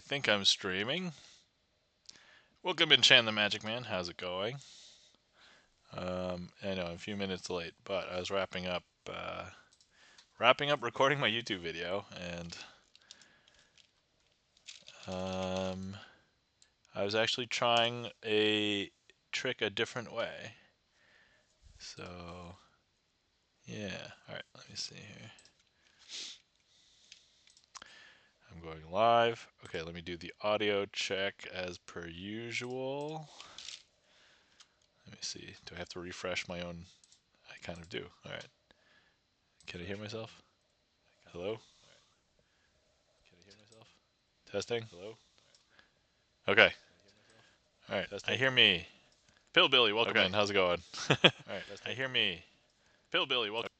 think I'm streaming. Welcome in Chan the Magic Man. How's it going? I know I'm a few minutes late, but I was wrapping up recording my YouTube video, and I was actually trying a trick a different way. So yeah, all right. Let me see here. I'm going live. Okay, let me do the audio check as per usual. Let me see. Do I have to refresh my own? I kind of do. All right. Can I hear myself? Hello? Can I hear myself? Testing? Hello? Okay. All right. I hear me. Pillbilly, welcome in. How's it going? All right. I hear me. Pillbilly, welcome.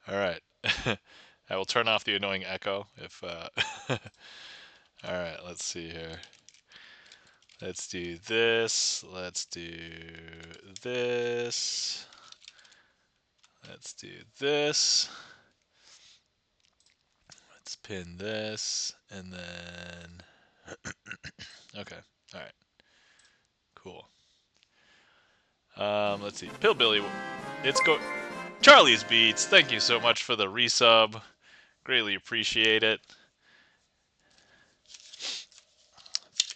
All right. I will turn off the annoying echo if all right, let's see here. Let's do this. Let's do this. Let's do this. Let's pin this and then okay. All right. Cool. Let's see. Pillbilly, Charlie's Beats, thank you so much for the resub. Greatly appreciate it.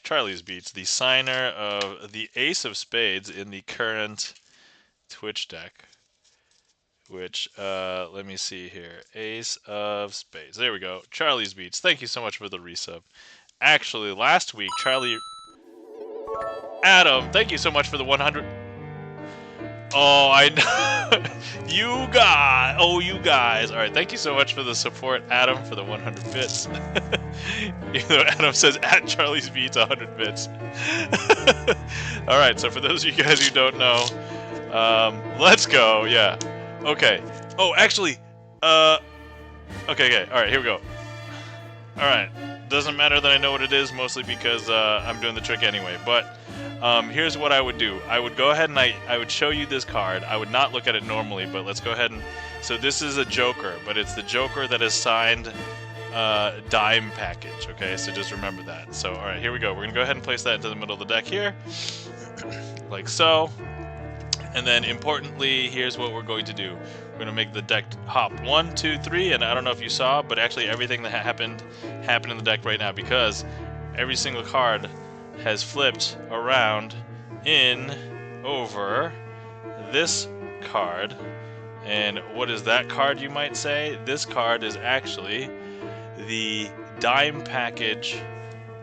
Charlie's Beats, the signer of the Ace of Spades in the current Twitch deck. Which, let me see here. Ace of Spades. There we go. Charlie's Beats, thank you so much for the resub. Actually, last week, Adam, thank you so much for the 100... Oh, I know. You guys. All right, thank you so much for the support, Adam, for the 100 bits. Even though Adam says at Charlie's Beats 100 bits. All right, so for those of you guys who don't know, let's go. Yeah. Okay. Oh, actually, okay. All right, here we go. All right. Doesn't matter that I know what it is, mostly because I'm doing the trick anyway. But here's what I would do. I would go ahead and I would show you this card. I would not look at it normally, but let's go ahead and... So this is a Joker, but it's the Joker that is signed dime package, okay? So just remember that. So, all right, here we go. We're going to go ahead and place that into the middle of the deck here, like so. And then, importantly, here's what we're going to do. We're going to make the deck hop 1, 2, 3, and I don't know if you saw, but actually everything that happened in the deck right now, because every single card has flipped around in over this card. And what is that card, you might say? This card is actually the dime package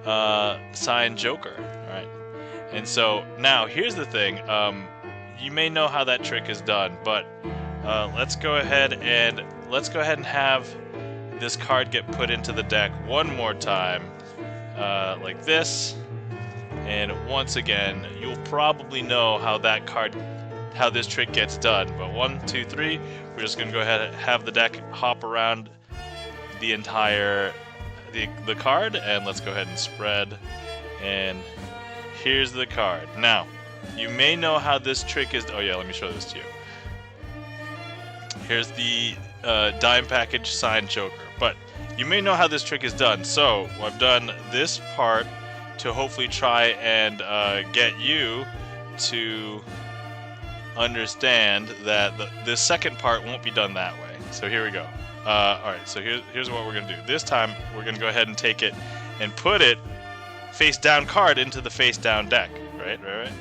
signed Joker. All right. And so now here's the thing. You may know how that trick is done, but let's go ahead and have this card get put into the deck one more time, like this. And once again, you'll probably know how this trick gets done. But 1, 2, 3, we're just gonna go ahead and have the deck hop around the entire the card, and let's go ahead and spread. And here's the card. Now, you may know how this trick is. Oh yeah, let me show this to you. Here's the dime package signed Joker. But you may know how this trick is done. So I've done this part to hopefully try and get you to understand that this second part won't be done that way. So here we go. Alright, so here's what we're going to do. This time, we're going to go ahead and take it and put it face down card into the face down deck. Right? There you go.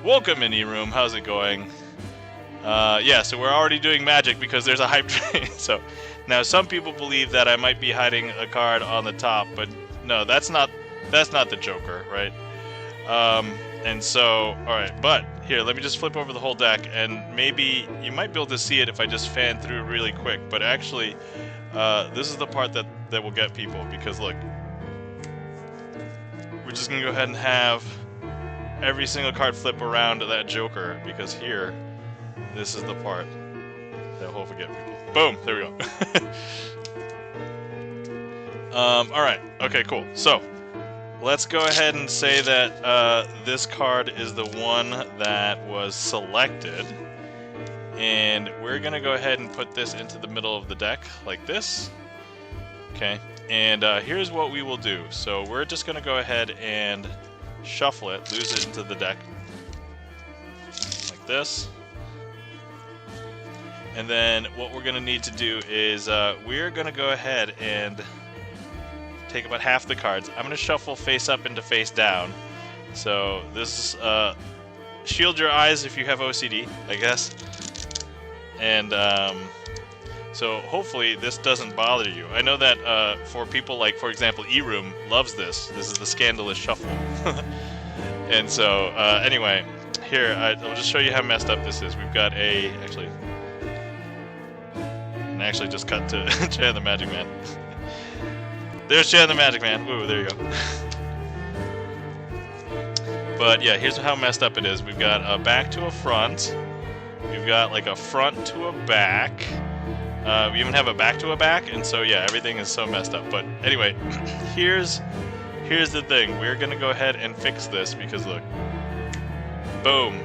Welcome, Mini Room. How's it going? Yeah, so we're already doing magic because there's a hype train. So now some people believe that I might be hiding a card on the top, but no, that's not the Joker, right? And so, alright, but here, let me just flip over the whole deck, and maybe you might be able to see it if I just fan through really quick, but actually, this is the part that will get people, because look, we're just gonna go ahead and have every single card flip around to that Joker, because here, this is the part that will hopefully get people. Boom! There we go. Alright, okay, cool. So, let's go ahead and say that this card is the one that was selected. And we're going to go ahead and put this into the middle of the deck, like this. Okay, And here's what we will do. So we're just going to go ahead and shuffle it, lose it into the deck, like this. And then what we're going to need to do is we're going to go ahead and take about half the cards. I'm going to shuffle face up into face down. So this is, shield your eyes if you have OCD, I guess. And so hopefully this doesn't bother you. I know that for people like, for example, E-Room loves this. This is the scandalous shuffle. And so anyway, here, I'll just show you how messed up this is. We've got actually just cut to Chan the Magic Man. There's Chan the Magic Man. Ooh, there you go. But yeah, here's how messed up it is. We've got a back to a front. We've got like a front to a back. We even have a back to a back, and so yeah, everything is so messed up. But anyway, here's the thing. We're gonna go ahead and fix this because look, boom.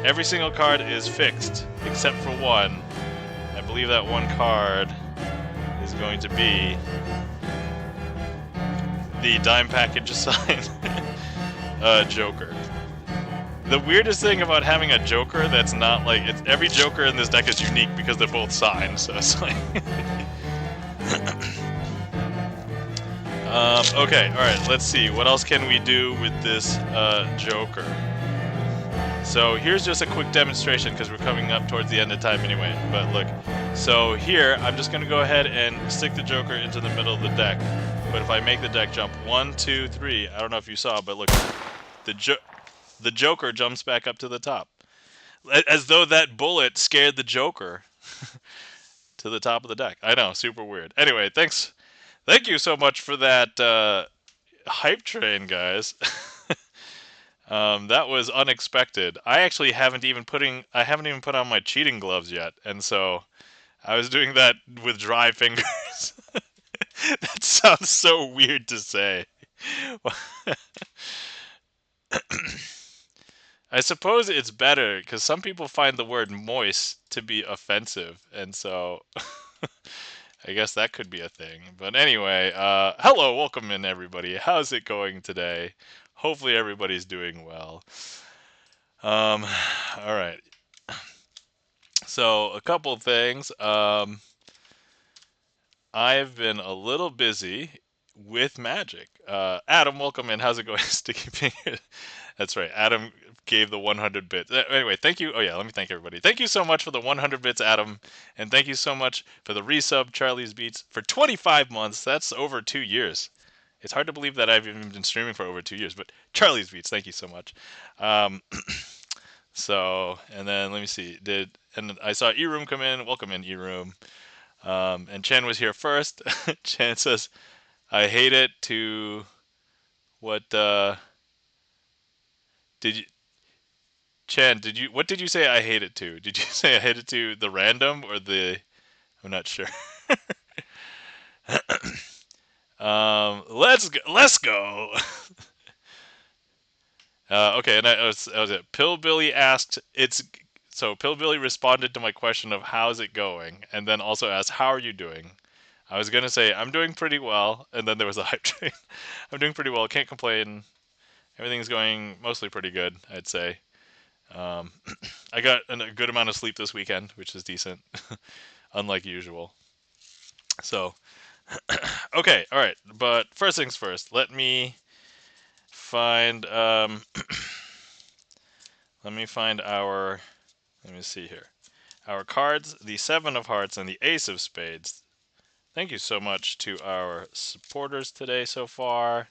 Every single card is fixed except for one. I believe that one card is going to be the dime package assigned Joker. The weirdest thing about having a Joker that's not like every Joker in this deck is unique because they're both signed, so it's like okay, alright, let's see. What else can we do with this Joker? So here's just a quick demonstration because we're coming up towards the end of time anyway. But look, so here I'm just going to go ahead and stick the Joker into the middle of the deck. But if I make the deck jump 1, 2, 3, I don't know if you saw, but look, the Joker jumps back up to the top. As though that bullet scared the Joker to the top of the deck. I know, super weird. Anyway, thank you so much for that hype train, guys. That was unexpected. I actually haven't even put on my cheating gloves yet, and so I was doing that with dry fingers. That sounds so weird to say. I suppose it's better because some people find the word moist to be offensive, and so I guess that could be a thing. But anyway, hello, welcome in everybody. How's it going today? Hopefully everybody's doing well. All right. So a couple of things. I've been a little busy with Magic. Adam, welcome in. How's it going, Sticky Finger? That's right. Adam gave the 100 bits. Anyway, thank you. Oh yeah, let me thank everybody. Thank you so much for the 100 bits, Adam, and thank you so much for the resub, Charlie's Beats, for 25 months. That's over 2 years. It's hard to believe that I've even been streaming for over 2 years, but Charlie's Beats, thank you so much. So, and then let me see. And I saw E-Room come in. Welcome in, E-Room. And Chen was here first. Chen says, I hate it to what did you Chen, what did you say I hate it to? Did you say I hate it to the random or the I'm not sure. Let's go. Okay, and that was it. Pillbilly asked, so Pillbilly responded to my question of how's it going, and then also asked, how are you doing? I was gonna say I'm doing pretty well, and then there was a hype train. I'm doing pretty well, can't complain. Everything's going mostly pretty good, I'd say. I got a good amount of sleep this weekend, which is decent, unlike usual. So, okay, all right. But first things first, let me find let me see here. Our cards, the 7 of Hearts and the Ace of Spades. Thank you so much to our supporters today so far.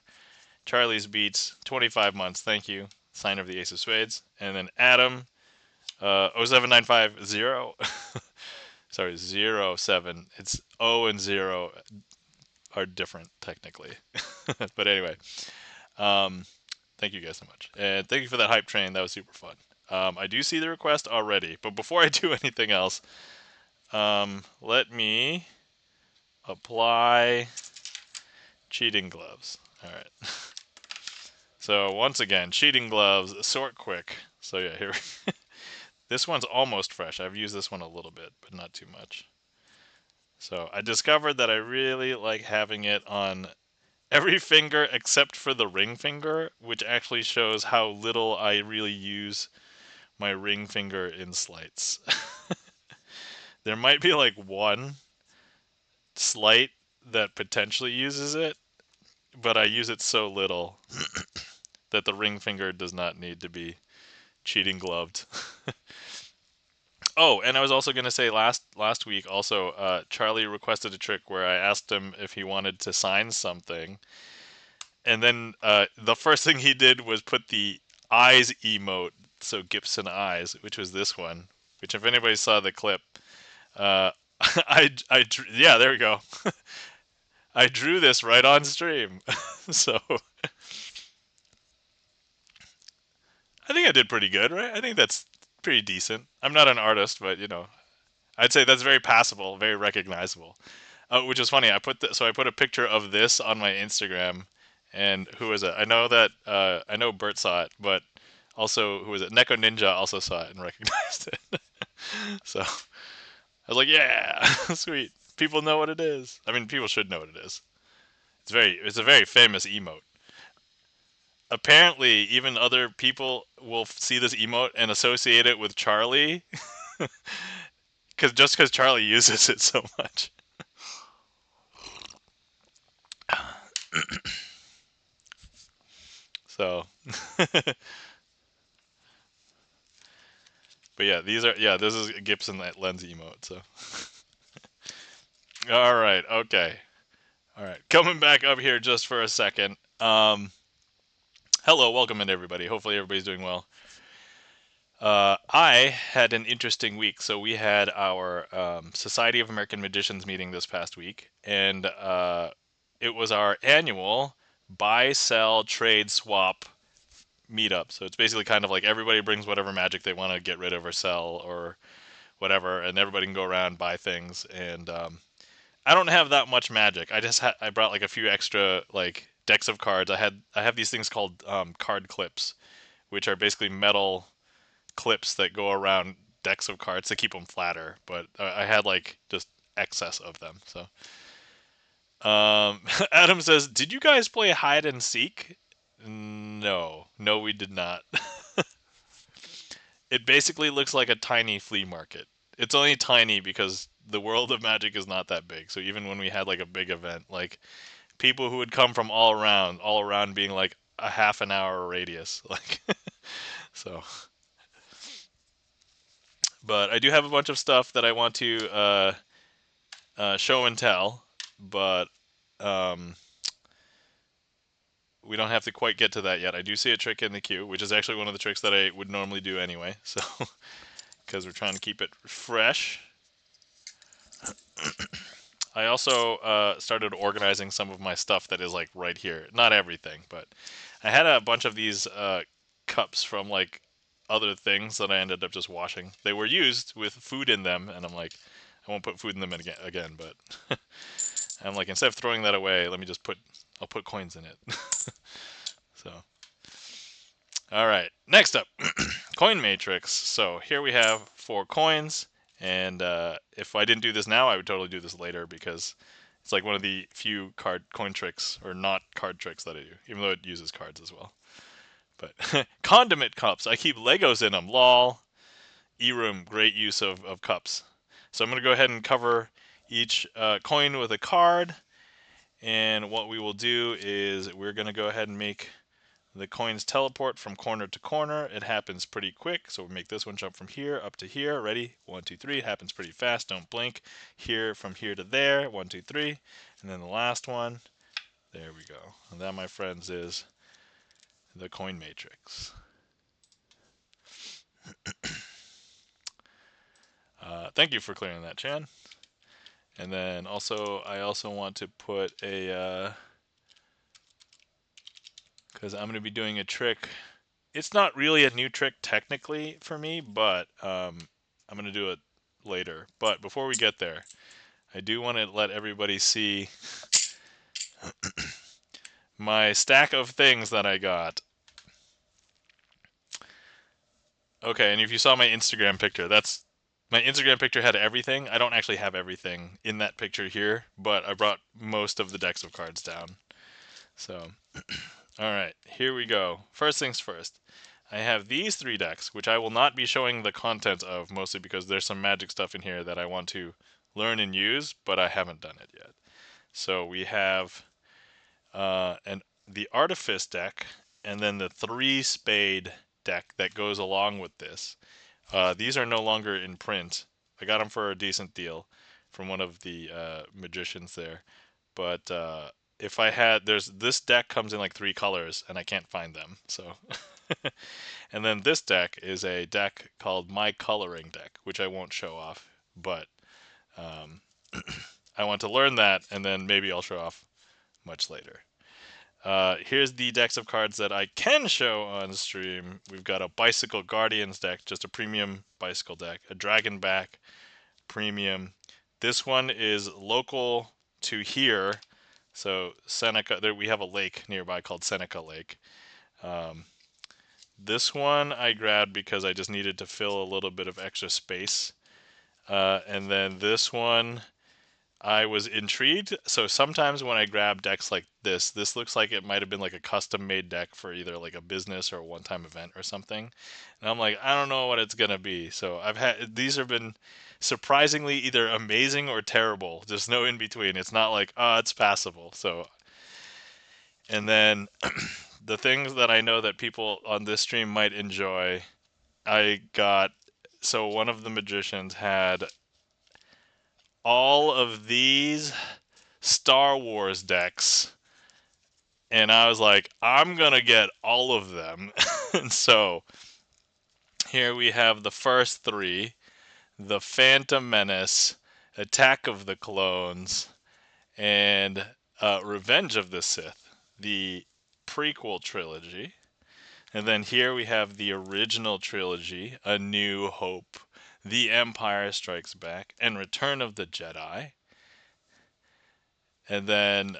Charlie's Beats, 25 months, thank you. Sign of the Ace of Spades. And then Adam, 07950. Sorry, 07. It's O and 0 are different, technically. But anyway, thank you guys so much. And thank you for that hype train. That was super fun. I do see the request already, but before I do anything else, let me apply cheating gloves. All right. So once again, cheating gloves, sort quick. So yeah, here. This one's almost fresh. I've used this one a little bit, but not too much. So I discovered that I really like having it on every finger except for the ring finger, which actually shows how little I really use my ring finger in sleights. There might be like one sleight that potentially uses it, but I use it so little that the ring finger does not need to be cheating gloved. Oh, and I was also gonna say last week also, Charlie requested a trick where I asked him if he wanted to sign something, and then the first thing he did was put the eyes emote, so Gibson eyes, which was this one. Which, if anybody saw the clip, uh, yeah, there we go. I drew this right on stream, so I think I did pretty good, right? I think that's pretty decent. I'm not an artist, but I'd say that's very passable, very recognizable. Which is funny. I put a picture of this on my Instagram, and who is it? I know that I know Bert saw it, but also who is it? Neko Ninja also saw it and recognized it. So I was like, yeah, sweet. People know what it is. I mean, people should know what it is. It's a very famous emote. Apparently, even other people will see this emote and associate it with Charlie, because Charlie uses it so much. So, but yeah, this is a Gibson Lens emote. So, all right, okay, all right, coming back up here just for a second. Hello, welcome in everybody. Hopefully everybody's doing well. I had an interesting week. So we had our Society of American Magicians meeting this past week, and it was our annual buy, sell, trade, swap meetup. So it's basically kind of like everybody brings whatever magic they want to get rid of or sell or whatever, and everybody can go around buy things. And I don't have that much magic. I brought like a few extra like decks of cards. I have these things called card clips, which are basically metal clips that go around decks of cards to keep them flatter. But I had like just excess of them. So Adam says, "Did you guys play hide and seek?" No, we did not. It basically looks like a tiny flea market. It's only tiny because the world of Magic is not that big. So even when we had like a big event, like people who would come from all around being like a half an hour radius, like so. But I do have a bunch of stuff that I want to show and tell, but um, we don't have to quite get to that yet. I do see a trick in the queue, which is actually one of the tricks that I would normally do anyway. So because we're trying to keep it fresh. I also started organizing some of my stuff that is like right here. Not everything, but I had a bunch of these cups from like other things that I ended up just washing. They were used with food in them, and I'm like, I won't put food in them again. But I'm like, instead of throwing that away, I'll put coins in it. So, all right, next up, coin matrix. So here we have 4 coins. And if I didn't do this now, I would totally do this later because it's like one of the few coin tricks or not card tricks that I do, even though it uses cards as well. But condiment cups, I keep Legos in them. Lol. E-room, great use of cups. So I'm going to go ahead and cover each coin with a card. And what we will do is we're going to go ahead and make the coins teleport from corner to corner. It happens pretty quick, so we'll make this one jump from here up to here. Ready? 1, 2, 3. It happens pretty fast. Don't blink. Here, from here to there. 1, 2, 3. And then the last one. There we go. And that, my friends, is the coin matrix. Thank you for clearing that, Chan. And then I also want to put a, because I'm going to be doing a trick. It's not really a new trick technically for me, but I'm going to do it later. But before we get there, I do want to let everybody see my stack of things that I got. Okay, and if you saw my Instagram picture, that's my Instagram picture had everything. I don't actually have everything in that picture here, but I brought most of the decks of cards down. So, all right, here we go. First things first. I have these 3 decks, which I will not be showing the content of, mostly because there's some magic stuff in here that I want to learn and use, but I haven't done it yet. So we have the Artifice deck, and then the 3 Spade deck that goes along with this. These are no longer in print. I got them for a decent deal from one of the magicians there. But if I had, this deck comes in like 3 colors, and I can't find them. So, and then this deck is a deck called My Coloring Deck, which I won't show off, but um, I want to learn that, and then maybe I'll show off much later. Here's the decks of cards that I can show on stream. We've got a Bicycle Guardians deck, just a premium bicycle deck. A Dragonback, premium. This one is local to here. So Seneca, there we have a lake nearby called Seneca Lake. This one I grabbed because I just needed to fill a little bit of extra space. And then this one, I was intrigued. So sometimes when I grab decks like this looks like it might have been like a custom made deck for either like a business or a one-time event or something. And I'm like, I don't know what it's gonna be. So these have been surprisingly either amazing or terrible. There's no in between. It's not like, oh, it's passable. So, and then the things that I know that people on this stream might enjoy, I got. So one of the magicians had all of these Star Wars decks, and I was like, I'm gonna get all of them. And so here we have the first 3: the Phantom Menace, Attack of the Clones, and Revenge of the Sith, the prequel trilogy. And then here we have the original trilogy, A New Hope, The Empire Strikes Back, and Return of the Jedi. And then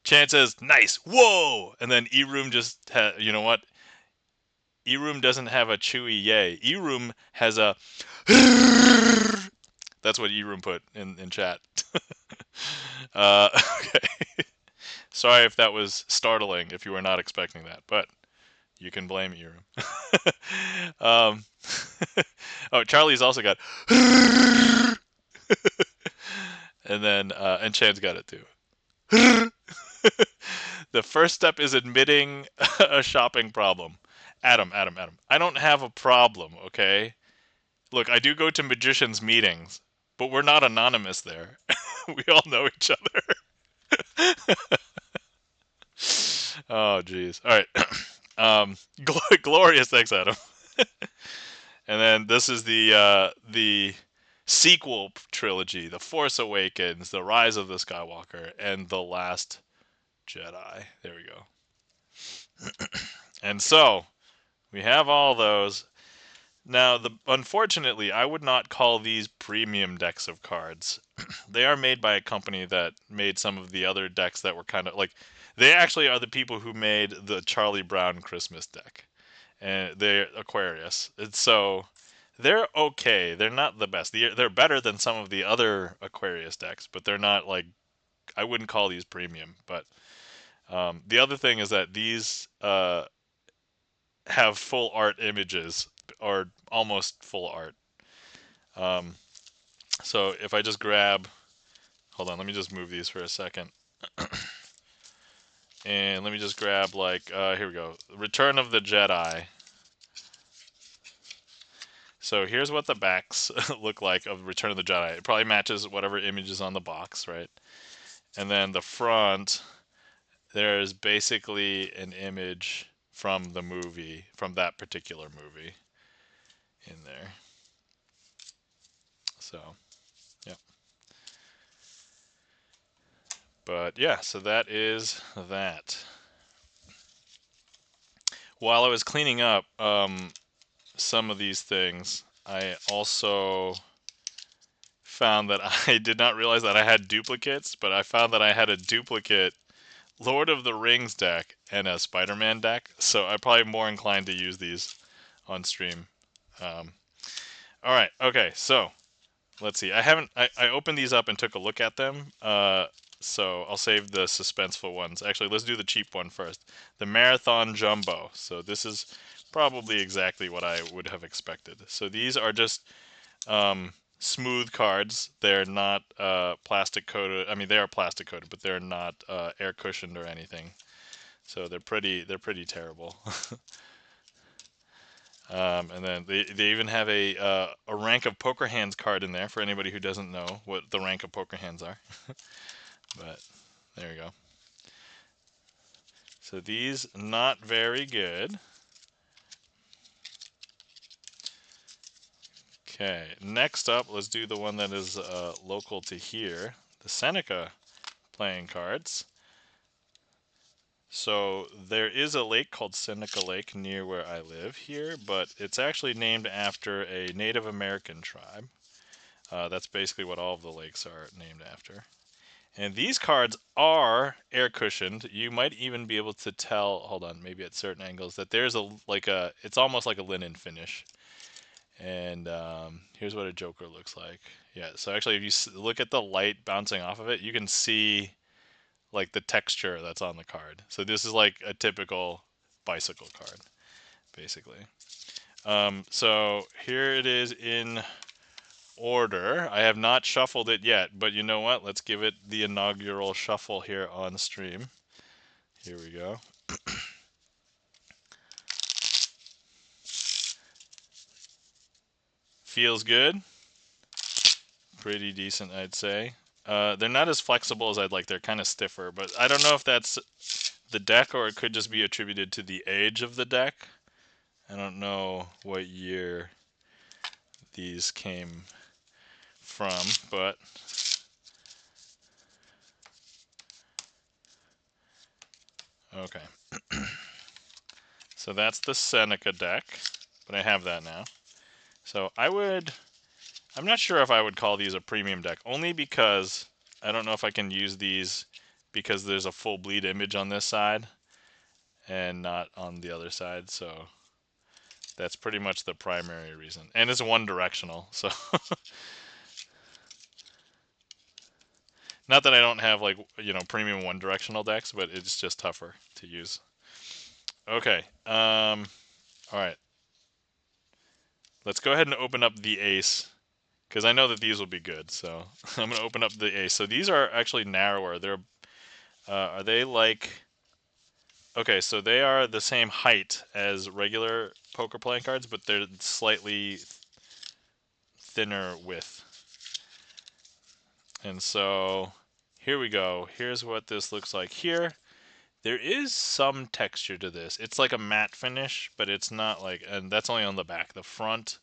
Chan says, nice, whoa! And then E-Room just, you know what? E-Room doesn't have a chewy yay. E-Room has a... That's what E-Room put in chat. Okay. Sorry if that was startling, if you were not expecting that, but you can blame E-Room. Oh, Charlie's also got... And then, and Chan's got it too. The first step is admitting a shopping problem. Adam. I don't have a problem, okay? Look, I do go to magicians' meetings, but we're not anonymous there. We all know each other. Oh, jeez. All right. Glorious, thanks, Adam. And then this is the sequel trilogy: The Force Awakens, The Rise of the Skywalker, and The Last Jedi. There we go. And so we have all those. Now, unfortunately, I would not call these premium decks of cards. They are made by a company that made some of the other decks that were kind of like, they actually are the people who made the Charlie Brown Christmas deck, and they're Aquarius. And so they're okay. They're not the best. They're better than some of the other Aquarius decks, but they're not like, I wouldn't call these premium. But the other thing is that these have full art images, or almost full art. So if I just grab, hold on, let me just move these for a second. And let me just grab, like, here we go, Return of the Jedi. So here's what the backs look like of Return of the Jedi. It probably matches whatever image is on the box, right? And then the front, there's basically an image from the movie, from that particular movie in there. So, yeah. But yeah, so that is that. While I was cleaning up some of these things, I also found that I did not realize that I had duplicates, but I found that I had a duplicate Lord of the Rings deck and a Spider-Man deck, so I'm probably more inclined to use these on stream. All right. Okay. So let's see. I opened these up and took a look at them. So I'll save the suspenseful ones. Actually, let's do the cheap one first. The Marathon Jumbo. So this is probably exactly what I would have expected. So these are just smooth cards. They're not plastic coated. I mean, they are plastic coated, but they're not air cushioned or anything. So they're pretty terrible. And then they even have a rank of poker hands card in there for anybody who doesn't know what the rank of poker hands are. But there you go. So these not very good. Okay, next up, let's do the one that is local to here, the Seneca playing cards. So there is a lake called Seneca Lake near where I live here, but it's actually named after a Native American tribe. That's basically what all of the lakes are named after. And these cards are air cushioned. You might even be able to tell, hold on, maybe at certain angles, that there's it's almost like a linen finish. And here's what a Joker looks like. Yeah, so actually if you look at the light bouncing off of it, you can see like the texture that's on the card. So this is like a typical bicycle card, basically. So here it is in order. I have not shuffled it yet, but you know what? Let's give it the inaugural shuffle here on stream. Here we go. Feels good. Pretty decent, I'd say. They're not as flexible as I'd like. They're kind of stiffer, but I don't know if that's the deck or it could just be attributed to the age of the deck. I don't know what year these came from, but okay. So that's the Seneca deck, but I have that now. So I'm not sure if I would call these a premium deck, only because I don't know if I can use these because there's a full bleed image on this side and not on the other side, so that's pretty much the primary reason. And it's one directional, so not that I don't have like, premium one directional decks, but it's just tougher to use. Okay. All right. Let's go ahead and open up the ace because I know that these will be good. So I'm going to open up the ace. So these are actually narrower. Are they like, okay, so they are the same height as regular poker playing cards, but they're slightly thinner width. And so here we go. Here's what this looks like here. There is some texture to this. It's like a matte finish, but it's not like, and that's only on the back. The front,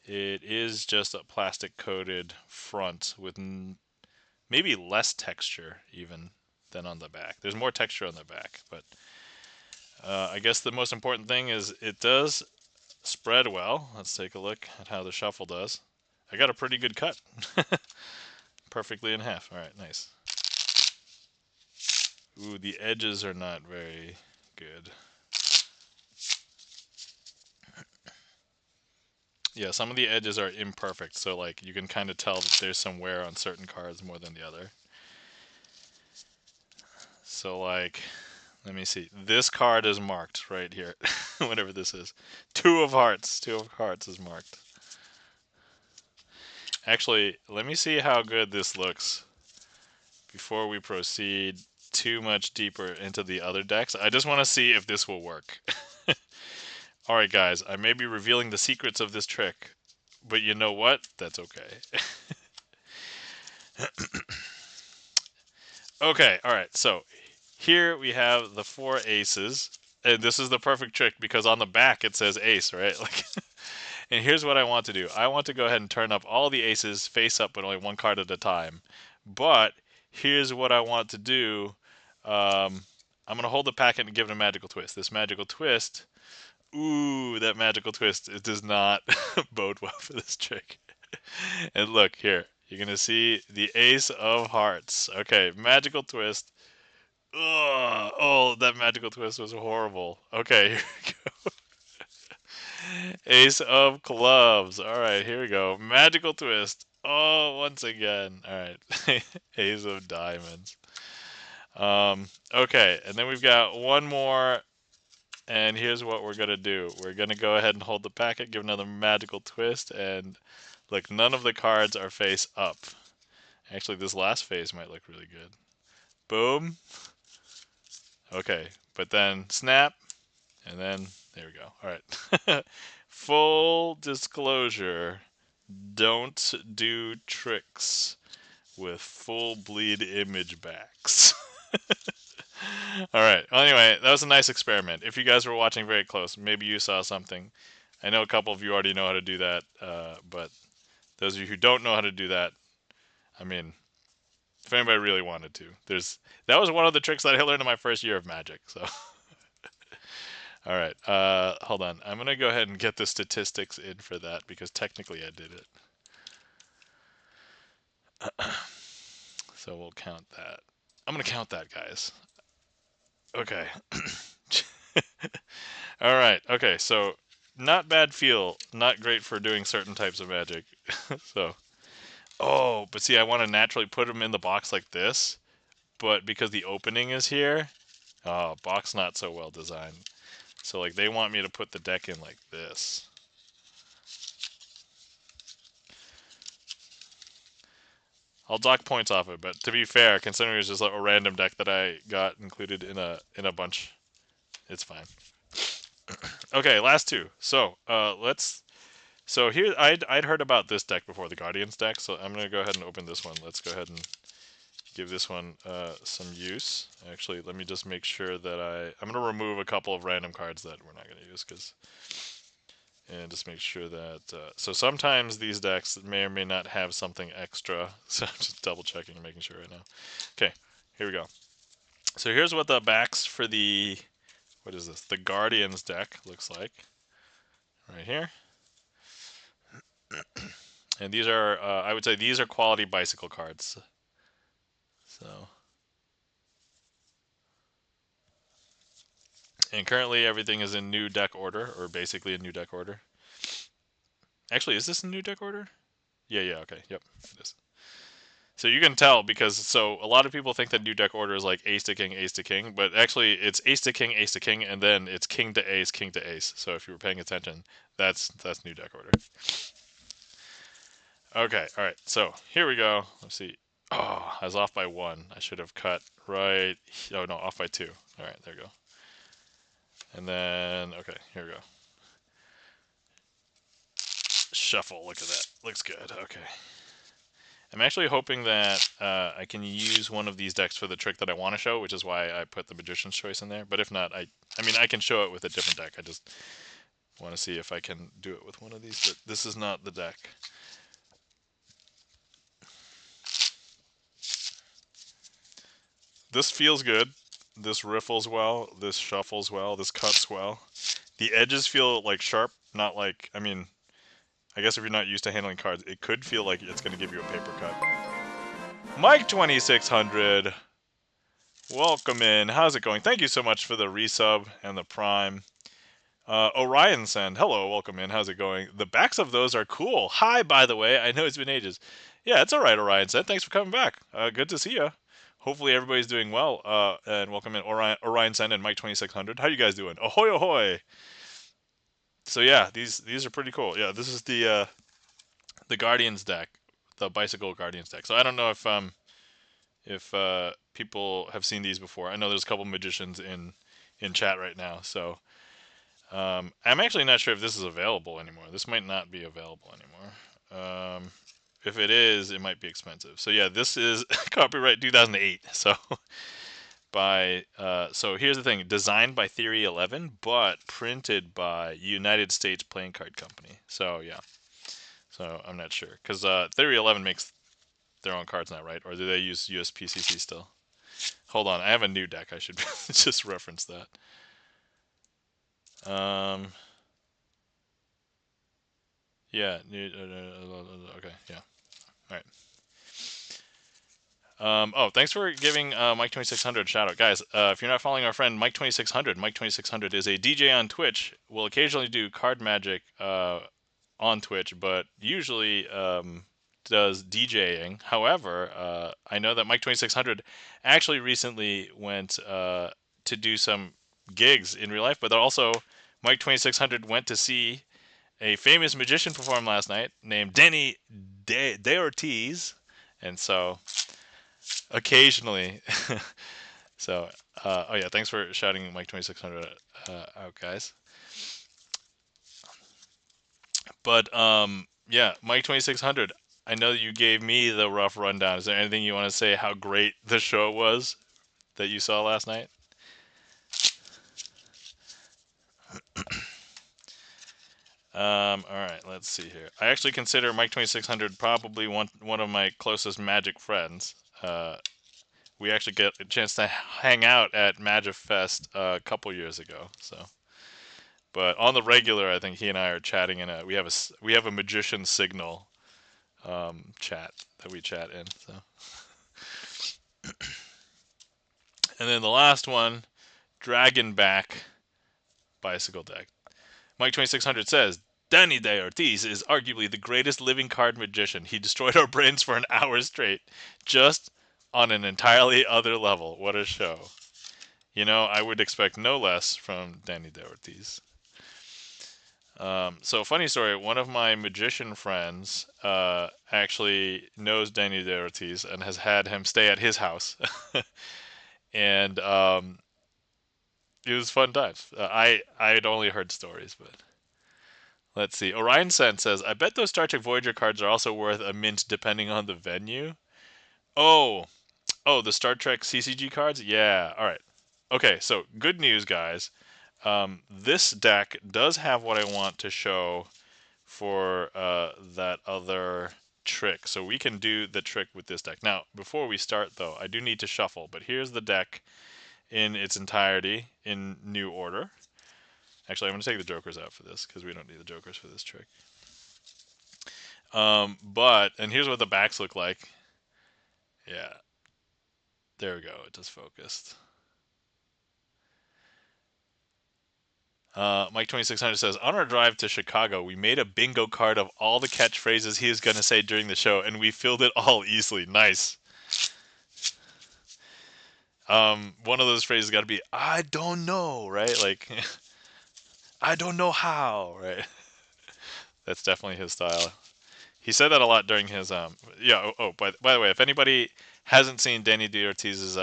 it is just a plastic coated front with maybe less texture even than on the back. There's more texture on the back, but I guess the most important thing is it does spread well. Let's take a look at how the shuffle does. I got a pretty good cut. Perfectly in half. All right, nice. Ooh, the edges are not very good. Yeah, some of the edges are imperfect, so like you can kind of tell that there's some wear on certain cards more than the other. So like, let me see. This card is marked right here, whatever this is. Two of hearts is marked. Actually, let me see how good this looks before we proceed too much deeper into the other decks. I just want to see if this will work. Alright guys, I may be revealing the secrets of this trick, but you know what? That's okay. Okay, alright, so here we have the 4 aces, and this is the perfect trick because on the back it says ace, right? Like, and here's what I want to do. I want to go ahead and turn up all the aces face up, but only one card at a time. But here's what I want to do. I'm going to hold the packet and give it a magical twist. This magical twist, ooh, that magical twist, it does not bode well for this trick. And look here, you're going to see the ace of hearts. Okay, magical twist. Ugh, oh, that magical twist was horrible. Okay, here we go. Ace of clubs. All right, here we go. Magical twist. Oh, once again. All right. Ace of diamonds. Okay, and then we've got one more, and here's what we're gonna do. We're gonna go ahead and hold the packet, give another magical twist, and look, none of the cards are face up. Actually, this last face might look really good. Boom. Okay, but then snap, and then there we go. All right. Full disclosure, don't do tricks with full bleed image backs. All right. Well, anyway, that was a nice experiment. If you guys were watching very close, maybe you saw something. I know a couple of you already know how to do that, but those of you who don't know how to do that, I mean, if anybody really wanted to, that was one of the tricks that I learned in my first year of Magic. So, all right. Hold on. I'm gonna go ahead and get the statistics in for that because technically I did it. So we'll count that. I'm gonna count that, guys. Okay. All right. Okay. So, not bad feel. Not great for doing certain types of magic. So, oh, but see, I want to naturally put them in the box like this, but because the opening is here, oh, box not so well designed. So, like, they want me to put the deck in like this. I'll dock points off it, but to be fair, considering it's just like a random deck that I got included in a bunch, it's fine. Okay, last two. So, let's. So here, I'd heard about this deck before, the Guardians deck. So I'm gonna go ahead and open this one. Let's go ahead and give this one some use. Actually, let me just make sure that I'm gonna remove a couple of random cards that we're not gonna use, and just make sure that. So sometimes these decks may or may not have something extra. So I'm just double checking and making sure right now. Okay, here we go. So here's what the backs for the what is this? The Guardians deck looks like right here. And these are, I would say, these are quality bicycle cards. So, and currently everything is in new deck order, or basically in new deck order. Actually, is this in new deck order? Yeah, okay, yep, it is. So you can tell because a lot of people think that new deck order is like ace to king, but actually it's ace to king, and then it's king to ace. So if you were paying attention, that's new deck order. Okay, all right. So here we go. Let's see. Oh, I was off by one. I should have cut right. Oh no, off by two. All right, there we go. And then okay, here we go. Shuffle. Look at that. Looks good. Okay. I'm actually hoping that I can use one of these decks for the trick that I want to show, which is why I put the Magician's Choice in there. But if not, I mean, I can show it with a different deck. I just want to see if I can do it with one of these. But this is not the deck. This feels good. This riffles well. This shuffles well. This cuts well. The edges feel like sharp, not like, I mean, I guess if you're not used to handling cards, it could feel like it's going to give you a paper cut. Mike 2600, welcome in. How's it going? Thank you so much for the resub and the prime. Orion Send, hello, welcome in. How's it going? The backs of those are cool. Hi, by the way. I know it's been ages. Yeah, it's all right, Orion Send. Thanks for coming back. Good to see you. Hopefully everybody's doing well. And welcome in Orion Send and Mike 2600. How you guys doing? Ahoy, ahoy. So yeah, these are pretty cool. Yeah, this is the Guardians deck, the Bicycle Guardians deck. So I don't know if people have seen these before. I know there's a couple magicians in chat right now. So I'm actually not sure if this is available anymore. This might not be available anymore. If it is, it might be expensive. So yeah, this is copyright 2008. So so here's the thing: designed by Theory 11, but printed by United States Playing Card Company. So yeah. So I'm not sure because Theory 11 makes their own cards now, right? Or do they use USPCC still? Hold on, I have a new deck. I should just reference that. Yeah. Okay. Yeah. All Oh, thanks for giving Mike2600 a shout out, guys. If you're not following our friend Mike2600, Mike2600 is a DJ on Twitch. Will occasionally do card magic on Twitch, but usually does DJing. However, I know that Mike2600 actually recently went to do some gigs in real life, but also Mike2600 went to see a famous magician perform last night named Danny De Ortiz, and so occasionally. So, oh yeah, thanks for shouting Mike2600 out, guys. But yeah, Mike2600. I know that you gave me the rough rundown. Is there anything you want to say how great the show was that you saw last night? All right, let's see here. I actually consider Mike2600 probably one of my closest Magic friends. We actually get a chance to hang out at Magic Fest a couple years ago. So, but on the regular, I think he and I are chatting in a we have a magician signal chat that we chat in. So, and then the last one, Dragonback bicycle deck. Mike2600 says, Danny De Ortiz is arguably the greatest living card magician. He destroyed our brains for an hour straight, just on an entirely other level. What a show. You know, I would expect no less from Danny De Ortiz. So, funny story, one of my magician friends actually knows Danny De Ortiz and has had him stay at his house. And it was fun times. I had only heard stories, but let's see. Orion Sen says, I bet those Star Trek Voyager cards are also worth a mint depending on the venue. Oh, the Star Trek CCG cards? Yeah, all right. Okay, so good news, guys. This deck does have what I want to show for that other trick. So we can do the trick with this deck. Now, before we start, though, I do need to shuffle. But here's the deck in its entirety in new order. Actually, I'm going to take the jokers out for this because we don't need the jokers for this trick. And here's what the backs look like. Yeah. There we go. It just focused. Mike2600 says, on our drive to Chicago, we made a bingo card of all the catchphrases he was going to say during the show, and we filled it all easily. Nice. One of those phrases got to be, I don't know, right? Like, I don't know how, right? That's definitely his style. He said that a lot during his, yeah, by the way, if anybody hasn't seen Danny D. Ortiz's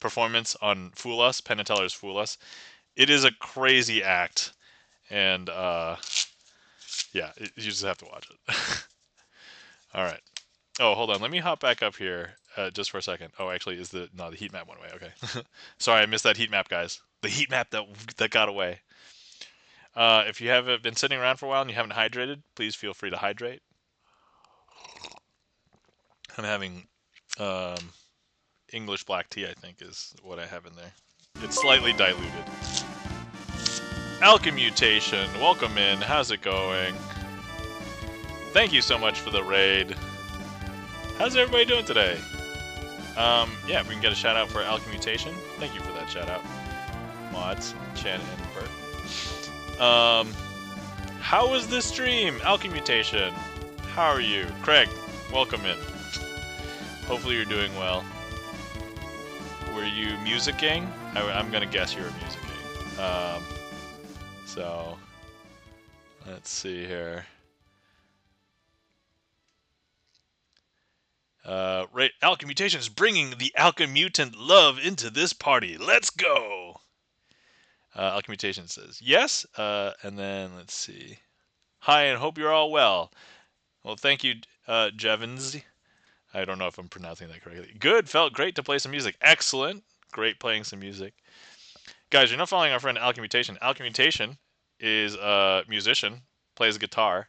performance on Fool Us, Penn and Teller's Fool Us, it is a crazy act. And, yeah, you just have to watch it. All right. Oh, hold on. Let me hop back up here just for a second. Oh, actually, the heat map went away. Okay. Sorry, I missed that heat map, guys. The heat map that got away. If you have been sitting around for a while and you haven't hydrated, please feel free to hydrate. I'm having English black tea, I think, is what I have in there. It's slightly diluted. Alchemutation, welcome in. How's it going? Thank you so much for the raid. How's everybody doing today? Yeah, we can get a shout out for Alchemutation. Thank you for that shout out. Mods, Chen, and Bert. How was this stream? Alchemutation. How are you? Craig, welcome in. Hopefully you're doing well. Were you musicking? I'm gonna guess you're musicking. So, let's see here. Right, Alchemutation is bringing the Alchemutant love into this party. Let's go! Alchemutation says, yes, and then let's see. Hi, and hope you're all well. Well, thank you, Jevons. I don't know if I'm pronouncing that correctly. Good, felt great to play some music. Excellent. Great playing some music. Guys, you're not following our friend Alchemutation. Alchemutation is a musician, plays guitar.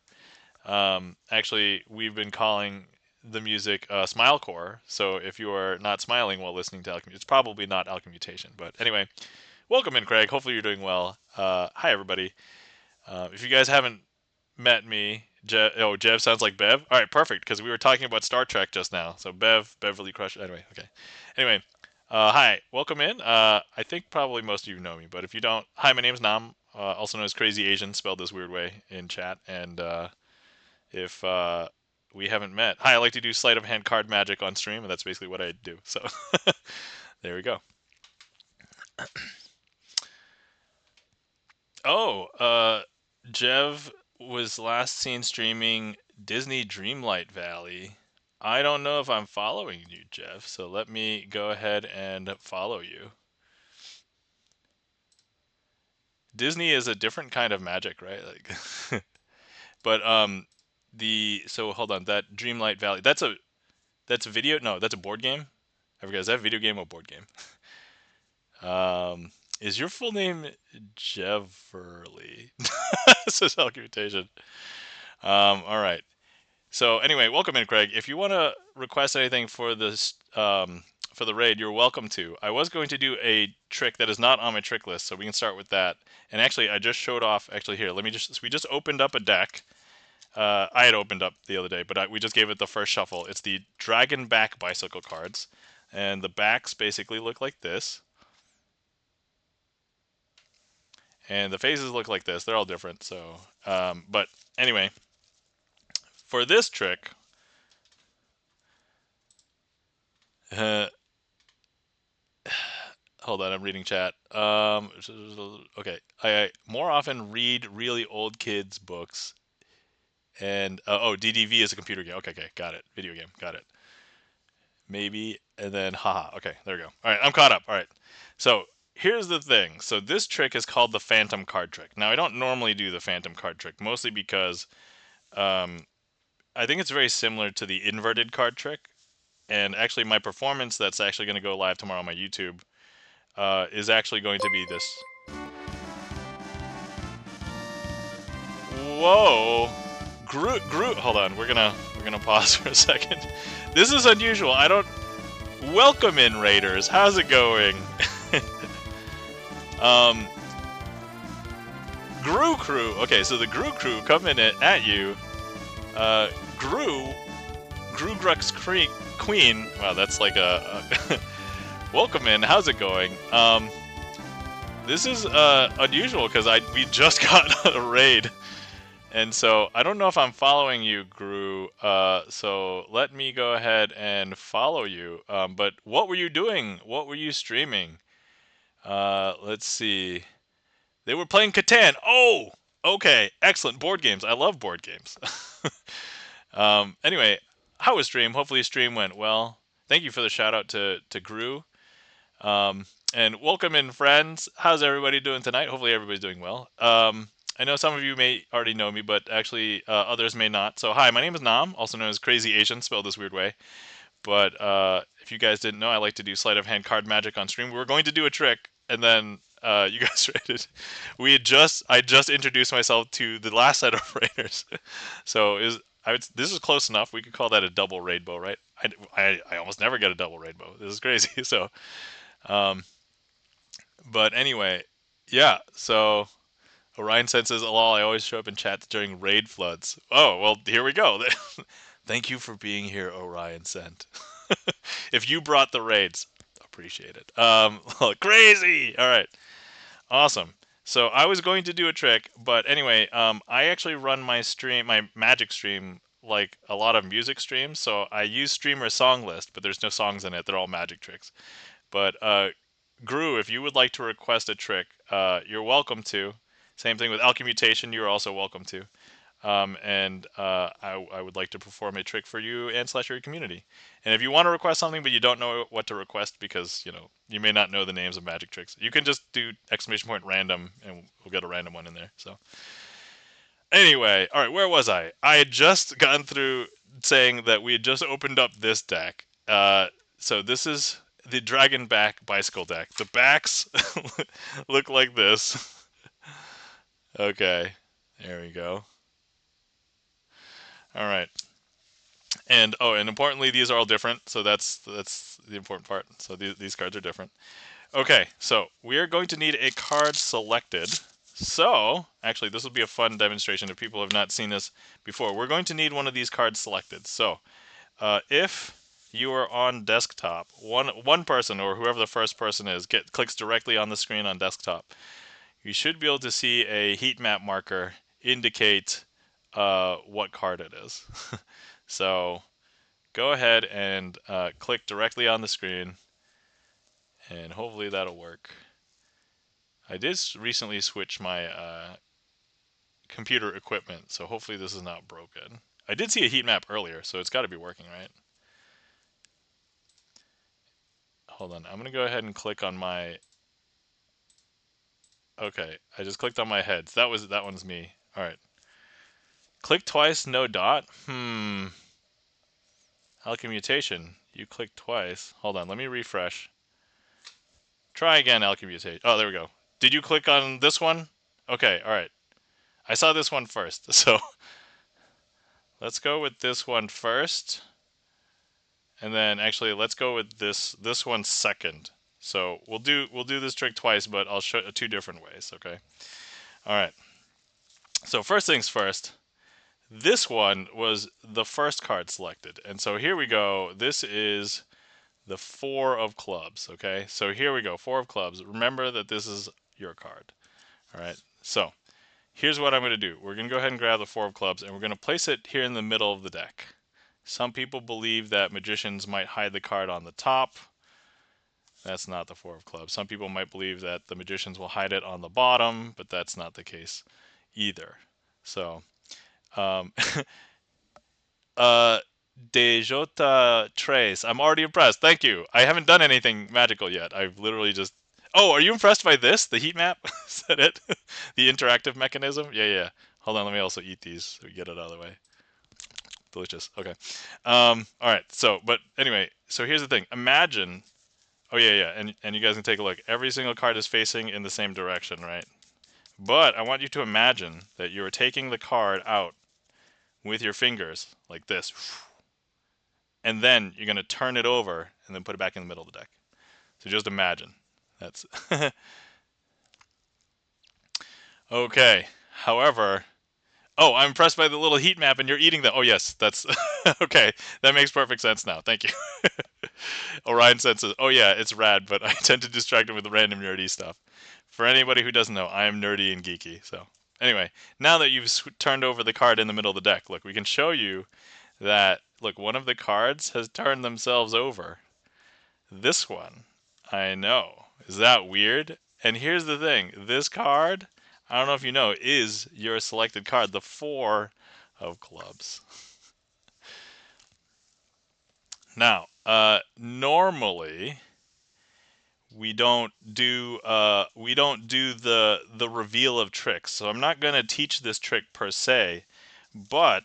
Actually, we've been calling the music Smilecore, so if you are not smiling while listening to Alchemutation, it's probably not Alchemutation. But anyway, welcome in, Craig. Hopefully you're doing well. Hi, everybody. If you guys haven't met me, Jev sounds like Bev. All right, perfect, because we were talking about Star Trek just now. So Beverly Crusher. Anyway, okay. Anyway, hi, welcome in. I think probably most of you know me, but if you don't, hi, my name's Nam, also known as Crazy Asian, spelled this weird way in chat. And if we haven't met, hi, I like to do sleight of hand card magic on stream, and that's basically what I do. So there we go. Oh, Jev was last seen streaming Disney Dreamlight Valley. I don't know if I'm following you, Jeff, so let me go ahead and follow you. Disney is a different kind of magic, right? Like, but so hold on, that Dreamlight Valley, that's a video? No, that's a board game. I forget, is that a video game or board game? Is your full name Jeverly? This is documentation. All right. So anyway, welcome in, Craig. If you want to request anything for this for the raid, you're welcome to. I was going to do a trick that is not on my trick list, so we can start with that. And actually, I just showed off. Actually, here, we just opened up a deck. I had opened up the other day, but we just gave it the first shuffle. It's the Dragon Back Bicycle cards, and the backs basically look like this, and the faces look like this. They're all different. So, but anyway, for this trick. Hold on, I'm reading chat. Okay. I more often read really old kids' books. And, DDV is a computer game. Okay, got it. Video game, got it. Maybe, and then, haha. Okay, there we go. All right, I'm caught up. All right. So, here's the thing. So, this trick is called the Phantom Card Trick. Now, I don't normally do the Phantom Card Trick, mostly because I think it's very similar to the inverted card trick. And actually, my performance that's actually going to go live tomorrow on my YouTube is actually going to be this. Whoa, Groot. Hold on, we're gonna pause for a second. This is unusual. I don't. Welcome in, Raiders. How's it going? Gru Crew. Okay, so the Gru Crew coming at you. Gru Grux Queen. Wow, that's like a welcome in. How's it going? This is unusual because we just got a raid, and so I don't know if I'm following you, Gru. So let me go ahead and follow you. But what were you doing? What were you streaming? Let's see. They were playing Catan. Oh, okay, excellent board games. I love board games. Anyway, how was stream? Hopefully stream went well. Thank you for the shout out to Gru. And welcome in, friends. How's everybody doing tonight? Hopefully everybody's doing well. I know some of you may already know me, but actually others may not. So hi, my name is Nam, also known as Crazy Asian, spelled this weird way. But if you guys didn't know, I like to do sleight of hand card magic on stream. We were going to do a trick, and then you guys raided. I just introduced myself to the last set of raiders. So this is close enough. We could call that a double rainbow, right? I almost never get a double rainbow. This is crazy. So, but anyway, yeah. So Orion senses, lol, I always show up in chats during raid floods. Oh, well, here we go. Thank you for being here, Orion Sent. If you brought the raids, appreciate it. Crazy. All right. Awesome. So I was going to do a trick, but anyway, I actually run my magic stream, like a lot of music streams. So I use StreamerSonglist, but there's no songs in it. They're all magic tricks. But Gru, if you would like to request a trick, you're welcome to. Same thing with Alchemutation, you're also welcome to. I would like to perform a trick for you and / your community. And if you want to request something but you don't know what to request because, you may not know the names of magic tricks, you can just do !random and we'll get a random one in there. So anyway, all right, where was I? I had just gotten through saying that we had just opened up this deck. So this is the Dragon Back Bicycle deck. The backs look like this. Okay, there we go. All right. And importantly, these are all different. So that's the important part. So these cards are different. Okay, so we are going to need a card selected. So, actually, this will be a fun demonstration if people have not seen this before. We're going to need one of these cards selected. So, if you are on desktop, one person or whoever the first person is clicks directly on the screen on desktop, you should be able to see a heat map marker indicate what card it is. So go ahead and click directly on the screen, and hopefully that'll work. I did recently switch my computer equipment, so hopefully this is not broken. I did see a heat map earlier, so it's got to be working, right? Hold on, I'm going to go ahead and click on my... Okay, I just clicked on my heads. That one's me. All right. Click twice, no dot. Alchemy mutation. You clicked twice. Hold on, let me refresh. Try again, alchemy mutation. Oh, there we go. Did you click on this one? Okay, all right. I saw this one first, so let's go with this one first. And then actually let's go with this one second. So we'll do this trick twice, but I'll show two different ways, okay? All right. So first things first, this one was the first card selected. And so here we go. This is the 4 of clubs, okay? So here we go, 4 of clubs. Remember that this is your card, all right? So here's what I'm going to do. We're going to go ahead and grab the 4 of clubs, and we're going to place it here in the middle of the deck. Some people believe that magicians might hide the card on the top. That's not the 4 of clubs. Some people might believe that the magicians will hide it on the bottom, but that's not the case either. So, Dejota Trace. I'm already impressed. Thank you. I haven't done anything magical yet. I've literally just... Oh, are you impressed by this? The heat map? Is that it? The interactive mechanism? Yeah, yeah. Hold on, let me also eat these so we get it out of the way. Delicious. Okay. All right. So, but anyway, so here's the thing. Imagine... Oh, yeah, yeah. And you guys can take a look. Every single card is facing in the same direction, right? But I want you to imagine that you're taking the card out with your fingers like this. And then you're going to turn it over and then put it back in the middle of the deck. So just imagine. That's okay. However, oh, I'm impressed by the little heat map and you're eating that. Oh, yes, that's okay. That makes perfect sense now. Thank you. Orion senses, oh, yeah, it's rad, but I tend to distract him with the random nerdy stuff. For anybody who doesn't know, I am nerdy and geeky. So anyway, now that you've turned over the card in the middle of the deck, look, we can show you that, look, one of the cards has turned themselves over. This one, I know. Is that weird? And here's the thing. This card, I don't know if you know, is your selected card, the 4 of clubs. Now, normally we don't do the reveal of tricks. So I'm not going to teach this trick per se, but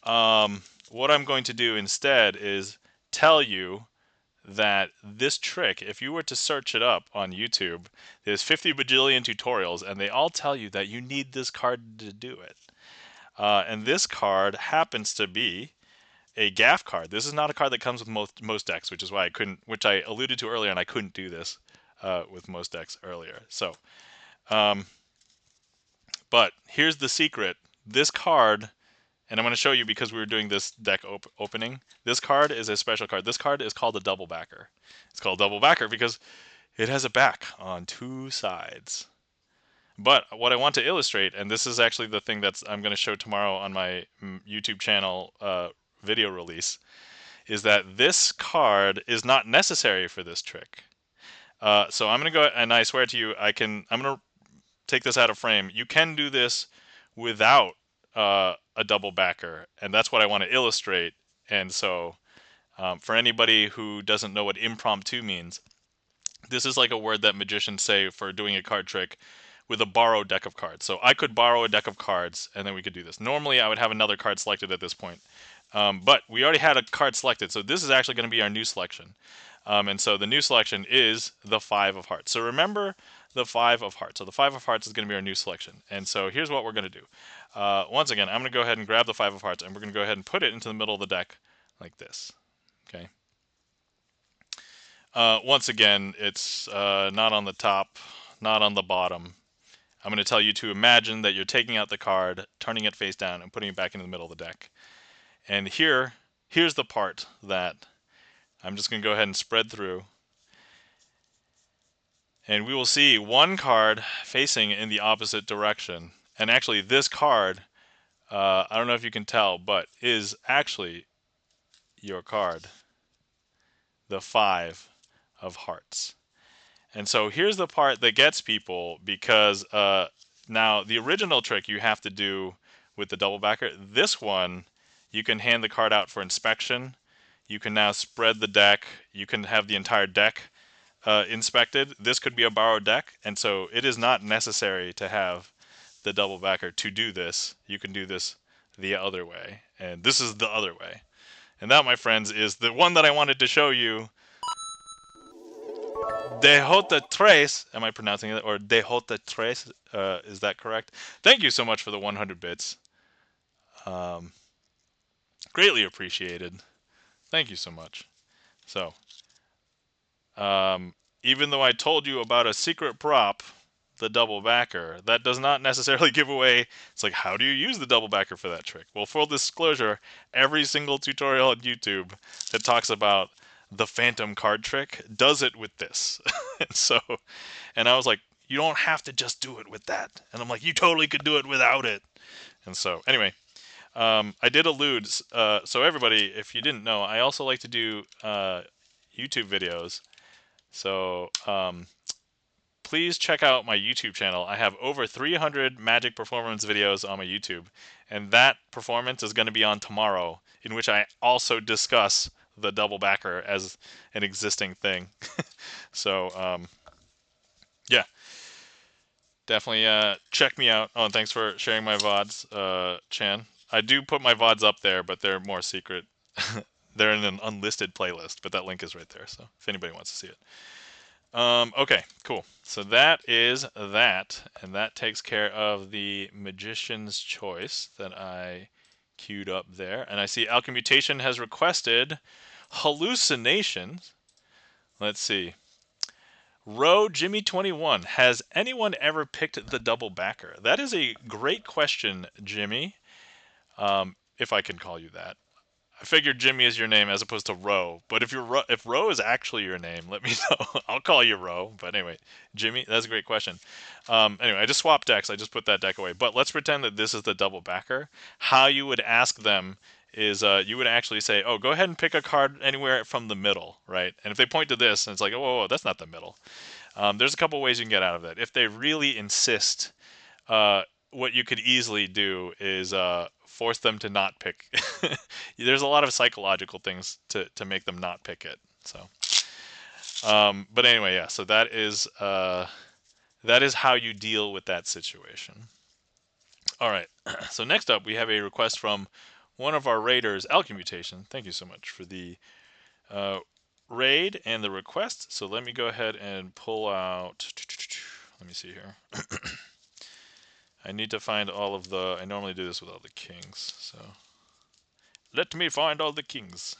what I'm going to do instead is tell you that this trick, if you were to search it up on YouTube, there's 50 bajillion tutorials, and they all tell you that you need this card to do it. And this card happens to be a gaff card. This is not a card that comes with most decks, which is why I couldn't, which I alluded to earlier, and I couldn't do this with most decks earlier. So, but here's the secret. This card, and I'm going to show you because we were doing this deck opening. This card is a special card. This card is called a double backer. It's called double backer because it has a back on 2 sides. But what I want to illustrate, and this is actually the thing that I'm going to show tomorrow on my YouTube channel video release, is that this card is not necessary for this trick. So I'm going to go, and I swear to you, I'm going to take this out of frame. You can do this without a double backer, and that's what I want to illustrate. And so for anybody who doesn't know what impromptu means, this is like a word that magicians say for doing a card trick with a borrowed deck of cards. So I could borrow a deck of cards, and then we could do this. Normally, I would have another card selected at this point. But we already had a card selected, so this is actually going to be our new selection. And so the new selection is the 5 of hearts. So remember the 5 of hearts. So the 5 of hearts is going to be our new selection. And so here's what we're going to do. Once again, I'm going to go ahead and grab the 5 of hearts, and we're going to go ahead and put it into the middle of the deck like this. Okay. Once again, it's not on the top, not on the bottom. I'm going to tell you to imagine that you're taking out the card, turning it face down, and putting it back into the middle of the deck. And here's the part that I'm just going to go ahead and spread through. And we will see one card facing in the opposite direction. And actually, this card, I don't know if you can tell, but is actually your card, the 5 of hearts. And so here's the part that gets people, because now the original trick you have to do with the double backer. This one, you can hand the card out for inspection. You can now spread the deck. You can have the entire deck inspected. This could be a borrowed deck, and so it is not necessary to have the double backer to do this. You can do this the other way, and this is the other way. And that, my friends, is the one that I wanted to show you. Dejota tres. Am I pronouncing it? Or Dejota tres? Is that correct? Thank you so much for the 100 bits. Greatly appreciated. Thank you so much. So, even though I told you about a secret prop, the double backer, that does not necessarily give away. It's like, how do you use the double backer for that trick? Well, full disclosure, every single tutorial on YouTube that talks about the phantom card trick does it with this. And I was like, you don't have to just do it with that. And I'm like, you totally could do it without it. And so, anyway, I did allude. So everybody, if you didn't know, I also like to do YouTube videos. So please check out my YouTube channel. I have over 300 magic performance videos on my YouTube, and that performance is going to be on tomorrow, in which I also discuss the double backer as an existing thing. So yeah, definitely check me out. Oh, and thanks for sharing my VODs, Chan. I do put my VODs up there, but they're more secret. They're in an unlisted playlist, but that link is right there, so if anybody wants to see it. Okay, cool. So that is that, and that takes care of the Magician's Choice that I queued up there. And I see Alchemutation has requested Hallucinations. Let's see. Row Jimmy21, has anyone ever picked the double backer? That is a great question, Jimmy, if I can call you that. I figured Jimmy is your name as opposed to Ro, but if Ro is actually your name, let me know. I'll call you Ro. But anyway, Jimmy, that's a great question. Anyway, I just swapped decks. I just put that deck away. But let's pretend that this is the double backer. How you would ask them is you would actually say, oh, go ahead and pick a card anywhere from the middle, right? And if they point to this, and it's like, oh, whoa, that's not the middle. There's a couple ways you can get out of that. If they really insist, what you could easily do is force them to not pick. There's a lot of psychological things to make them not pick it. So, but anyway, yeah. So that is how you deal with that situation. All right. So next up, we have a request from one of our raiders, Alchemutation. Thank you so much for the raid and the request. So let me go ahead and pull out. Let me see here. I need to find all of the. I normally do this with all the kings, so let me find all the kings.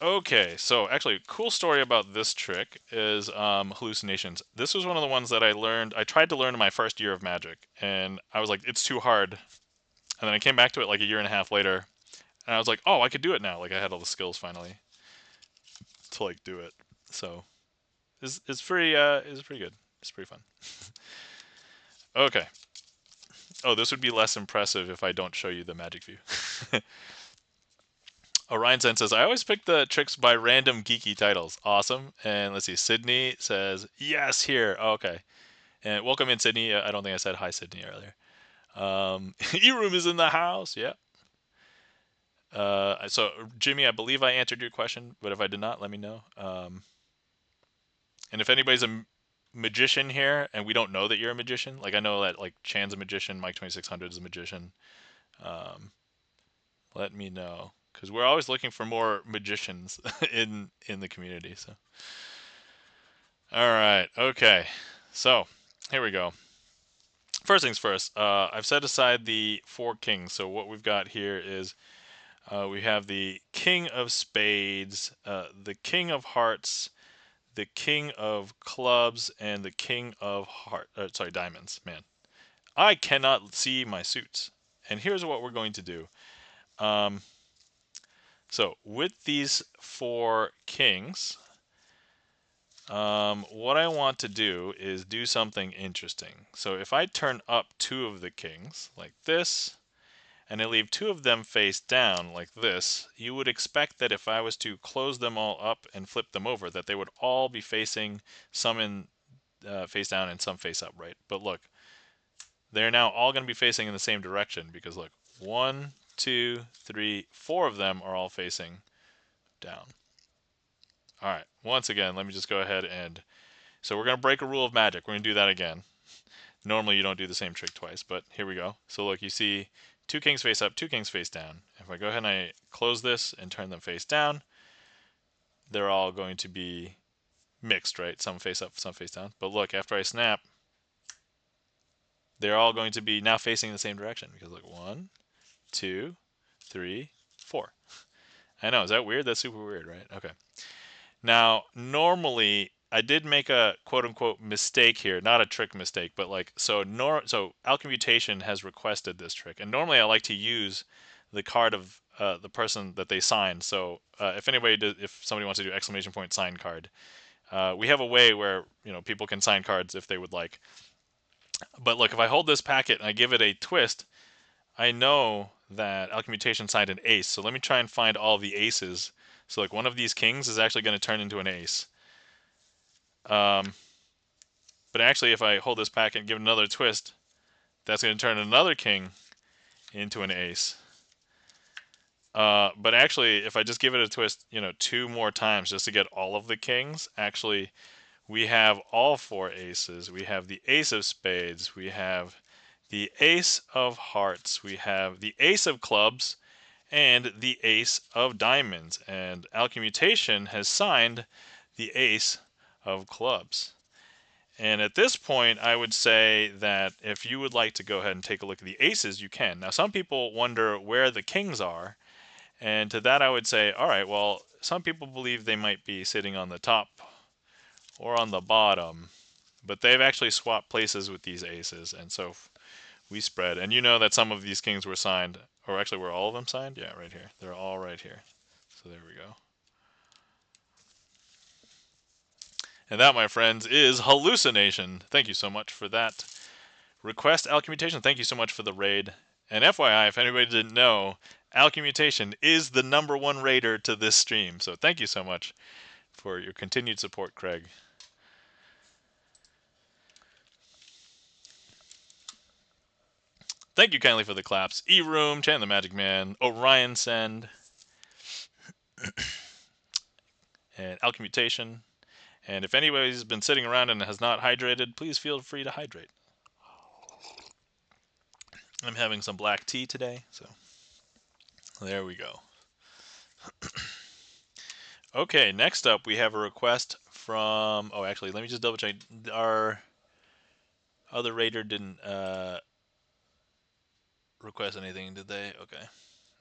Okay, so actually, cool story about this trick is hallucinations. This was one of the ones that I learned. I tried to learn in my first year of Magic, and I was like, it's too hard. And then I came back to it like a year and a half later, and I was like, oh, I could do it now. Like I had all the skills finally to like do it. So it's pretty good. It's pretty fun. Okay. Oh, this would be less impressive if I don't show you the magic view. Orion Zen says, I always pick the tricks by random geeky titles. Awesome. And let's see, Sydney says, yes, here. Oh, okay. And welcome in, Sydney. I don't think I said hi, Sydney, earlier. E-Room is in the house. Yeah. So, Jimmy, I believe I answered your question, but if I did not, let me know. And if anybody's a magician here and we don't know that you're a magician, like I know that like Chan's a magician, Mike 2600 is a magician, let me know, because we're always looking for more magicians in the community. So all right, okay, so here we go. First things first, I've set aside the 4 kings. So what we've got here is we have the King of Spades, the King of Hearts, the king of clubs, and the king of diamonds. Man, I cannot see my suits. And here's what we're going to do. So with these 4 kings, what I want to do is do something interesting. So if I turn up 2 of the kings like this, and I leave 2 of them face down like this, you would expect that if I was to close them all up and flip them over, that they would all be facing, some in face down and some face up, right? But look, they're now all going to be facing in the same direction because look, 1, 2, 3, 4 of them are all facing down. All right, once again, let me just go ahead and, so we're going to break a rule of magic. We're going to do that again. Normally you don't do the same trick twice, but here we go. So look, you see 2 kings face up, 2 kings face down. If I go ahead and I close this and turn them face down, they're all going to be mixed, right? Some face up, some face down. But look, after I snap, they're all going to be now facing the same direction because look, 1, 2, 3, 4. I know, is that weird? That's super weird, right? Okay. Now, normally I did make a quote-unquote mistake here, not a trick mistake, but like, so Alchemmutation has requested this trick, and normally I like to use the card of the person that they signed. So if somebody wants to do exclamation point sign card, we have a way where people can sign cards if they would like. But look, if I hold this packet and I give it a twist, I know that Alchemmutation signed an ace. So let me try and find all the aces. So like one of these kings is actually going to turn into an ace. But actually, if I hold this packet and give it another twist, that's going to turn another king into an ace. But actually, if I just give it a twist, 2 more times just to get all of the kings, actually, we have all 4 aces. We have the ace of spades. We have the ace of hearts. We have the ace of clubs and the ace of diamonds. And Alchemmutation has signed the ace of clubs. And at this point, I would say that if you would like to go ahead and take a look at the aces, you can. Now, some people wonder where the kings are. And to that, I would say, all right, well, some people believe they might be sitting on the top or on the bottom. But they've actually swapped places with these aces. And so we spread. And you know that some of these kings were signed. Or actually, were all of them signed? Yeah, right here. They're all right here. So there we go. And that, my friends, is hallucination. Thank you so much for that request, Alchemmutation. Thank you so much for the raid. And FYI, if anybody didn't know, Alchemmutation is the #1 raider to this stream. So thank you so much for your continued support, Craig. Thank you kindly for the claps. E-Room, Chan the Magic Man, Orion Send, and Alchemmutation. And if anybody's been sitting around and has not hydrated, please feel free to hydrate. I'm having some black tea today, so there we go. Okay, next up we have a request from, oh actually let me just double check, our other raider didn't request anything, did they? Okay.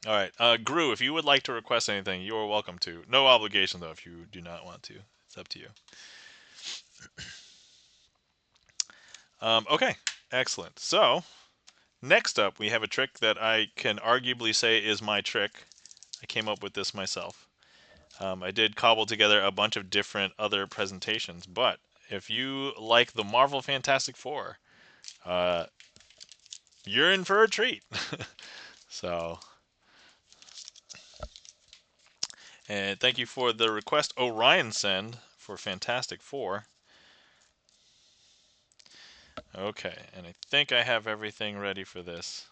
Alright, Gru, if you would like to request anything, you are welcome to. No obligation though if you do not want to. It's up to you. Okay, excellent. So, next up we have a trick that I can arguably say is my trick. I came up with this myself. I did cobble together a bunch of different other presentations, but if you like the Marvel Fantastic Four, you're in for a treat. So, and thank you for the request, Orion Send, for Fantastic Four. Okay, and I think I have everything ready for this.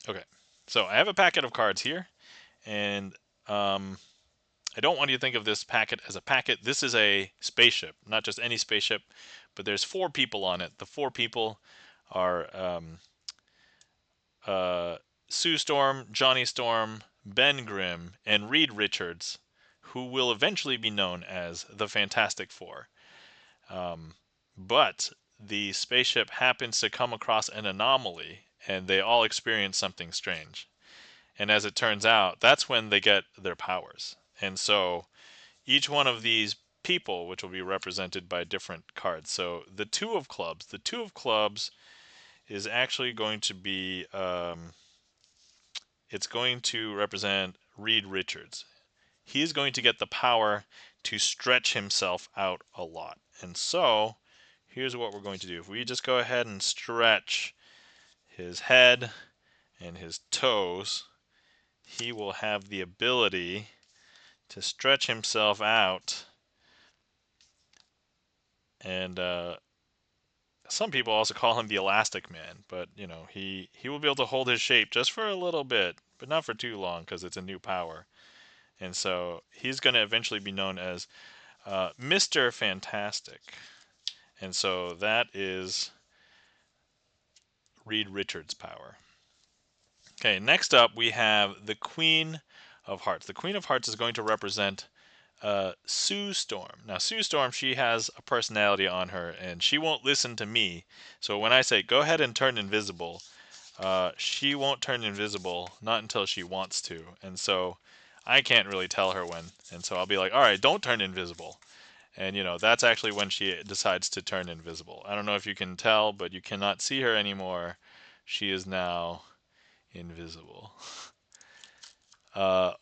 Okay, so I have a packet of cards here, and I don't want you to think of this packet as a packet. This is a spaceship, not just any spaceship, but there's 4 people on it. The 4 people are Sue Storm, Johnny Storm, Ben Grimm, and Reed Richards, who will eventually be known as the Fantastic Four. But the spaceship happens to come across an anomaly, and they all experience something strange. And as it turns out, that's when they get their powers. And so each one of these people, which will be represented by different cards. So the two of clubs is actually going to be, it's going to represent Reed Richards. He's going to get the power to stretch himself out a lot. And so here's what we're going to do. If we just go ahead and stretch his head and his toes, he will have the ability to stretch himself out. And some people also call him the Elastic Man, but you know, he will be able to hold his shape just for a little bit, but not for too long because it's a new power. And so he's going to eventually be known as Mr. Fantastic. And so that is Reed Richards' power. Okay, next up we have the Queen of Hearts. The Queen of Hearts is going to represent Sue Storm. Now, Sue Storm, she has a personality on her, and she won't listen to me. So when I say, go ahead and turn invisible, she won't turn invisible, not until she wants to. And so I can't really tell her when. And so I'll be like, all right, don't turn invisible. And, you know, that's actually when she decides to turn invisible. I don't know if you can tell, but you cannot see her anymore. She is now invisible. Uh,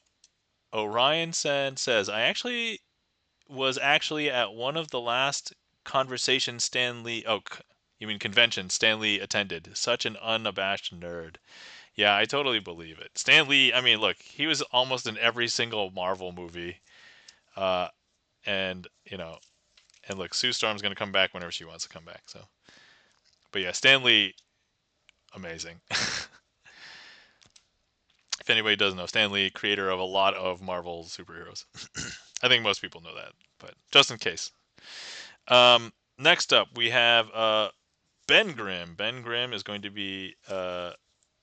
Orion says, I actually was at one of the last conversations Stan Lee, you mean conventions Stan Lee attended. Such an unabashed nerd. Yeah, I totally believe it. Stan Lee, I mean, look, he was almost in every single Marvel movie. Uh, and, you know, and look, Sue Storm's going to come back whenever she wants to come back. So, but yeah, Stan Lee, amazing. If anybody doesn't know, Stan Lee, creator of a lot of Marvel superheroes. I think most people know that, but just in case. Next up, we have Ben Grimm. Ben Grimm is going to be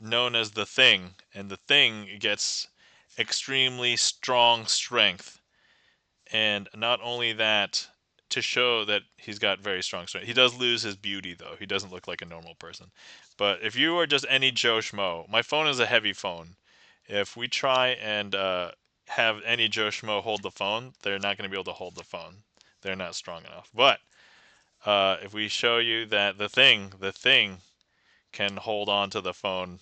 known as the Thing, and the Thing gets extremely strong strength. And not only that, to show that he's got very strong strength. He does lose his beauty, though. He doesn't look like a normal person. But if you are just any Joe Schmo, my phone is a heavy phone. If we try and have any Joe Schmo hold the phone, they're not going to be able to hold the phone. They're not strong enough. But if we show you that the thing can hold on to the phone,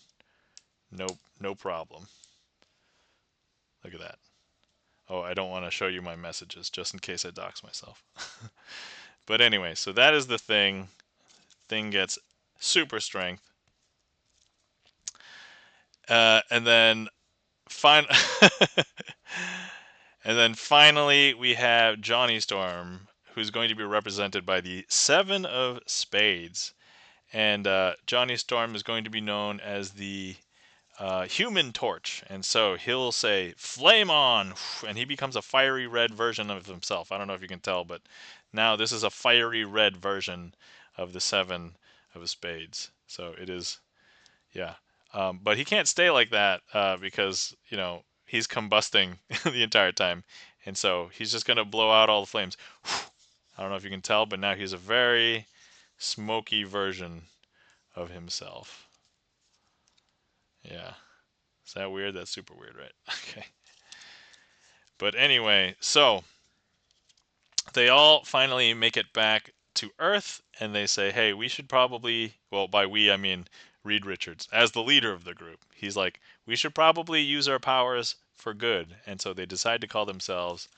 no problem. Look at that. Oh, I don't want to show you my messages just in case I dox myself. But anyway, so that is the thing. Thing gets super strength. And then and then finally we have Johnny Storm, who's going to be represented by the Seven of Spades. And Johnny Storm is going to be known as the Human Torch. And so he'll say, flame on! And he becomes a fiery red version of himself. I don't know if you can tell, but now this is a fiery red version of the Seven of Spades. So it is, yeah. But he can't stay like that because, you know, he's combusting the entire time. And so he's just going to blow out all the flames. I don't know if you can tell, but now he's a very smoky version of himself. Yeah. Is that weird? That's super weird, right? Okay. But anyway, so they all finally make it back to Earth and they say, hey, we should probably, well, by we, I mean Reed Richards, as the leader of the group. He's like, we should probably use our powers for good. And so they decide to call themselves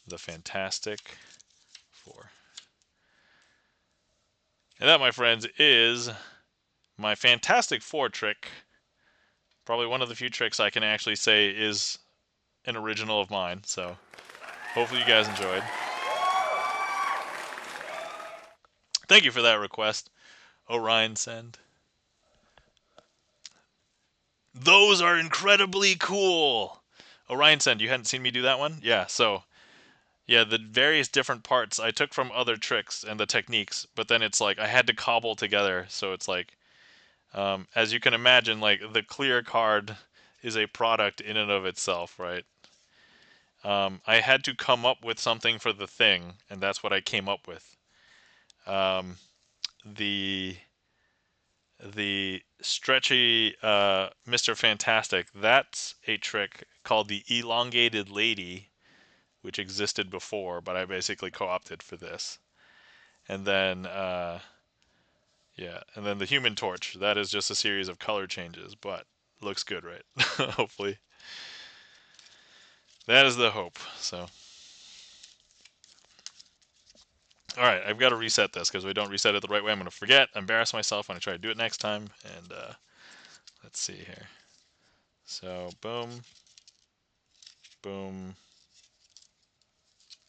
the Fantastic Four. And that, my friends, is my Fantastic Four trick. Probably one of the few tricks I can actually say is an original of mine. So hopefully you guys enjoyed. Thank you for that request, Orion Send. Those are incredibly cool. Orion Send, you hadn't seen me do that one? Yeah, so yeah, the various different parts I took from other tricks and the techniques, but then it's like I had to cobble together. So it's like, as you can imagine, like the clear card is a product in and of itself, right? I had to come up with something for the thing, and that's what I came up with. The the stretchy Mr. Fantastic, that's a trick called the elongated lady, which existed before, but I basically co-opted for this. And then, yeah, and then the Human Torch, that is just a series of color changes, but looks good, right? Hopefully. That is the hope, so. Alright, I've got to reset this, because if I don't reset it the right way, I'm going to forget, embarrass myself when I try to do it next time, and let's see here. So, boom, boom,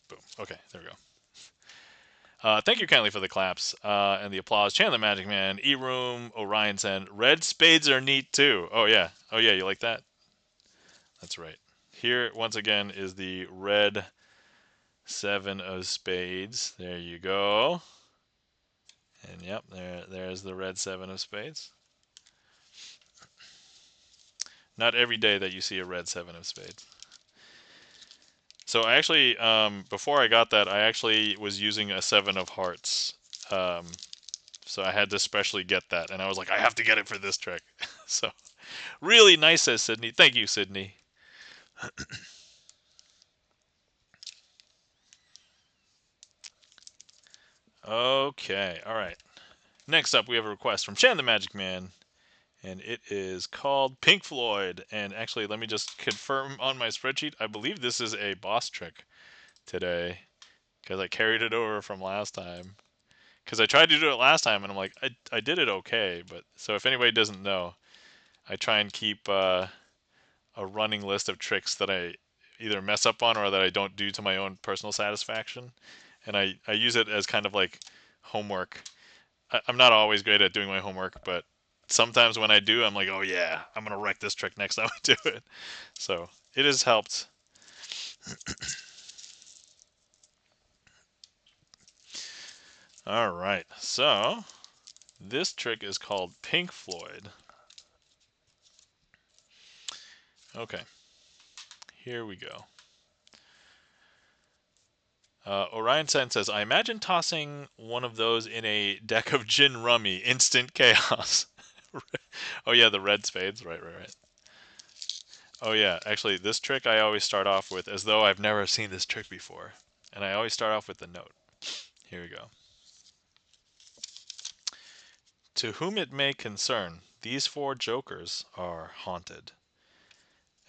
boom. Okay, there we go. Thank you kindly for the claps and the applause. Chan the Magic Man, E-Room, Orion Sen. Red spades are neat too. Oh yeah. Oh yeah, you like that? That's right. Here, once again, is the red 7 of spades. There you go. And yep, there's the red 7 of spades. Not every day that you see a red 7 of spades. So I actually, before I got that, I actually was using a 7 of hearts. So I had to specially get that, and I was like, I have to get it for this trick. So, really nice, says Sydney. Thank you, Sydney. Okay, all right. Next up, we have a request from Chan the Magic Man, and it is called Pink Floyd. And actually, let me just confirm on my spreadsheet. I believe this is a boss trick today, because I carried it over from last time. Because I tried to do it last time, and I'm like, I did it okay. But so if anybody doesn't know, I try and keep a running list of tricks that I either mess up on or that I don't do to my own personal satisfaction. And I use it as kind of like homework. I'm not always great at doing my homework, but sometimes when I do, I'm like, oh yeah, I'm going to wreck this trick next time I do it. So it has helped. All right, so this trick is called Pink Floyd. Okay, here we go. Orion Sen says, I imagine tossing one of those in a deck of gin rummy, instant chaos. Oh yeah, the red spades, right. Oh yeah, actually this trick I always start off with as though I've never seen this trick before. And I always start off with the note. Here we go. To whom it may concern, these 4 jokers are haunted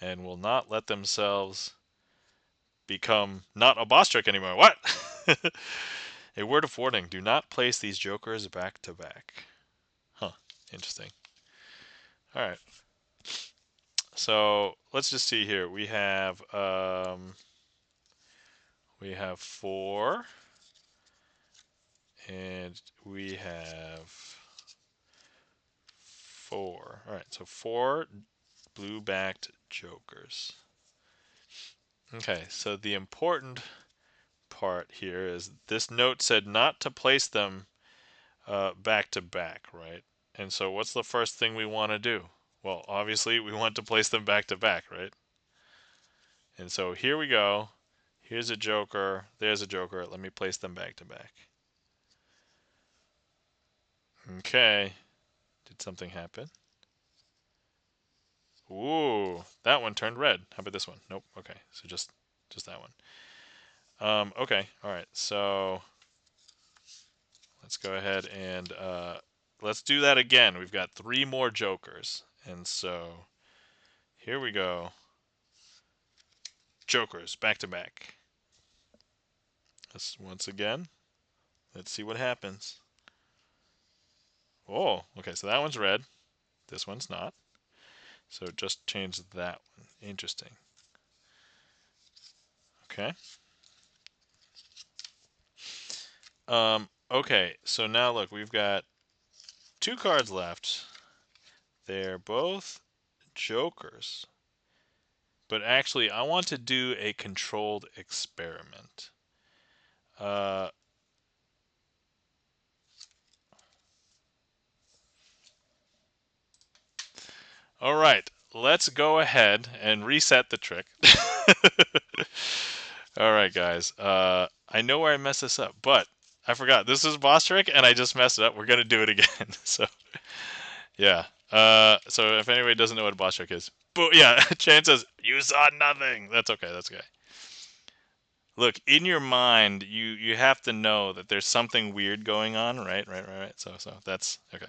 and will not let themselves become not a boss trick anymore. What? A word of warning, do not place these jokers back to back. Huh, interesting. All right. So let's just see here. We have 4, and we have 4. All right, so 4 blue-backed jokers. Okay, so the important part here is this note said not to place them back to back, right? And so what's the first thing we want to do? Well, obviously we want to place them back to back, right? And so here we go. Here's a joker. There's a joker. Let me place them back to back. Okay. Did something happen? Ooh, that one turned red. How about this one? Nope. Okay, so just that one. Okay. All right. So let's go ahead and let's do that again. We've got 3 more jokers, and so here we go. Jokers back to back. Let's once again. Let's see what happens. Oh, okay. So that one's red. This one's not. So just change that one. Interesting. Okay. Okay, so now look, we've got 2 cards left. They're both jokers. But actually, I want to do a controlled experiment. All right, let's go ahead and reset the trick. All right, guys. I know where I messed this up, but I forgot. This is boss trick, and I just messed it up. We're going to do it again. So Yeah. So if anybody doesn't know what a boss trick is, but yeah, Chan says you saw nothing. That's okay. That's okay. Look, in your mind, you have to know that there's something weird going on, right? Right. So that's okay.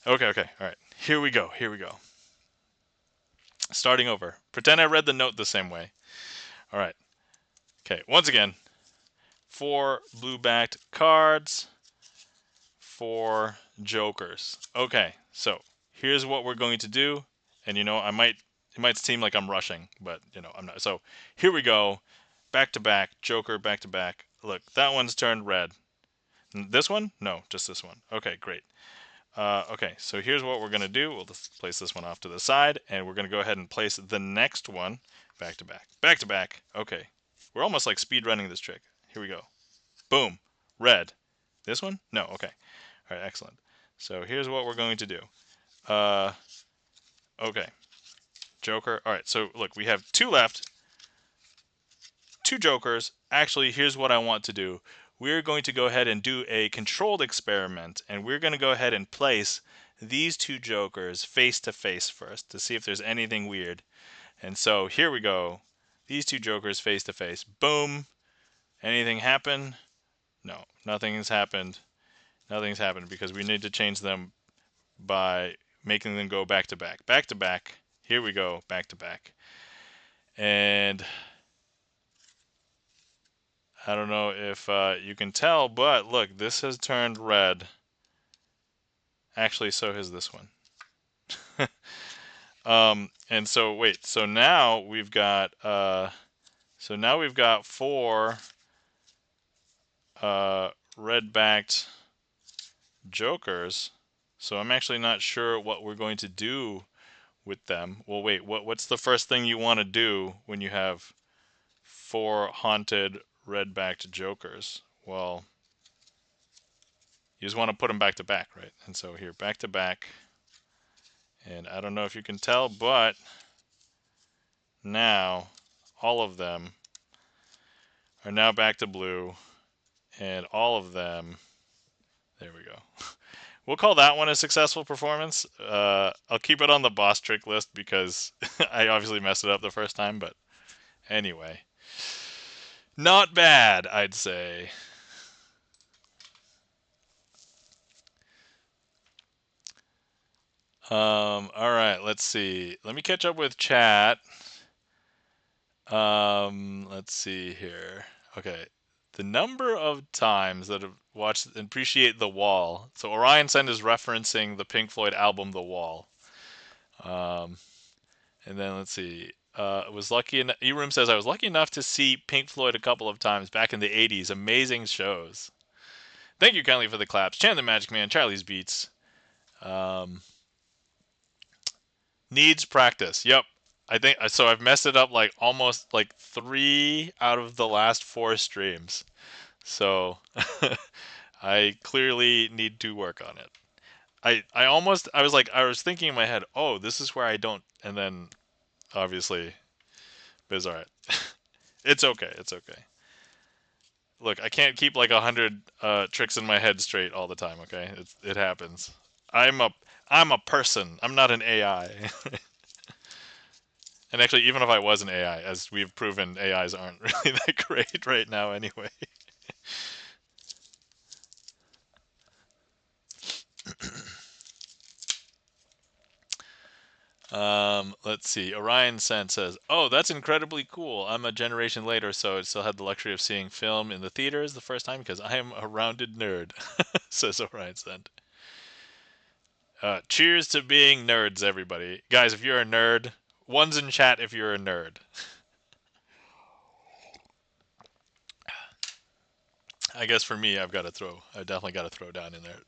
Okay. All right. Here we go. Here we go. Starting over. Pretend I read the note the same way. All right. Okay. Once again, 4 blue-backed cards, 4 jokers. Okay. So here's what we're going to do, and it might seem like I'm rushing, but I'm not. So here we go. Back to back, joker, back to back. Look, that one's turned red. This one? No, just this one. Okay, great. Okay, so here's what we're going to do. We'll just place this one off to the side, and we're going to go ahead and place the next one back to back. Back to back. Okay. We're almost like speed running this trick. Here we go. Boom. Red. This one? No, okay. All right, excellent. So here's what we're going to do. Okay. Joker. All right, so look, we have 2 left. 2 jokers. Actually, here's what I want to do. We're going to go ahead and do a controlled experiment, and we're going to go ahead and place these 2 jokers face to face first to see if there's anything weird. And so here we go. These 2 jokers face to face. Boom. Anything happen? No, nothing has happened. Nothing's happened because we need to change them by making them go back to back. Back to back. Here we go. Back to back. And I don't know if you can tell, but look, this has turned red. Actually, so has this one. And so wait, so now we've got 4 red-backed jokers. So I'm actually not sure what we're going to do with them. Well, wait, what's the first thing you want to do when you have 4 haunted red-backed jokers? Well, you just want to put them back to back, right? And so here, back to back. And I don't know if you can tell, but now all of them are now back to blue, and all of them, there we go. We'll call that one a successful performance. I'll keep it on the boss trick list because I obviously messed it up the first time, but anyway. Not bad, I'd say. All right, let's see. Let me catch up with chat. Let's see here. Okay. The number of times that have watched and appreciate The Wall. So Orion Send is referencing the Pink Floyd album The Wall. And then let's see. Was lucky enough. E-Room says I was lucky enough to see Pink Floyd a couple of times back in the '80s. Amazing shows. Thank you kindly for the claps. Chan the Magic Man, Charlie's Beats. Needs practice. Yep. I think so. I've messed it up like almost like 3 out of the last 4 streams. So I clearly need to work on it. I was thinking in my head, oh, this is where I don't, and then obviously, but it's all right. It's okay. It's okay. Look, I can't keep like 100 tricks in my head straight all the time. Okay, it happens. I'm a I'm a person. I'm not an AI. And actually, even if I was an AI, as we've proven, AIs aren't really that great right now anyway. Let's see. Orion Sen says, "Oh, that's incredibly cool. I'm a generation later, so I still had the luxury of seeing film in the theaters the first time because I am a rounded nerd," says Orion Sen. Cheers to being nerds, everybody. Guys, if you're a nerd, one's in chat if you're a nerd. I guess for me, I definitely got to throw down in there.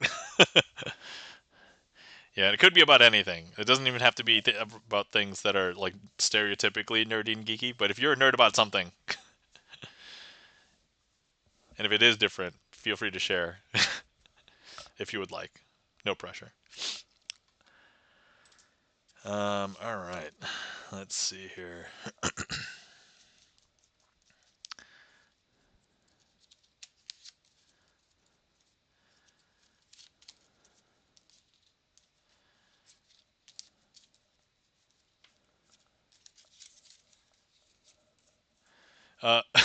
Yeah, it could be about anything. It doesn't even have to be about things that are like stereotypically nerdy and geeky. But if you're a nerd about something, and if it is different, feel free to share if you would like. No pressure. All right. Let's see here.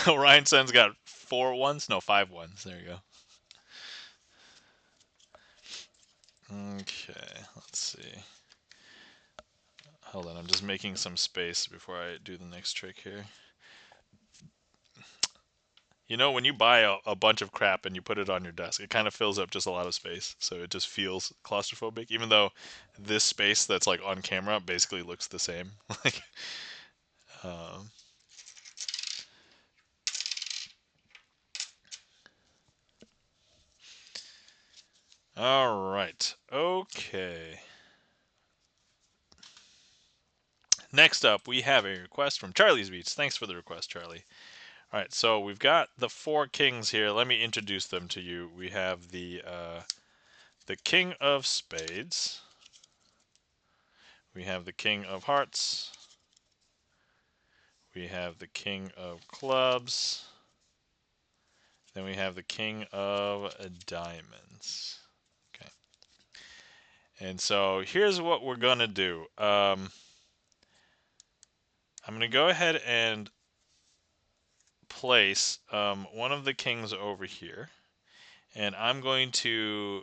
Ryan Sen's got 4 ones? No, 5 ones. There you go. Okay, let's see. Hold on, I'm just making some space before I do the next trick here. You know, when you buy a bunch of crap and you put it on your desk, it kind of fills up just a lot of space. So it just feels claustrophobic, even though this space that's like on camera basically looks the same. Like, um, all right. Okay. Next up, we have a request from Charlie's Beats. Thanks for the request, Charlie. All right, so we've got the 4 kings here. Let me introduce them to you. We have the King of Spades. We have the King of Hearts. We have the King of Clubs. Then we have the King of Diamonds. Okay. And so here's what we're going to do. I'm going to go ahead and place one of the kings over here. And I'm going to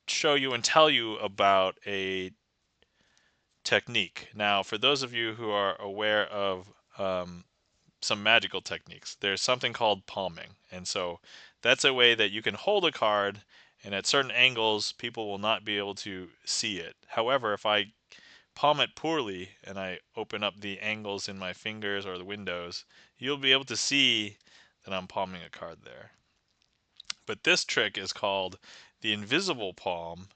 show you and tell you about a technique. Now, for those of you who are aware of some magical techniques, there's something called palming. And so that's a way that you can hold a card, and at certain angles, people will not be able to see it. However, if I palm it poorly and I open up the angles in my fingers or the windows, you'll be able to see that I'm palming a card there. But this trick is called the invisible palm,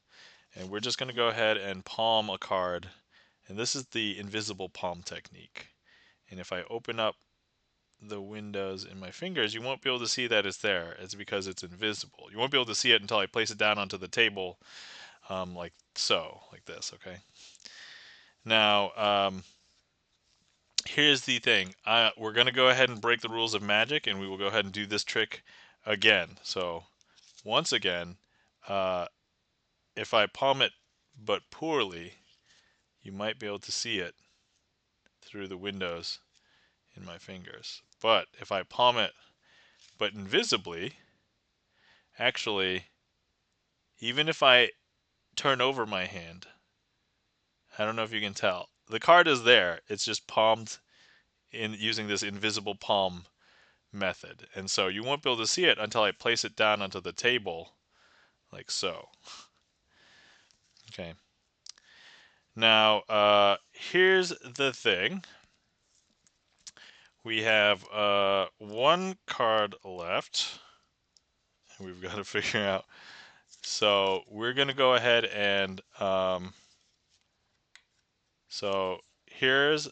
and we're just going to go ahead and palm a card. And this is the invisible palm technique. And if I open up the windows in my fingers, you won't be able to see that it's there. It's because it's invisible. You won't be able to see it until I place it down onto the table, like so, like this, okay? Now, here's the thing. We're going to go ahead and break the rules of magic, and we will go ahead and do this trick again. So, once again, if I palm it but poorly, you might be able to see it through the windows in my fingers. But if I palm it but invisibly, actually, even if I turn over my hand, I don't know if you can tell, the card is there. It's just palmed in using this invisible palm method. And so you won't be able to see it until I place it down onto the table, like so. Okay. Now, here's the thing. We have 1 card left. We've got to figure out. So we're going to go ahead and so here's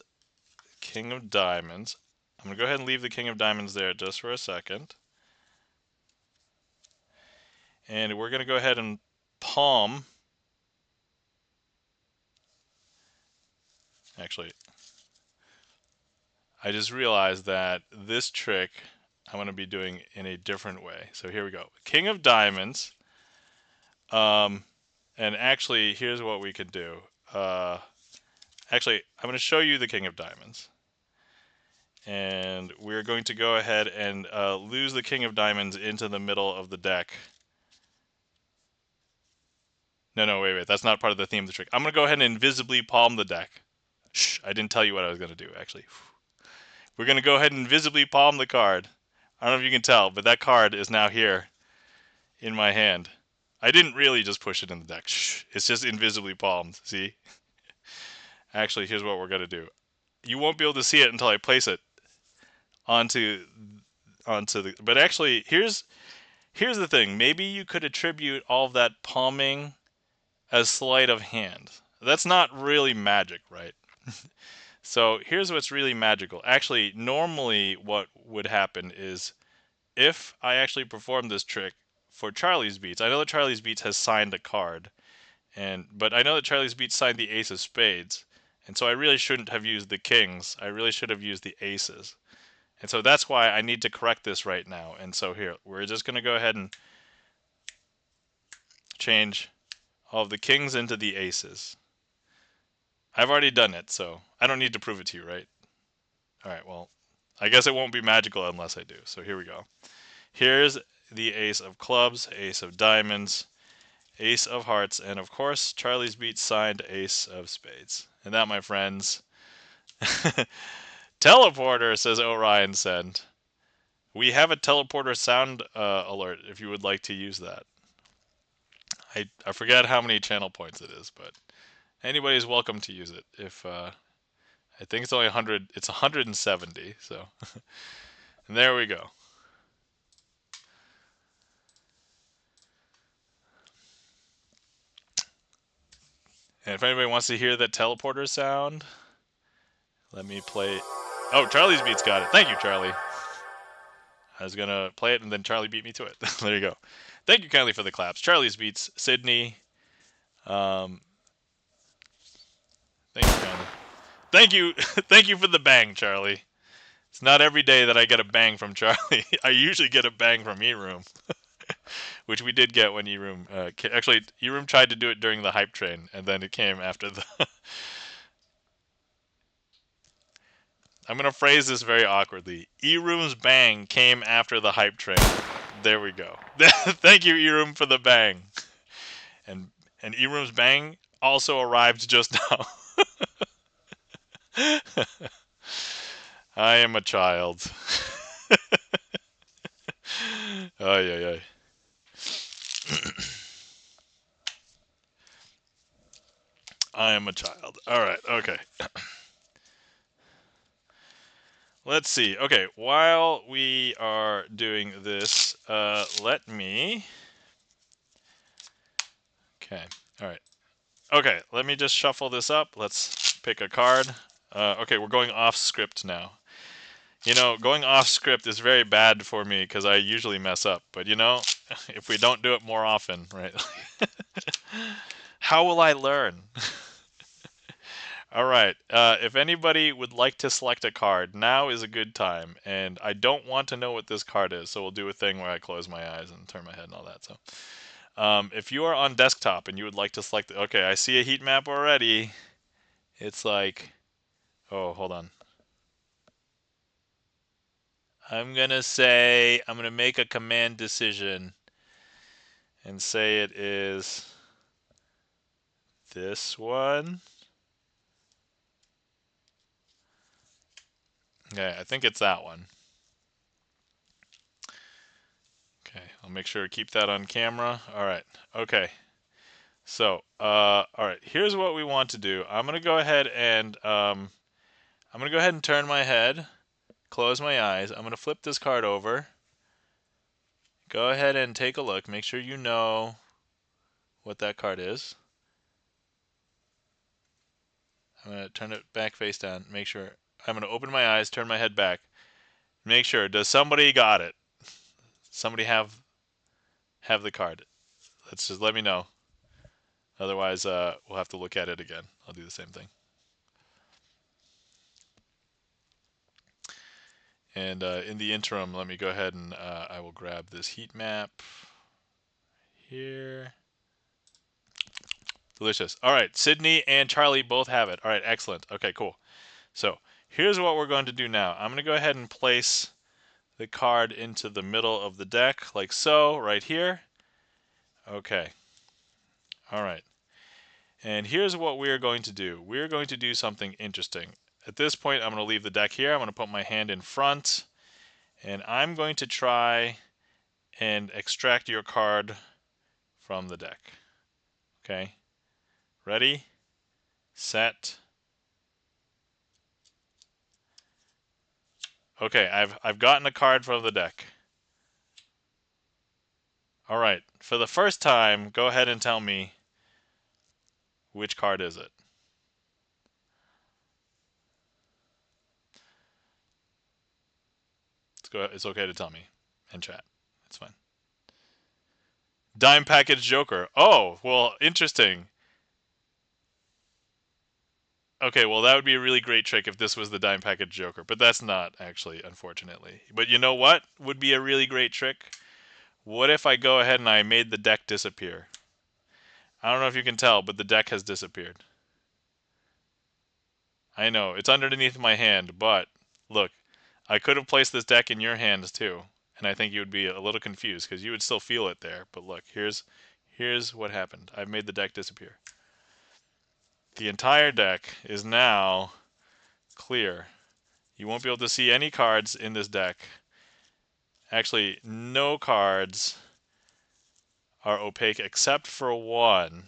King of Diamonds. I'm going to go ahead and leave the King of Diamonds there just for a second. And we're going to go ahead and palm. Actually, I just realized that this trick I'm going to be doing in a different way. So here we go. King of Diamonds. And actually, here's what we could do. Actually, I'm going to show you the King of Diamonds. And we're going to go ahead and lose the King of Diamonds into the middle of the deck. No, wait. That's not part of the theme of the trick. I'm going to go ahead and invisibly palm the deck. Shh, I didn't tell you what I was going to do, actually. We're going to go ahead and invisibly palm the card. I don't know if you can tell, but that card is now here in my hand. I didn't really just push it in the deck. Shh, it's just invisibly palmed, see? Actually, here's what we're going to do. You won't be able to see it until I place it onto the... But actually, here's the thing. Maybe you could attribute all of that palming as sleight of hand. That's not really magic, right? So here's what's really magical. Actually, normally what would happen is if I actually perform this trick for Charlie's Beats, I know that Charlie's Beats has signed a card, but I know that Charlie's Beats signed the Ace of Spades, and so I really shouldn't have used the Kings. I really should have used the Aces. And so that's why I need to correct this right now. And so here, we're just going to go ahead and change all of the Kings into the Aces. I've already done it, so I don't need to prove it to you, right? All right, well, I guess it won't be magical unless I do. So here we go. Here's the ace of clubs, ace of diamonds, ace of hearts, and of course, Charlie's Beat signed ace of spades. And that, my friends, teleporter, says Orion Send. We have a teleporter sound alert if you would like to use that. I forget how many channel points it is, but anybody's welcome to use it. If I think it's only 100, it's 170, so. And there we go. And if anybody wants to hear that teleporter sound, let me play. Oh, Charlie's Beats got it. Thank you, Charlie. I was going to play it, and then Charlie beat me to it. There you go. Thank you kindly for the claps. Charlie's Beats, Sydney. Thank you kindly. Thank you. Thank you for the bang, Charlie. It's not every day that I get a bang from Charlie. I usually get a bang from E-Room. Which we did get when E-Room... actually, E-Room tried to do it during the hype train, and then it came after the... I'm going to phrase this very awkwardly. E-Room's bang came after the hype train. There we go. Thank you, E-Room, for the bang. And E-Room's bang also arrived just now. I am a child. Ay, ay, ay. I am a child. All right, okay. Let's see. Okay, while we are doing this, let me... Okay, all right. Okay, let me just shuffle this up. Let's pick a card. Okay, we're going off script now. You know, going off script is very bad for me because I usually mess up. But you know, if we don't do it more often, right? How will I learn? All right. If anybody would like to select a card, now is a good time. And I don't want to know what this card is, so we'll do a thing where I close my eyes and turn my head and all that. So, if you are on desktop and you would like to select, okay, I see a heat map already. It's like, oh, hold on. I'm gonna make a command decision and say it is this one. Okay, I think it's that one. Okay, I'll make sure to keep that on camera. All right, okay. So, all right, here's what we want to do. I'm gonna go ahead and turn my head, close my eyes. I'm gonna flip this card over. Go ahead and take a look. Make sure you know what that card is. I'm gonna turn it back face down. Make sure. I'm gonna open my eyes, turn my head back. Make sure. Does somebody got it? Somebody have the card. Let's just let me know. Otherwise, we'll have to look at it again. I'll do the same thing. And in the interim, let me go ahead and I will grab this heat map here. Delicious. All right, Sydney and Charlie both have it. All right, excellent. Okay, cool. So here's what we're going to do now. I'm going to go ahead and place the card into the middle of the deck, like so, right here. Okay. All right. And here's what we're going to do. We're going to do something interesting. At this point, I'm going to leave the deck here. I'm going to put my hand in front, and I'm going to try and extract your card from the deck. Okay. Ready? Set. Okay, I've gotten a card from the deck. All right. For the first time, go ahead and tell me which card is it. It's okay to tell me in chat. It's fine. Dime Package Joker. Oh, well, interesting. Okay, well, that would be a really great trick if this was the Dime Package Joker, but that's not, actually, unfortunately. But you know what would be a really great trick? What if I go ahead and I made the deck disappear? I don't know if you can tell, but the deck has disappeared. I know, it's underneath my hand, but look, I could have placed this deck in your hands too, and I think you would be a little confused because you would still feel it there. But look, here's what happened. I've made the deck disappear. The entire deck is now clear. You won't be able to see any cards in this deck. Actually, no cards are opaque except for one.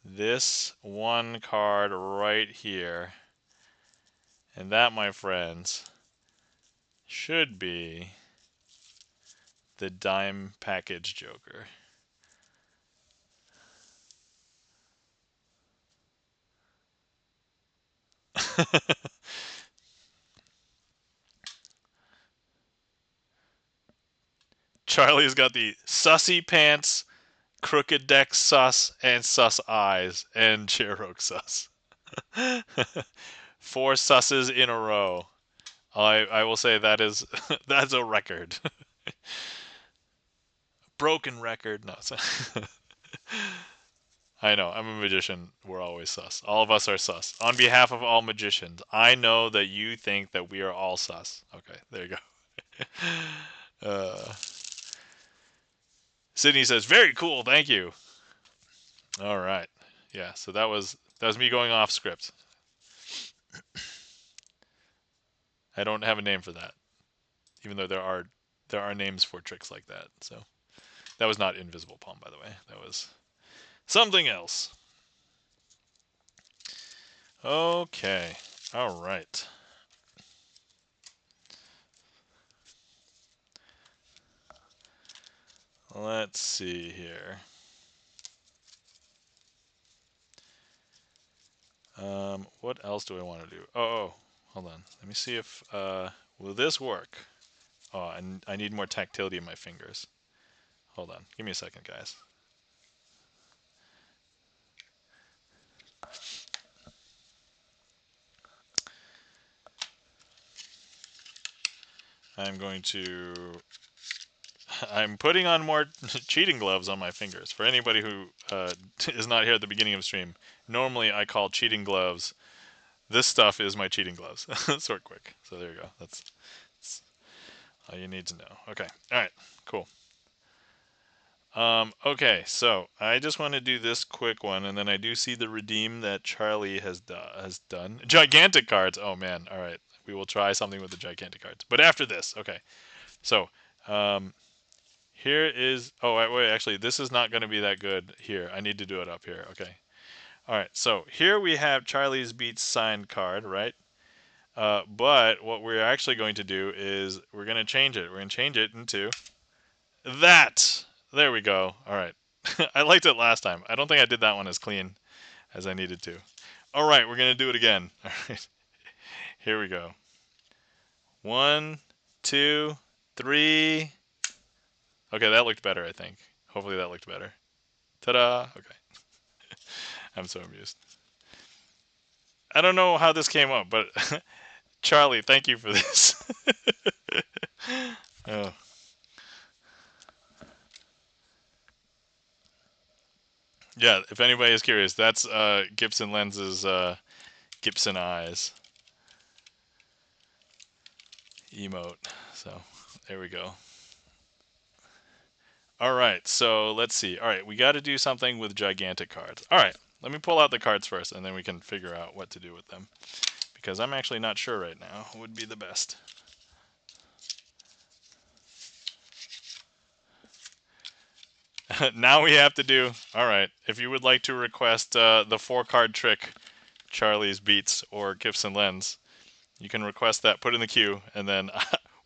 This one card right here. And that, my friends, should be the dime package Joker. Charlie's got the sussy pants, crooked deck sus, and sus eyes, and Chairrogue sus. 4 susses in a row. I will say that is that's a record. Broken record. No. I know. I'm a magician. We're always sus. All of us are sus. On behalf of all magicians, I know that you think that we are all sus. Okay, there you go. Sydney says, "Very cool. Thank you." All right. Yeah. So that was me going off script. I don't have a name for that, even though there are names for tricks like that. So that was not invisible palm, by the way. That was something else. Okay. All right. Let's see here. What else do I want to do? Oh, hold on. Let me see if will this work? Oh, and I need more tactility in my fingers. Hold on. Give me a second, guys. I'm putting on more cheating gloves on my fingers. For anybody who is not here at the beginning of stream, normally I call cheating gloves. This stuff is my cheating gloves. Sort quick. So there you go. That's all you need to know. Okay. All right. Cool. Okay, so I just want to do this quick one, and then I do see the redeem that Charlie has done. Gigantic cards. Oh man. All right. We will try something with the gigantic cards, but after this. Okay. So here is. Oh wait. Actually, this is not going to be that good. Here, I need to do it up here. Okay. All right. So here we have Charlie's Beats signed card, right? But what we're actually going to do is we're going to change it. We're going to change it into that. There we go. All right. I liked it last time. I don't think I did that one as clean as I needed to. All right, we're going to do it again. All right. Here we go. 1, 2, 3. Okay, that looked better, I think. Hopefully that looked better. Ta-da. Okay. I'm so amused. I don't know how this came up, but Charlie, thank you for this. Oh. Yeah, if anybody is curious, that's GipsonLens's Gibson Eyes emote. So there we go. All right, so let's see. All right, we got to do something with gigantic cards. All right, let me pull out the cards first, and then we can figure out what to do with them. Because I'm actually not sure right now what would be the best. Now we have to do, all right, if you would like to request the 4-card trick, Charlie's Beats or GipsonLens, you can request that, put in the queue, and then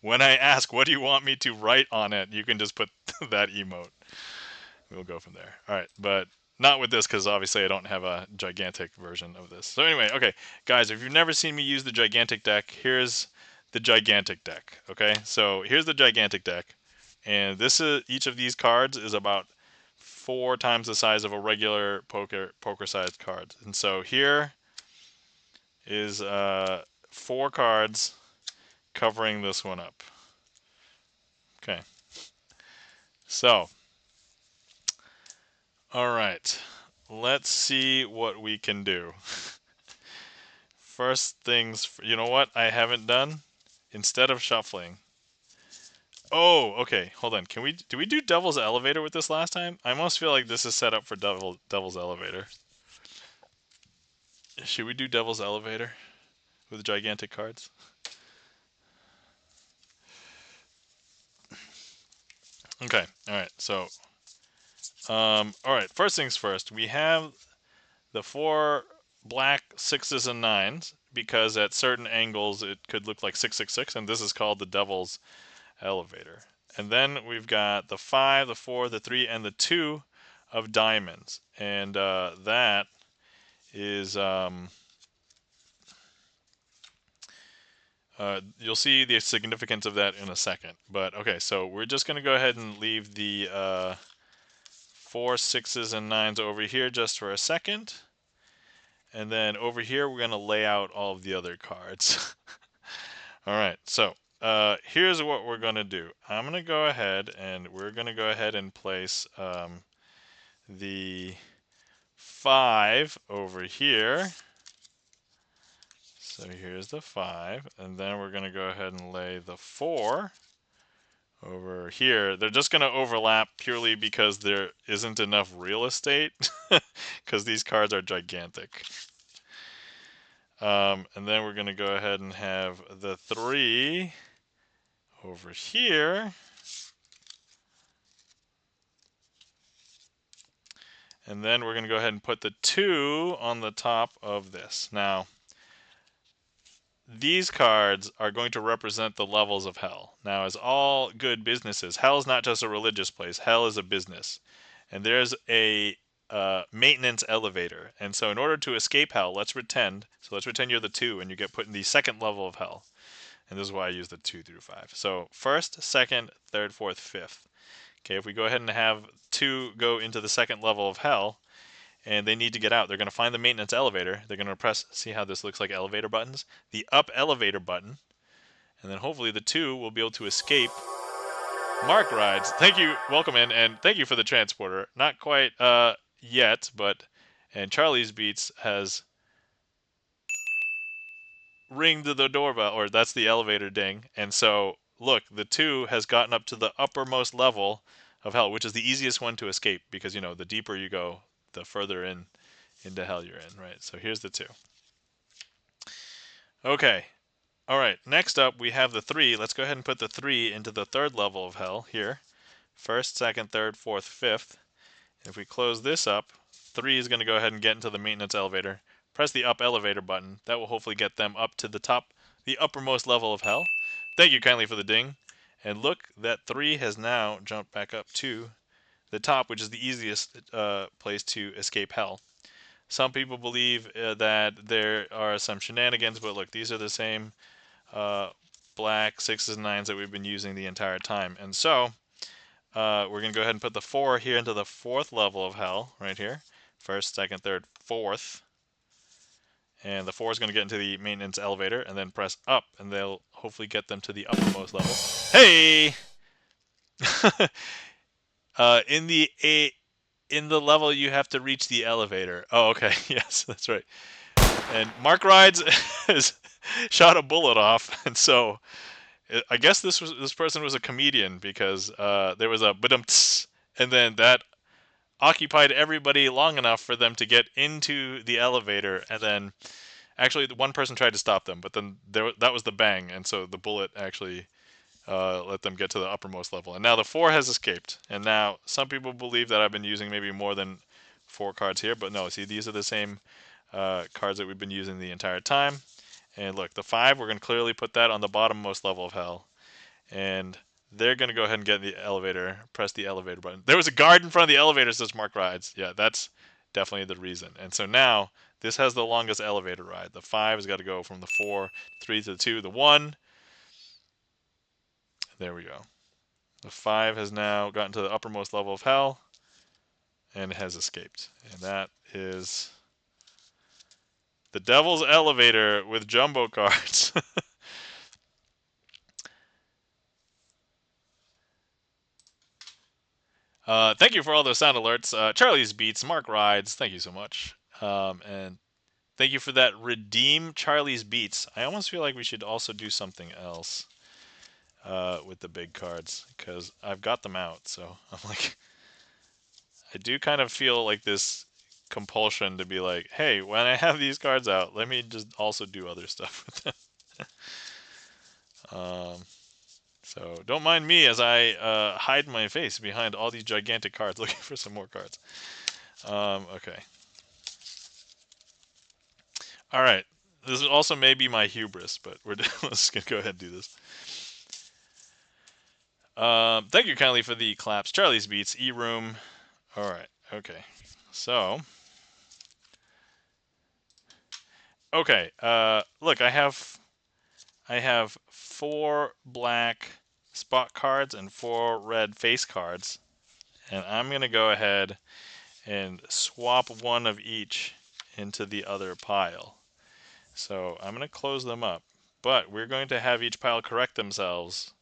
when I ask what do you want me to write on it, you can just put that emote. We'll go from there. All right, but not with this because obviously I don't have a gigantic version of this. So anyway, okay, guys, if you've never seen me use the gigantic deck, here's the gigantic deck. Okay, so here's the gigantic deck, and this is each of these cards is about 4 times the size of a regular poker-sized card. And so here is 4 cards covering this one up. Okay. So, all right. Let's see what we can do. First things, you know what I haven't done? instead of shuffling. Oh, okay. Hold on. Did we do Devil's Elevator with this last time? I almost feel like this is set up for Devil's Elevator. Should we do Devil's Elevator with gigantic cards? Okay. All right. So, all right. First things first. We have the 4 black 6s and 9s because at certain angles it could look like 666, and this is called the Devil's Elevator. And then we've got the 5, the 4, the 3, and the 2 of diamonds, and that is you'll see the significance of that in a second. But okay, so we're just going to go ahead and leave the 4 6s and 9s over here just for a second. And then over here, we're going to lay out all of the other cards. All right, so here's what we're going to do. I'm going to go ahead and we're going to go ahead and place the 5 over here. So here's the 5, and then we're going to go ahead and lay the 4 over here. They're just going to overlap purely because there isn't enough real estate because these cards are gigantic. And then we're going to go ahead and have the 3 over here. And then we're going to go ahead and put the 2 on the top of this. Now, these cards are going to represent the levels of hell. Now, as all good businesses, hell is not just a religious place. Hell is a business. And there's a maintenance elevator. And so in order to escape hell, let's pretend you're the 2 and you get put in the second level of hell. And this is why I use the 2 through 5. So first, second, third, fourth, fifth. Okay, if we go ahead and have 2 go into the second level of hell, and they need to get out. They're going to find the maintenance elevator. They're going to press, see how this looks like elevator buttons? The up elevator button. And then hopefully the 2 will be able to escape. Mark rides. Thank you. Welcome in. And thank you for the transporter. Not quite yet, but. And Charlie's Beats has ringed the doorbell, or that's the elevator ding. And so, look, the 2 has gotten up to the uppermost level of hell, which is the easiest one to escape because, you know, the deeper you go, the further into hell you're in, right? So here's the 2. Okay. All right. Next up, we have the 3. Let's go ahead and put the 3 into the third level of hell here. First, second, third, fourth, fifth. If we close this up, 3 is going to go ahead and get into the maintenance elevator. Press the up elevator button. That will hopefully get them up to the top, the uppermost level of hell. Thank you kindly for the ding. And look, that 3 has now jumped back up to the top, which is the easiest place to escape hell. Some people believe that there are some shenanigans, but look, these are the same black 6s and 9s that we've been using the entire time. And so we're going to go ahead and put the 4 here into the fourth level of hell, right here. First, second, third, fourth. And the 4 is going to get into the maintenance elevator, and then press up, and they'll hopefully get them to the uppermost level. Hey! In the level, you have to reach the elevator. Oh, okay. Yes, that's right. And Mark Rides has shot a bullet off, and so I guess this person was a comedian because there was a badum-ts, and then that occupied everybody long enough for them to get into the elevator, and then actually one person tried to stop them, but then that was the bang, and so the bullet actually let them get to the uppermost level. And now the 4 has escaped. And now some people believe that I've been using maybe more than 4 cards here, but no, see, these are the same cards that we've been using the entire time. And look, the 5, we're going to clearly put that on the bottommost level of hell. And they're going to go ahead and get in the elevator, press the elevator button. There was a guard in front of the elevator, says Mark Rides. Yeah, that's definitely the reason. And so now this has the longest elevator ride. The 5 has got to go from the 4, 3 to the 2, the 1. There we go. The 5 has now gotten to the uppermost level of hell and has escaped. And that is the Devil's Elevator with jumbo cards. Thank you for all those sound alerts. Charlie's Beats, Mark Rides, thank you so much. And Thank you for that. Redeem Charlie's Beats. I almost feel like we should also do something else with the big cards because I've got them out. So I'm like, I do kind of feel like this compulsion to be like, hey, when I have these cards out, let me just also do other stuff with them. So don't mind me as I hide my face behind all these gigantic cards looking for some more cards. Okay. All right. This also may be my hubris, but we're just going to go ahead and do this. Thank you kindly for the claps. Charlie's Beats, E-Room. All right. Okay. So, okay. Look, I have 4 black spot cards and 4 red face cards, and I'm going to go ahead and swap one of each into the other pile. So I'm going to close them up, but we're going to have each pile correct themselves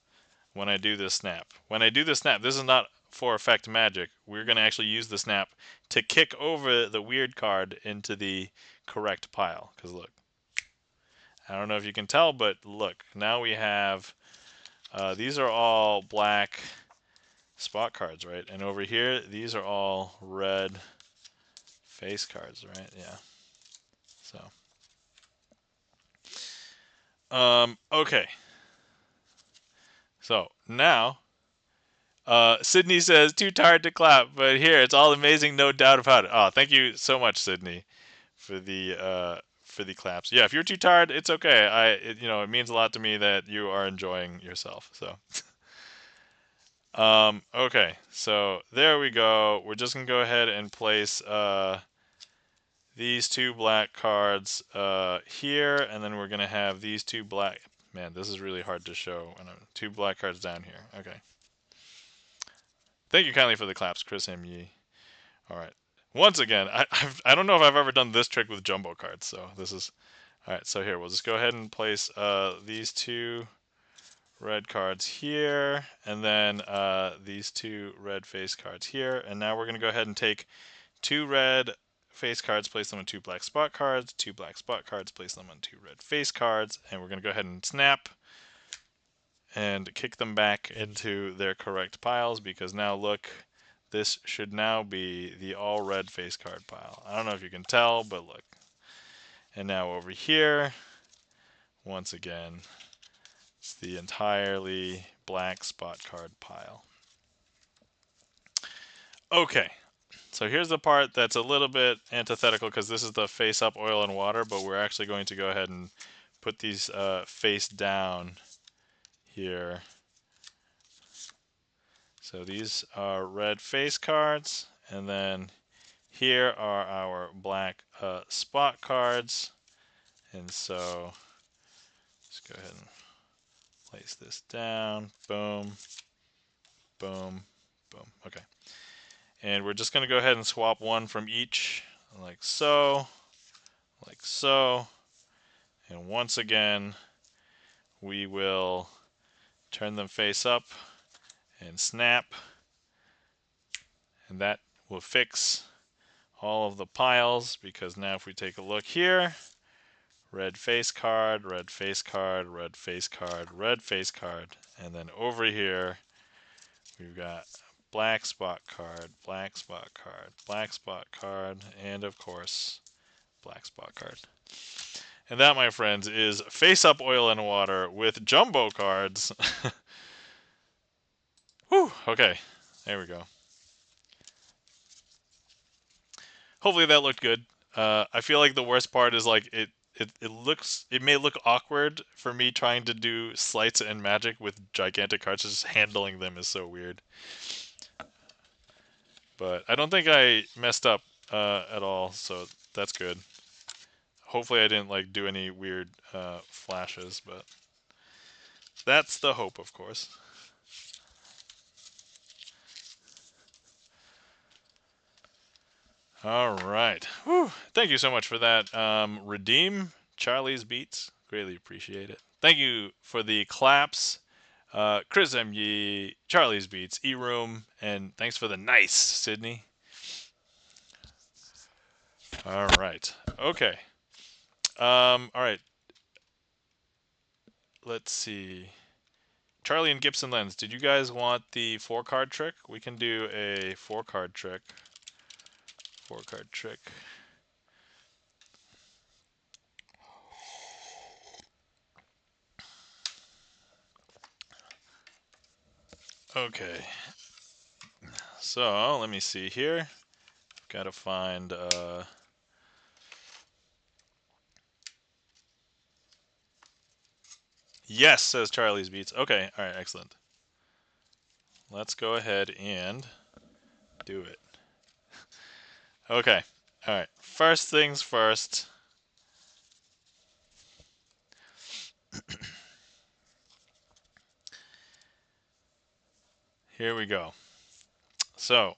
when I do this snap. When I do this snap, this is not for effect magic. We're going to actually use the snap to kick over the weird card into the correct pile. Because look, I don't know if you can tell, but look, now we have, these are all black spot cards, right? And over here, these are all red face cards, right? Yeah. So, okay. So now, Sydney says, too tired to clap, but here, it's all amazing, no doubt about it. Oh, thank you so much, Sydney, for the claps. Yeah, if you're too tired, it's okay. It means a lot to me that you are enjoying yourself. So, okay, so there we go. We're just gonna go ahead and place these 2 black cards here, and then we're gonna have these 2 black. Man, this is really hard to show. 2 black cards down here. Okay. Thank you kindly for the claps, Chris M. Yee. All right. Once again, I don't know if I've ever done this trick with jumbo cards, so this is... All right, so here, we'll just go ahead and place these 2 red cards here, and then these 2 red face cards here. And now we're going to go ahead and take 2 red face cards, place them on 2 black spot cards, 2 black spot cards, place them on 2 red face cards, and we're going to go ahead and snap and kick them back into their correct piles, because now look, this should now be the all red face card pile. I don't know if you can tell, but look. And now over here, once again, it's the entirely black spot card pile. Okay, so here's the part that's a little bit antithetical, because this is the face up oil and water, but we're actually going to go ahead and put these face down here. So these are red face cards, and then here are our black spot cards. And so let's go ahead and place this down. Boom, boom, boom. Okay. And we're just going to go ahead and swap one from each, like so, like so. And once again, we will turn them face up and snap. And that will fix all of the piles, because now if we take a look here, red face card, red face card, red face card, red face card, and then over here we've got black spot card, black spot card, black spot card, and of course black spot card. And that, my friends, is face up oil and water with jumbo cards. Whew, okay, there we go. Hopefully that looked good. I feel like the worst part is like it may look awkward for me trying to do sleights and magic with gigantic cards. Just handling them is so weird. But I don't think I messed up at all, so that's good. Hopefully I didn't like do any weird flashes, but that's the hope, of course. All right. Whew. Thank you so much for that. Redeem Charlie's Beats. Greatly appreciate it. Thank you for the claps. Chris M.G., Charlie's Beats, E-Room, and thanks for the nice, Sydney. All right. Okay. All right. Let's see. Charlie and GipsonLens, did you guys want the 4-card trick? We can do a 4-card trick. 4-card trick. Okay. So let me see here. Got to find. Yes, says Charlie's Beats. Okay. All right. Excellent. Let's go ahead and do it. Okay. All right. First things first. Here we go. So,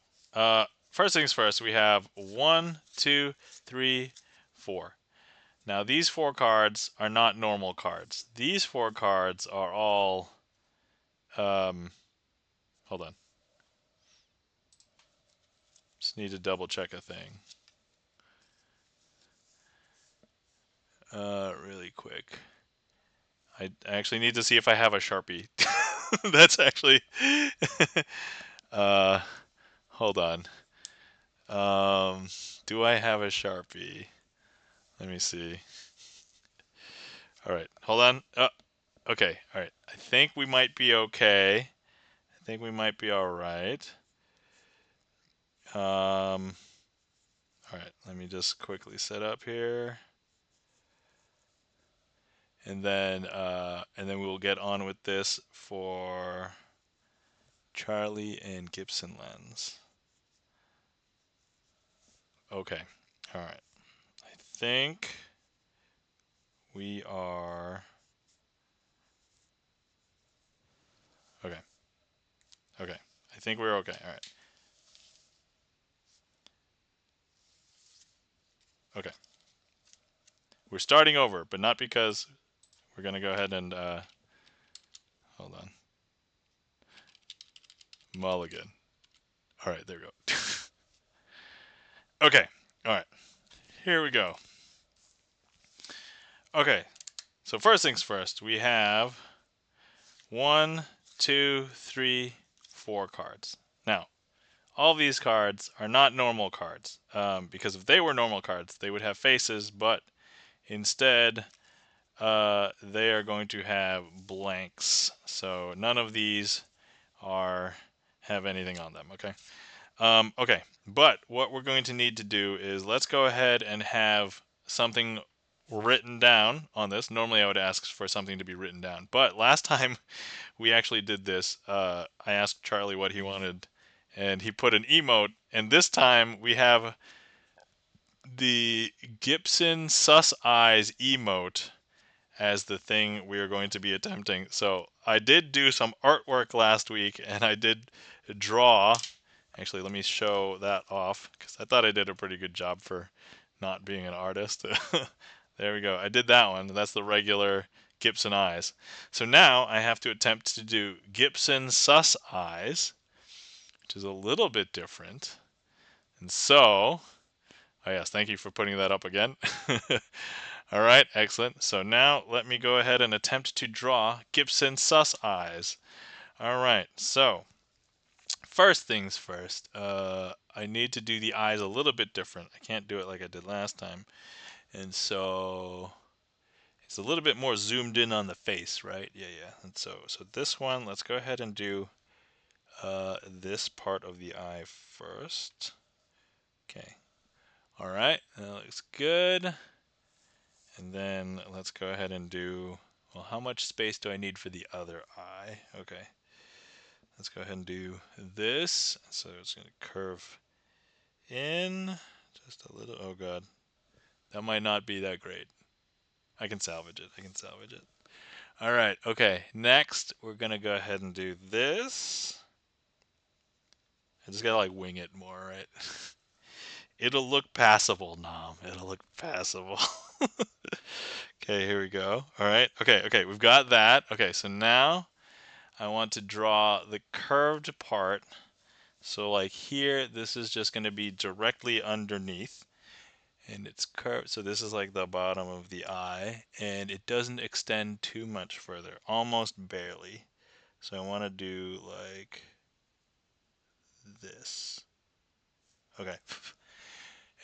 first things first, we have 1, 2, 3, 4. Now, these 4 cards are not normal cards. These 4 cards are all. Hold on. Just need to double check a thing. Really quick. I actually need to see if I have a Sharpie. That's actually. Hold on. Do I have a Sharpie? Let me see. All right, hold on. Okay, all right. I think we might be okay. I think we might be all right. All right, let me just quickly set up here. And then we will get on with this for Charlie and GipsonLens. Okay, all right. I think we are okay. Okay, I think we're okay. All right. Okay, we're starting over, but not because we're gonna go ahead and hold on. Mulligan. All right, there we go. Okay, all right. Here we go. Okay, so first things first, we have 1, 2, 3, 4 cards. Now, all these cards are not normal cards, because if they were normal cards, they would have faces, but instead, they are going to have blanks. So none of these have anything on them. Okay. Okay, but what we're going to need to do is let's go ahead and have something written down on this. Normally I would ask for something to be written down, but last time we actually did this, I asked Charlie what he wanted, and he put an emote, and this time we have the Gibson Sus Eyes emote as the thing we are going to be attempting. So I did do some artwork last week, and I did draw. Actually, let me show that off, because I thought I did a pretty good job for not being an artist. There we go. I did that one. That's the regular Gibson eyes. So now I have to attempt to do Gibson Sus Eyes, which is a little bit different. And so, oh yes, thank you for putting that up again. All right, excellent. So now let me go ahead and attempt to draw Gibson Sus Eyes. All right, so first things first, I need to do the eyes a little bit different. I can't do it like I did last time. And so it's a little bit more zoomed in on the face, right? Yeah. And so this one, let's go ahead and do this part of the eye first. Okay. All right, that looks good. And then let's go ahead and do, well, how much space do I need for the other eye? Okay. Let's go ahead and do this. So it's going to curve in just a little. Oh, God. That might not be that great. I can salvage it. All right. Okay. Next, we're going to go ahead and do this. I just got to like wing it more, right? It'll look passable, Nom. It'll look passable. Okay, here we go. All right. Okay. We've got that. Okay, so now I want to draw the curved part. So like here, this is just going to be directly underneath. and it's curved. So this is like the bottom of the eye, and it doesn't extend too much further, almost barely. So I want to do like this. Okay.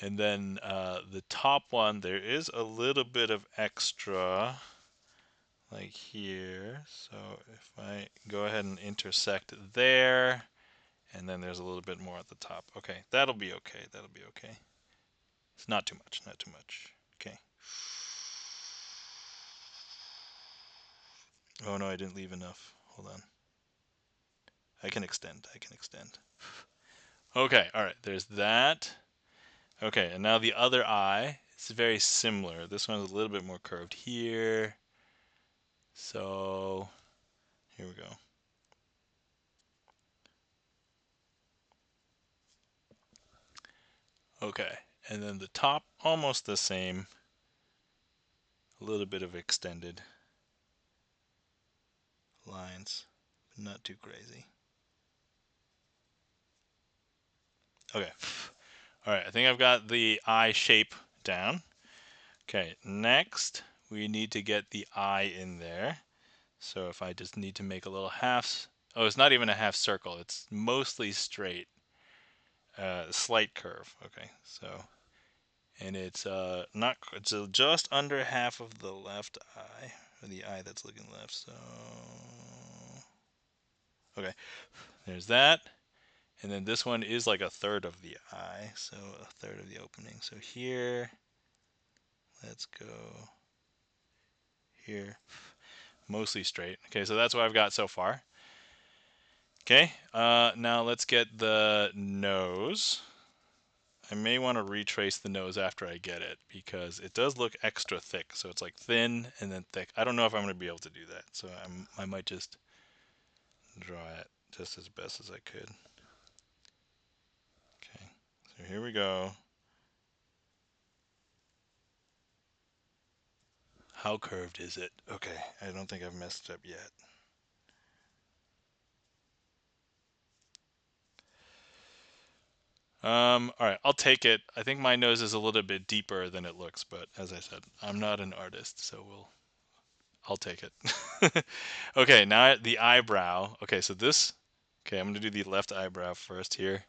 And then the top one, there is a little bit of extra, like here. So if I go ahead and intersect there, and then there's a little bit more at the top. Okay, that'll be okay. That'll be okay. It's not too much, not too much. Okay. Oh no, I didn't leave enough. Hold on. I can extend. I can extend. Okay, all right. There's that. Okay, and now the other eye. It's very similar. This one's a little bit more curved here. So here we go. Okay, and then the top, almost the same. A little bit of extended lines, but not too crazy. Okay. All right, I think I've got the eye shape down. Okay, next we need to get the eye in there. So if I just need to make a little half, oh, it's not even a half circle. It's mostly straight, slight curve. Okay, so, and it's not, it's just under half of the left eye, or the eye that's looking left. So, okay, there's that. And then this one is like a third of the eye, so a third of the opening. So here, let's go here, mostly straight. Okay, so that's what I've got so far. Okay, now let's get the nose. I may want to retrace the nose after I get it because it does look extra thick. So it's like thin and then thick. I don't know if I'm going to be able to do that. So I might just draw it just as best as I could. Okay, so here we go. How curved is it? Okay, I don't think I've messed up yet. All right, I'll take it. I think my nose is a little bit deeper than it looks, but as I said, I'm not an artist, so I'll take it. Okay, now the eyebrow. Okay, so this, okay, I'm gonna do the left eyebrow first here.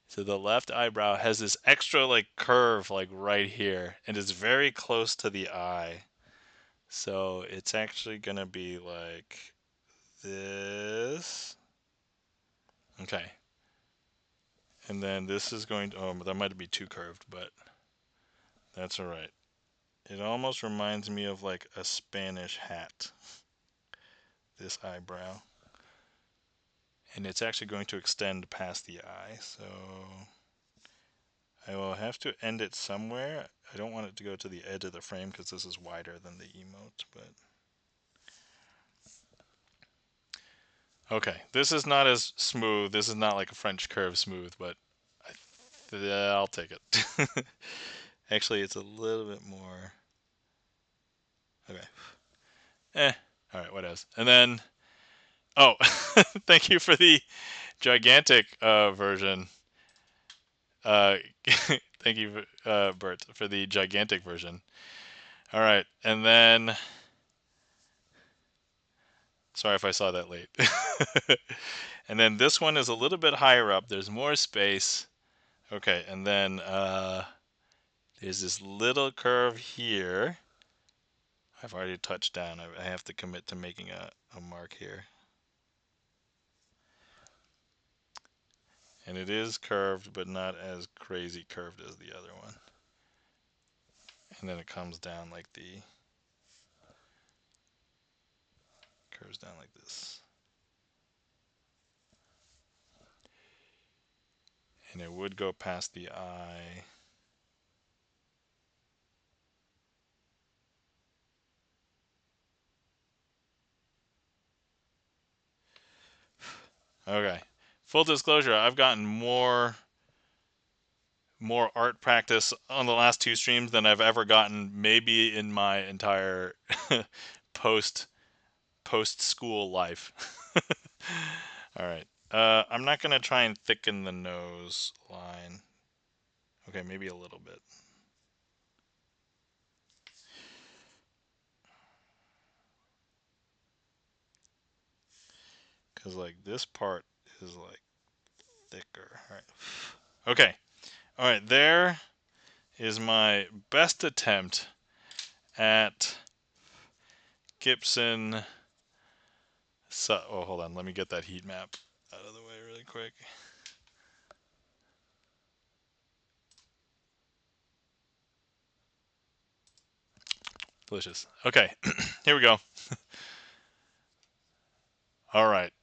So the left eyebrow has this extra like curve like right here, and it's very close to the eye. So it's actually gonna be like this. Okay. And then this is going to, oh, that might be too curved, but that's all right. It almost reminds me of like a Spanish hat, this eyebrow. And it's actually going to extend past the eye, so I will have to end it somewhere. I don't want it to go to the edge of the frame because this is wider than the emote, but okay, this is not as smooth. This is not like a French curve smooth, but I'll take it. Actually, it's a little bit more. Okay. All right, what else? And then, oh, thank you for the gigantic version. Thank you, Bert, for the gigantic version. All right, and then, sorry if I saw that late. And then this one is a little bit higher up. There's more space. Okay, and then there's this little curve here. I've already touched down. I have to commit to making a mark here. And it is curved, but not as crazy curved as the other one. And then it comes down like curves down like this. And it would go past the eye. Okay. Full disclosure, I've gotten more art practice on the last two streams than I've ever gotten maybe in my entire post school life. All right. I'm not going to try and thicken the nose line. Okay, maybe a little bit. because like this part is like thicker. All right. Okay. All right. There is my best attempt at Gibson. Oh, hold on. Let me get that heat map out of the way really quick. Delicious. Okay. Here we go. All right.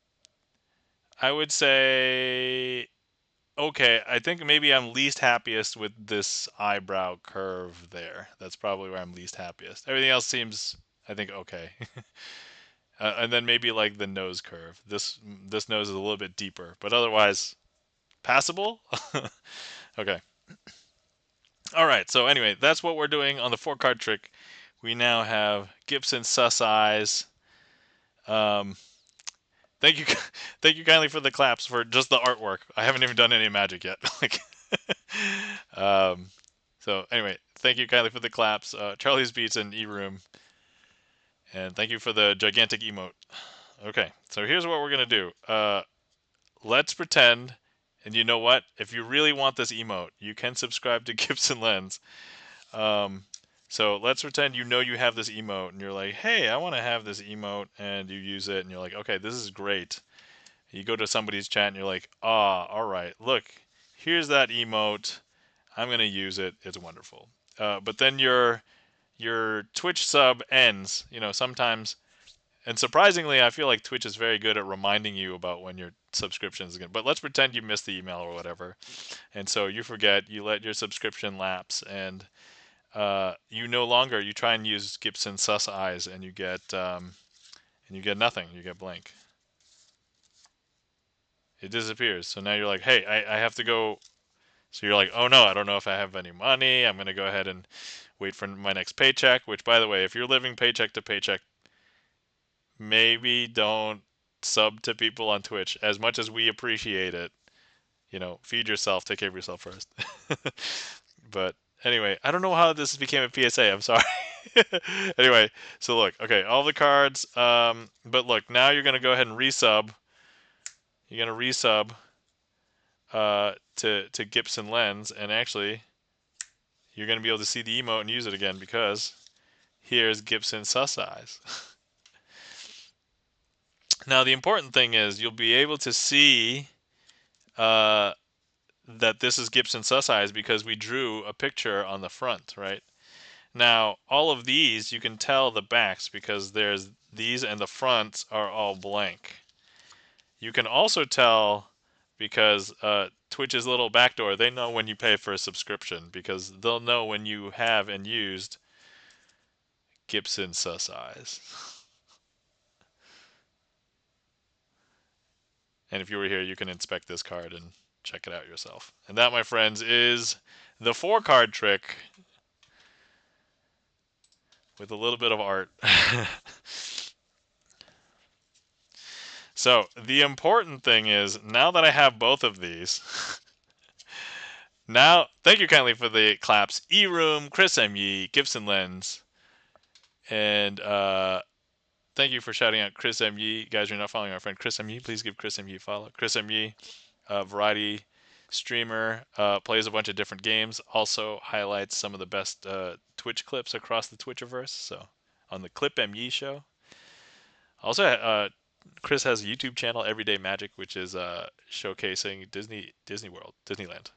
I would say, okay, I think maybe I'm least happiest with this eyebrow curve there. That's probably where I'm least happiest. Everything else seems, I think, okay. And then maybe like the nose curve. This nose is a little bit deeper, but otherwise passable. Okay. All right. So anyway, that's what we're doing on the 4-card trick. We now have Gibson sus eyes. Thank you, thank you kindly for the claps for just the artwork. I haven't even done any magic yet. Like, so anyway, thank you kindly for the claps, Charlie's Beats and E-Room, and thank you for the gigantic emote. Okay, so here's what we're gonna do. Let's pretend, and you know what? If you really want this emote, you can subscribe to GipsonLens. So let's pretend you know you have this emote, and you're like, hey, I want to have this emote, and you use it, and you're like, okay, this is great. You go to somebody's chat, and you're like, all right, look, here's that emote. I'm gonna use it. It's wonderful. But then your Twitch sub ends. You know, sometimes, and surprisingly, I feel like Twitch is very good at reminding you about when your subscription is going. But let's pretend you missed the email or whatever, and so you forget. You let your subscription lapse, and you no longer. You try and use Gibson sus eyes, and you get nothing. You get blank. It disappears. So now you're like, hey, I have to go. So you're like, oh no, I don't know if I have any money. I'm going to go ahead and wait for my next paycheck, which, by the way, if you're living paycheck to paycheck, maybe don't sub to people on Twitch. As much as we appreciate it, you know, feed yourself, take care of yourself first. But anyway, I don't know how this became a PSA. I'm sorry. Anyway, so look, okay, all the cards. But look, now you're going to go ahead and resub. You're going to resub to GipsonLens, and actually, you're going to be able to see the emote and use it again because here's Gibson sus eyes. Now, the important thing is you'll be able to see that this is Gibson sus eyes because we drew a picture on the front, right? Now, all of these, you can tell the backs because there's these and the fronts are all blank. You can also tell because Twitch's little backdoor, they know when you pay for a subscription because they'll know when you have and used Gibson sus eyes. And if you were here, you can inspect this card and check it out yourself. And that, my friends, is the 4-card trick with a little bit of art. So the important thing is, now that I have both of these, now, thank you kindly for the claps. E-Room, Chris M.Ye, GipsonLens, and thank you for shouting out Chris M.Ye. Guys, you're not following our friend Chris M.Ye. Please give Chris M.Ye a follow. Chris M.Ye, variety streamer, plays a bunch of different games, also highlights some of the best Twitch clips across the Twitchiverse, so on the Clip M.Ye show. Also, Chris has a YouTube channel, Everyday Magic, which is showcasing Disney World, Disneyland.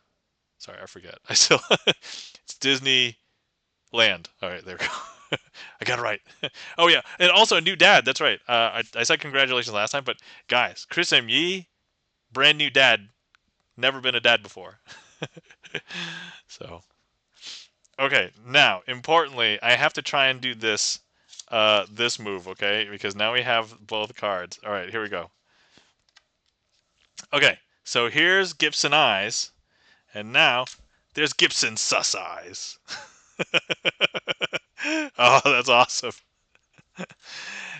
Sorry, I forget. I still it's Disneyland. All right, there we go. I got it right. Oh yeah, and also a new dad. That's right. I said congratulations last time, but guys, Chris M.Ye, brand new dad, never been a dad before. So, okay, now importantly, I have to try and do this this move, okay? Because now we have both cards. All right, here we go. Okay, so here's Gibson eyes, and now there's Gibson sus eyes. Oh, that's awesome.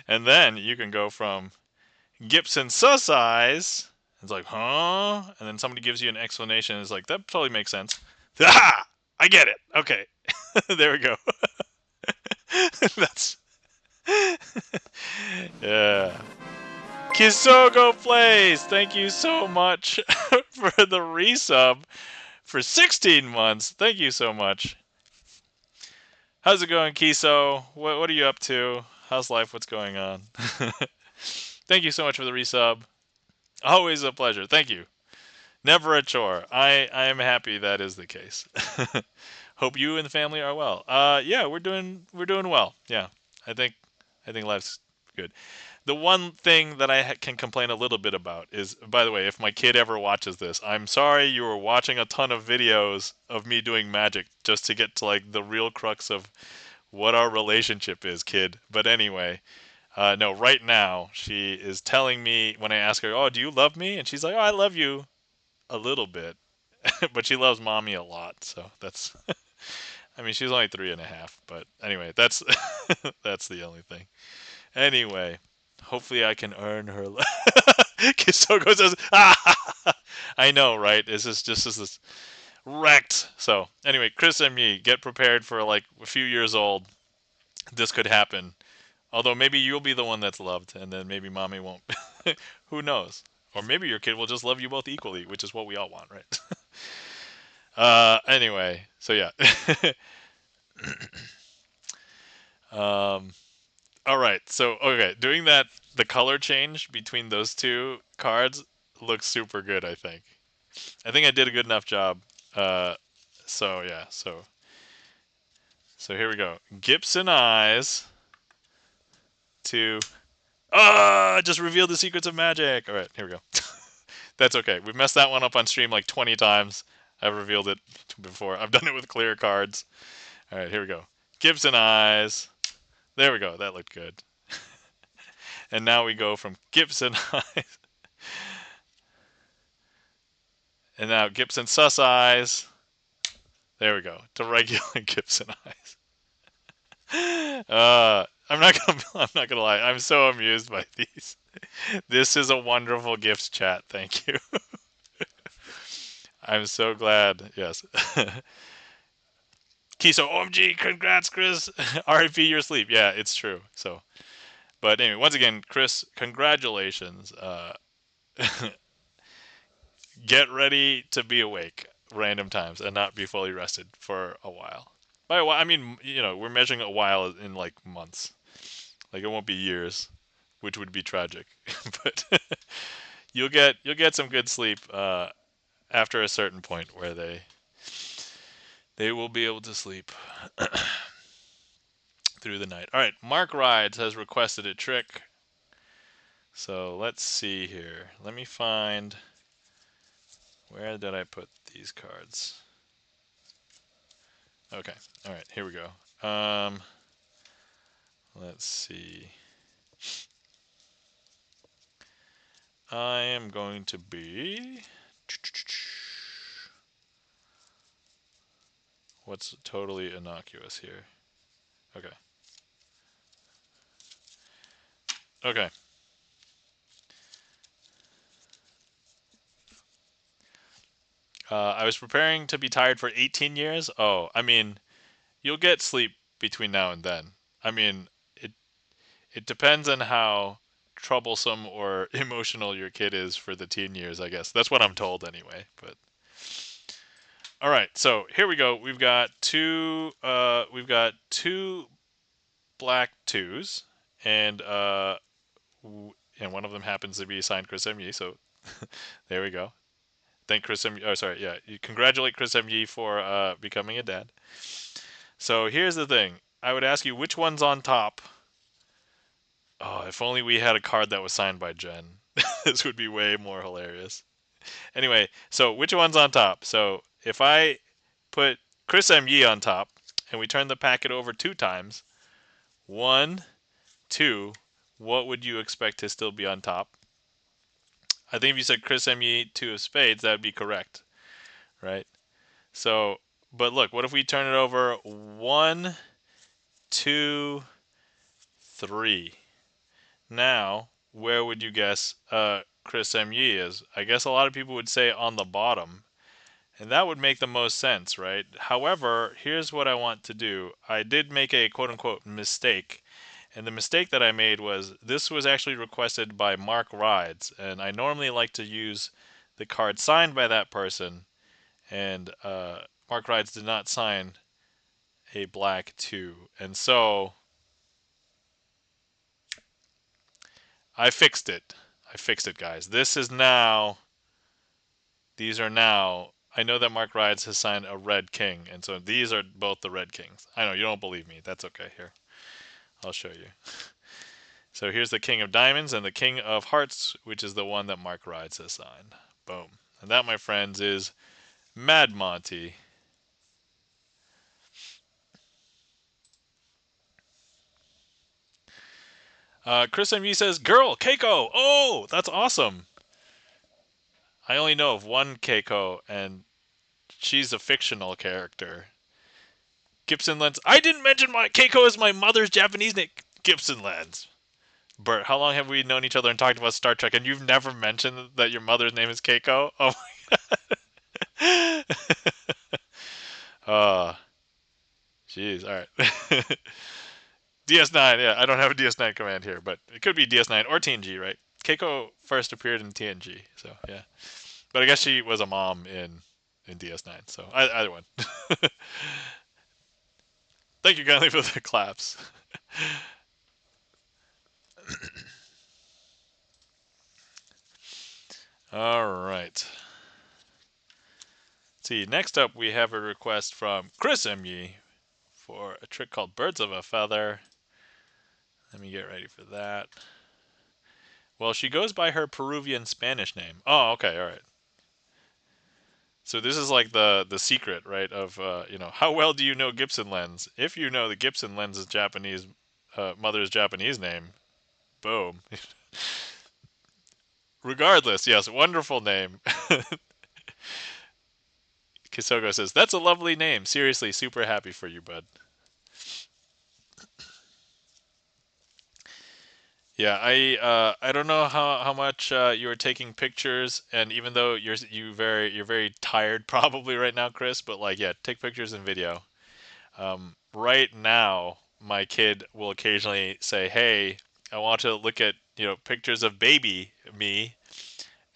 And then you can go from Gibson sus eyes. It's like, huh? And then somebody gives you an explanation. It's like, that totally makes sense. Ah! I get it. Okay. There we go. That's... Yeah. Kisogo Plays, thank you so much for the resub for 16 months. Thank you so much. How's it going, Kiso? What are you up to? How's life? What's going on? Thank you so much for the resub. Always a pleasure. Thank you. Never a chore. I am happy that is the case. Hope you and the family are well. Yeah, we're doing well. Yeah, I think I think life's good. The one thing that I can complain a little bit about is, by the way, if my kid ever watches this, I'm sorry you were watching a ton of videos of me doing magic just to get to like the real crux of what our relationship is, kid. But anyway, no, right now she is telling me when I ask her, "Oh, do you love me?" and she's like, "Oh, I love you a little bit," but she loves mommy a lot. So that's, I mean, she's only 3.5, but anyway, that's that's the only thing. Anyway, hopefully I can earn her. Kisoko says, ah! I know, right? It's just this wrecked. So anyway, Chris and me, get prepared for like a few years old. This could happen. Although maybe you'll be the one that's loved, and then maybe mommy won't. Who knows? Or maybe your kid will just love you both equally, which is what we all want, right? Anyway, so yeah. um, all right. So okay, doing that, the color change between those two cards looks super good. I think I did a good enough job. Uh, so yeah. So here we go. Gibson eyes to. Ah! Just revealed the secrets of magic. All right, here we go. That's okay. We've messed that one up on stream like 20 times. I've revealed it before. I've done it with clear cards. All right, here we go. Gibson eyes. There we go. That looked good. And now we go from Gibson eyes. And now Gibson sus eyes. There we go. To regular Gibson eyes. I'm not gonna lie. I'm so amused by these. This is a wonderful gifts chat. Thank you. I'm so glad. Yes. Kiso, OMG, congrats, Chris. RIP your sleep. Yeah, it's true. So, but anyway, once again, Chris, congratulations. Get ready to be awake random times and not be fully rested for a while. By a while, I mean, we're measuring a while in like months. Like it won't be years, which would be tragic. But you'll get some good sleep after a certain point where they will be able to sleep through the night. All right, Mark Rides has requested a trick. So let's see here. Let me find, where did I put these cards? Okay. All right, here we go. Let's see. I am going to be, what's totally innocuous here? Okay. Okay. I was preparing to be tired for 18 years. Oh, I mean, you'll get sleep between now and then. I mean, it depends on how troublesome or emotional your kid is for the teen years, I guess. That's what I'm told anyway. But all right, so here we go. We've got two black twos, and and one of them happens to be assigned Chris M. Yee, so there we go. Thank Chris M. Oh, sorry, yeah. You congratulate Chris M. Yee for becoming a dad. So here's the thing. I would ask you which one's on top. Oh, if only we had a card that was signed by Jen. This would be way more hilarious. Anyway, so which one's on top? So if I put Chris M. Yee on top and we turn the packet over 2 times, 1, 2, what would you expect to still be on top? I think if you said Chris M. Yee, 2 of spades, that would be correct, right? So, but look, what if we turn it over 1, 2, 3? Now, where would you guess Chris M. Yee is? I guess a lot of people would say on the bottom, and that would make the most sense, right? However, here's what I want to do. I did make a quote-unquote mistake, And the mistake that I made was this was actually requested by Mark Rides, and I normally like to use the card signed by that person, and Mark Rides did not sign a black 2. And so I fixed it. Guys. These are now, I know that Mark Rides has signed a red king, and so these are both the red kings. I know, you don't believe me. That's okay. Here, I'll show you. So here's the king of diamonds and the king of hearts, which is the one that Mark Rides has signed. Boom. And that, my friends, is Mad Monty. Chris MV says, girl, Keiko! Oh, that's awesome! I only know of one Keiko, and she's a fictional character. GipsonLens. I didn't mention my Keiko is my mother's Japanese name. GipsonLens. Bert, how long have we known each other and talked about Star Trek, and you've never mentioned that your mother's name is Keiko? Oh my god. Oh, jeez. All right. DS9. Yeah, I don't have a DS9 command here, but it could be DS9 or TNG, right? Keiko first appeared in TNG, so yeah. But I guess she was a mom in DS9, so either one. Thank you kindly for the claps. All right. See, next up we have a request from Chris ME for a trick called Birds of a Feather. Let me get ready for that. Well, she goes by her Peruvian Spanish name. Oh, okay, all right. So this is like the secret, right? Of how well do you know GipsonLens? If you know the GipsonLens's Japanese mother's Japanese name, boom. Regardless, yes, wonderful name. Kisogo says that's a lovely name. Seriously, super happy for you, bud. Yeah, I don't know how much you are taking pictures, and even though you're very tired probably right now, Chris, but like yeah, take pictures and video. Right now, my kid will occasionally say, "Hey, I want to look at pictures of baby me,"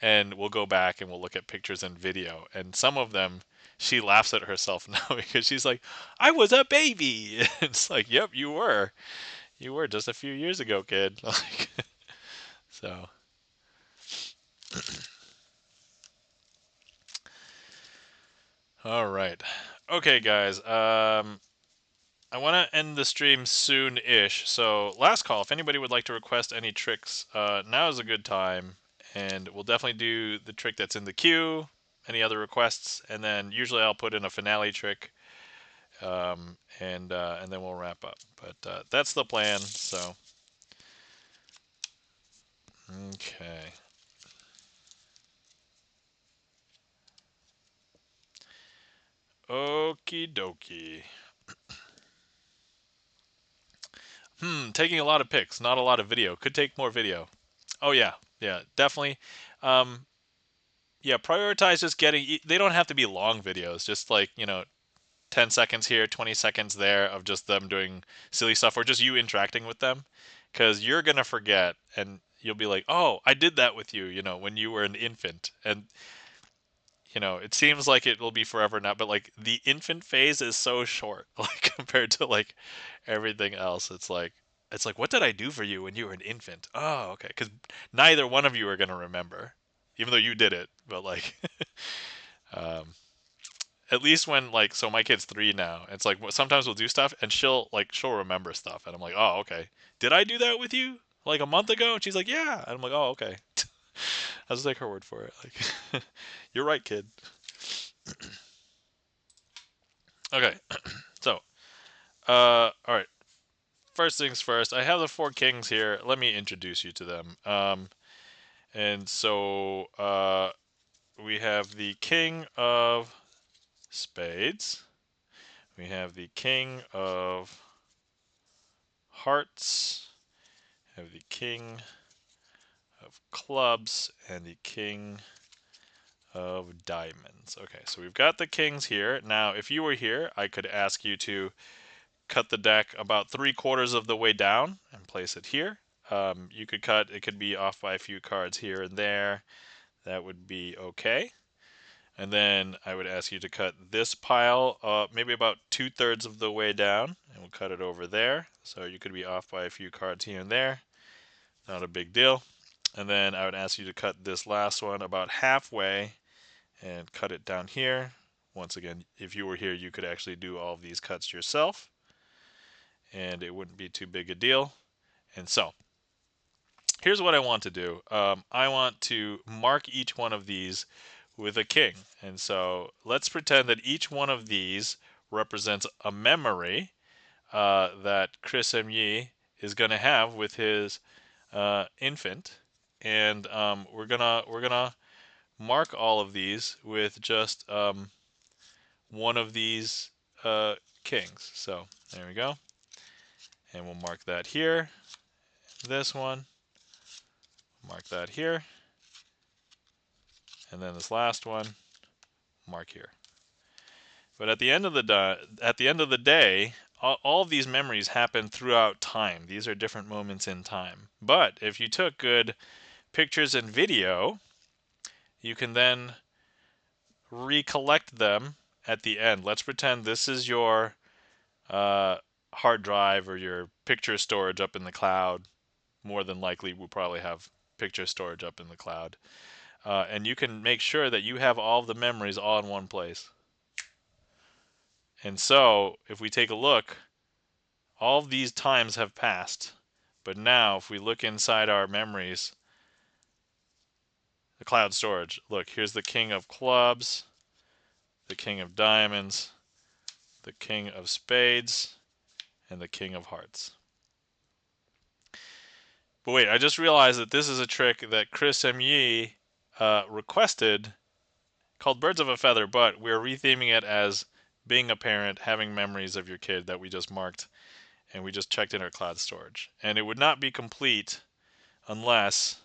and we'll go back and we'll look at pictures and video, and some of them she laughs at herself now because she's like, "I was a baby." It's like, "Yep, you were." You were just a few years ago, kid. Like, so, all right. Okay, guys. I want to end the stream soon-ish. So, last call. If anybody would like to request any tricks, now is a good time, and we'll definitely do the trick that's in the queue. Any other requests, and then usually I'll put in a finale trick, and then we'll wrap up. But that's the plan. So, okay. Okie dokie. Taking a lot of pics, not a lot of video. Could take more video. Oh yeah, yeah, definitely. Um, yeah, prioritize just getting. They don't have to be long videos. Just like 10 seconds here, 20 seconds there of just them doing silly stuff, or just you interacting with them, because you're gonna forget, and you'll be like, oh, I did that with you, when you were an infant, and it seems like it will be forever now, but like the infant phase is so short, like compared to like everything else. It's like what did I do for you when you were an infant? Oh, okay, because neither one of you are gonna remember, even though you did it. But like, um, at least when like, so my kid's 3 now. It's like sometimes we'll do stuff and she'll remember stuff, and I'm like, oh, okay, did I do that with you like a month ago? And she's like, yeah, and I'm like, oh, okay. I'll just take her word for it. Like, you're right, kid. Okay, so, all right. First things first, I have the 4 kings here. Let me introduce you to them. And so, we have the king of spades. We have the king of hearts. We have the king of clubs and the king of diamonds. Okay, so we've got the kings here. Now, if you were here, I could ask you to cut the deck about 3/4 of the way down and place it here. You could cut, it could be off by a few cards here and there. That would be okay. And then I would ask you to cut this pile maybe about 2/3 of the way down, and we'll cut it over there. So you could be off by a few cards here and there. Not a big deal. And then I would ask you to cut this last one about halfway and cut it down here. Once again, if you were here, you could actually do all of these cuts yourself, and it wouldn't be too big a deal. And so here's what I want to do. I want to mark each one of these with a king. And so let's pretend that each one of these represents a memory that Chris M.Yi is going to have with his infant. And we're gonna mark all of these with just one of these kings. So there we go. And we'll mark that here. This one. Mark that here. And then this last one, mark here. But at the end of the day, all of these memories happen throughout time. These are different moments in time. But if you took good pictures and video, you can then recollect them at the end. Let's pretend this is your hard drive or your picture storage up in the cloud. More than likely, we'll probably have picture storage up in the cloud. And you can make sure that you have all of the memories all in one place. And so, if we take a look, all of these times have passed. But now, if we look inside our memories, the cloud storage, look, here's the king of clubs, the king of diamonds, the king of spades, and the king of hearts. But wait, I just realized that this is a trick that Chris M.Yi requested called Birds of a Feather, but we're retheming it as being a parent, having memories of your kid that we just marked, and we just checked in our cloud storage. And it would not be complete unless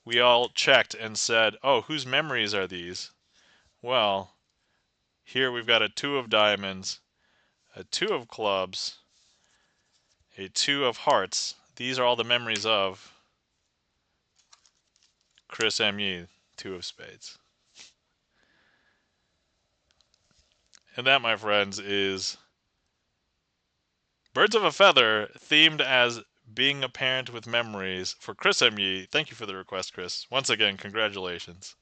we all checked and said, oh, whose memories are these? Well, here we've got a 2 of diamonds, a 2 of clubs, a 2 of hearts. These are all the memories of Chris M.Yi, 2 of spades. And that, my friends, is Birds of a Feather themed as being a parent with memories for Chris M.Yi. Thank you for the request, Chris. Once again, congratulations.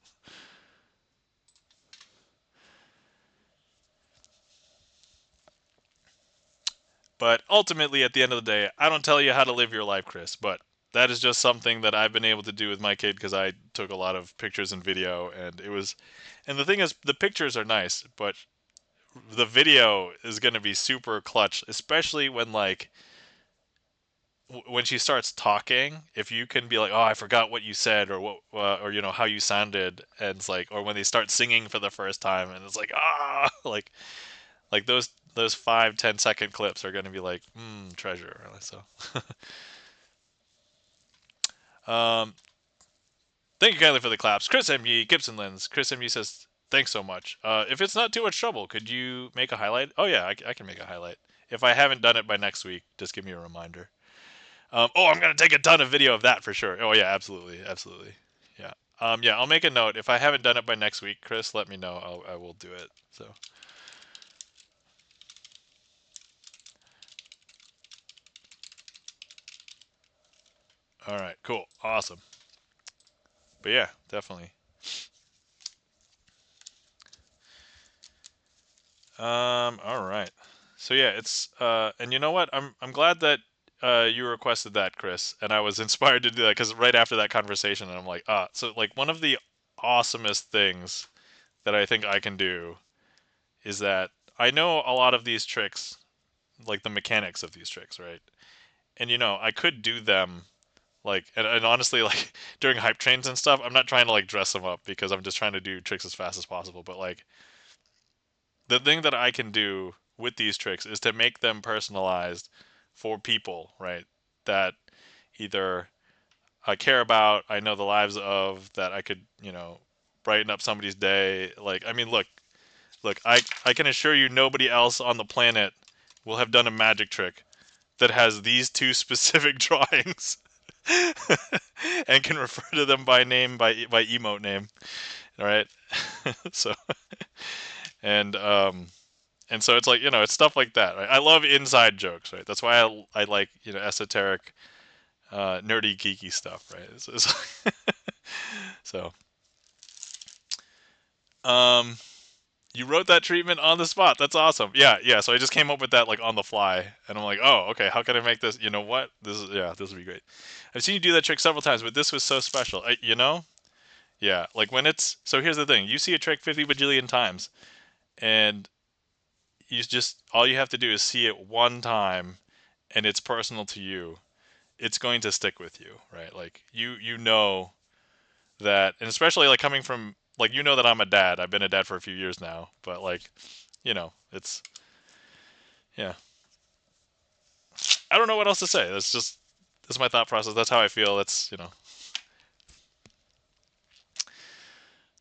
But ultimately, at the end of the day, I don't tell you how to live your life, Chris, but that is just something that I've been able to do with my kid because I took a lot of pictures and video, and the thing is, the pictures are nice, but the video is going to be super clutch, especially when when she starts talking. If you can be like, oh, I forgot what you said, or what, or how you sounded, and it's like, or when they start singing for the first time, and it's like, like those 5-10 second clips are going to be like treasure. So um thank you kindly for the claps, Chris M.G. GipsonLens. Chris M.G. says thanks so much. If it's not too much trouble, could you make a highlight? Oh yeah, I can make a highlight. If I haven't done it by next week, just give me a reminder. Oh, I'm gonna take a ton of video of that for sure. Oh yeah, absolutely, absolutely. Yeah. Yeah, I'll make a note. If I haven't done it by next week, Chris, let me know. I will do it. So. All right, cool, awesome. But yeah, definitely. All right. So yeah, it's and you know what? I'm glad that you requested that, Chris, and I was inspired to do that because right after that conversation, and I'm like, so like one of the awesomest things that I think I can do is that I know a lot of these tricks, like the mechanics of these tricks, right? And I could do them like, and honestly, like during hype trains and stuff, I'm not trying to like dress them up because I'm just trying to do tricks as fast as possible. But like the thing that I can do with these tricks is to make them personalized for people, right? That either I care about, I know the lives of, that I could, brighten up somebody's day. Like, I mean, look, Look, I can assure you nobody else on the planet will have done a magic trick that has these two specific drawings and can refer to them by name, by emote name. All right. So and and so it's like, it's stuff like that, right? I love inside jokes, right? That's why I like, esoteric, nerdy, geeky stuff, right? So, um, you wrote that treatment on the spot. That's awesome. Yeah, yeah. So I just came up with that like on the fly, and I'm like, oh, okay. How can I make this? You know what? This would be great. I've seen you do that trick several times, but this was so special. Yeah. Like when it's so. Here's the thing: you see a trick 50 bajillion times, and you just all you have to do is see it one time, and it's personal to you. It's going to stick with you, right? Like you know that, and especially like coming from like that I'm a dad. I've been a dad for a few years now, but like it's yeah. I don't know what else to say. That's my thought process. That's how I feel. That's.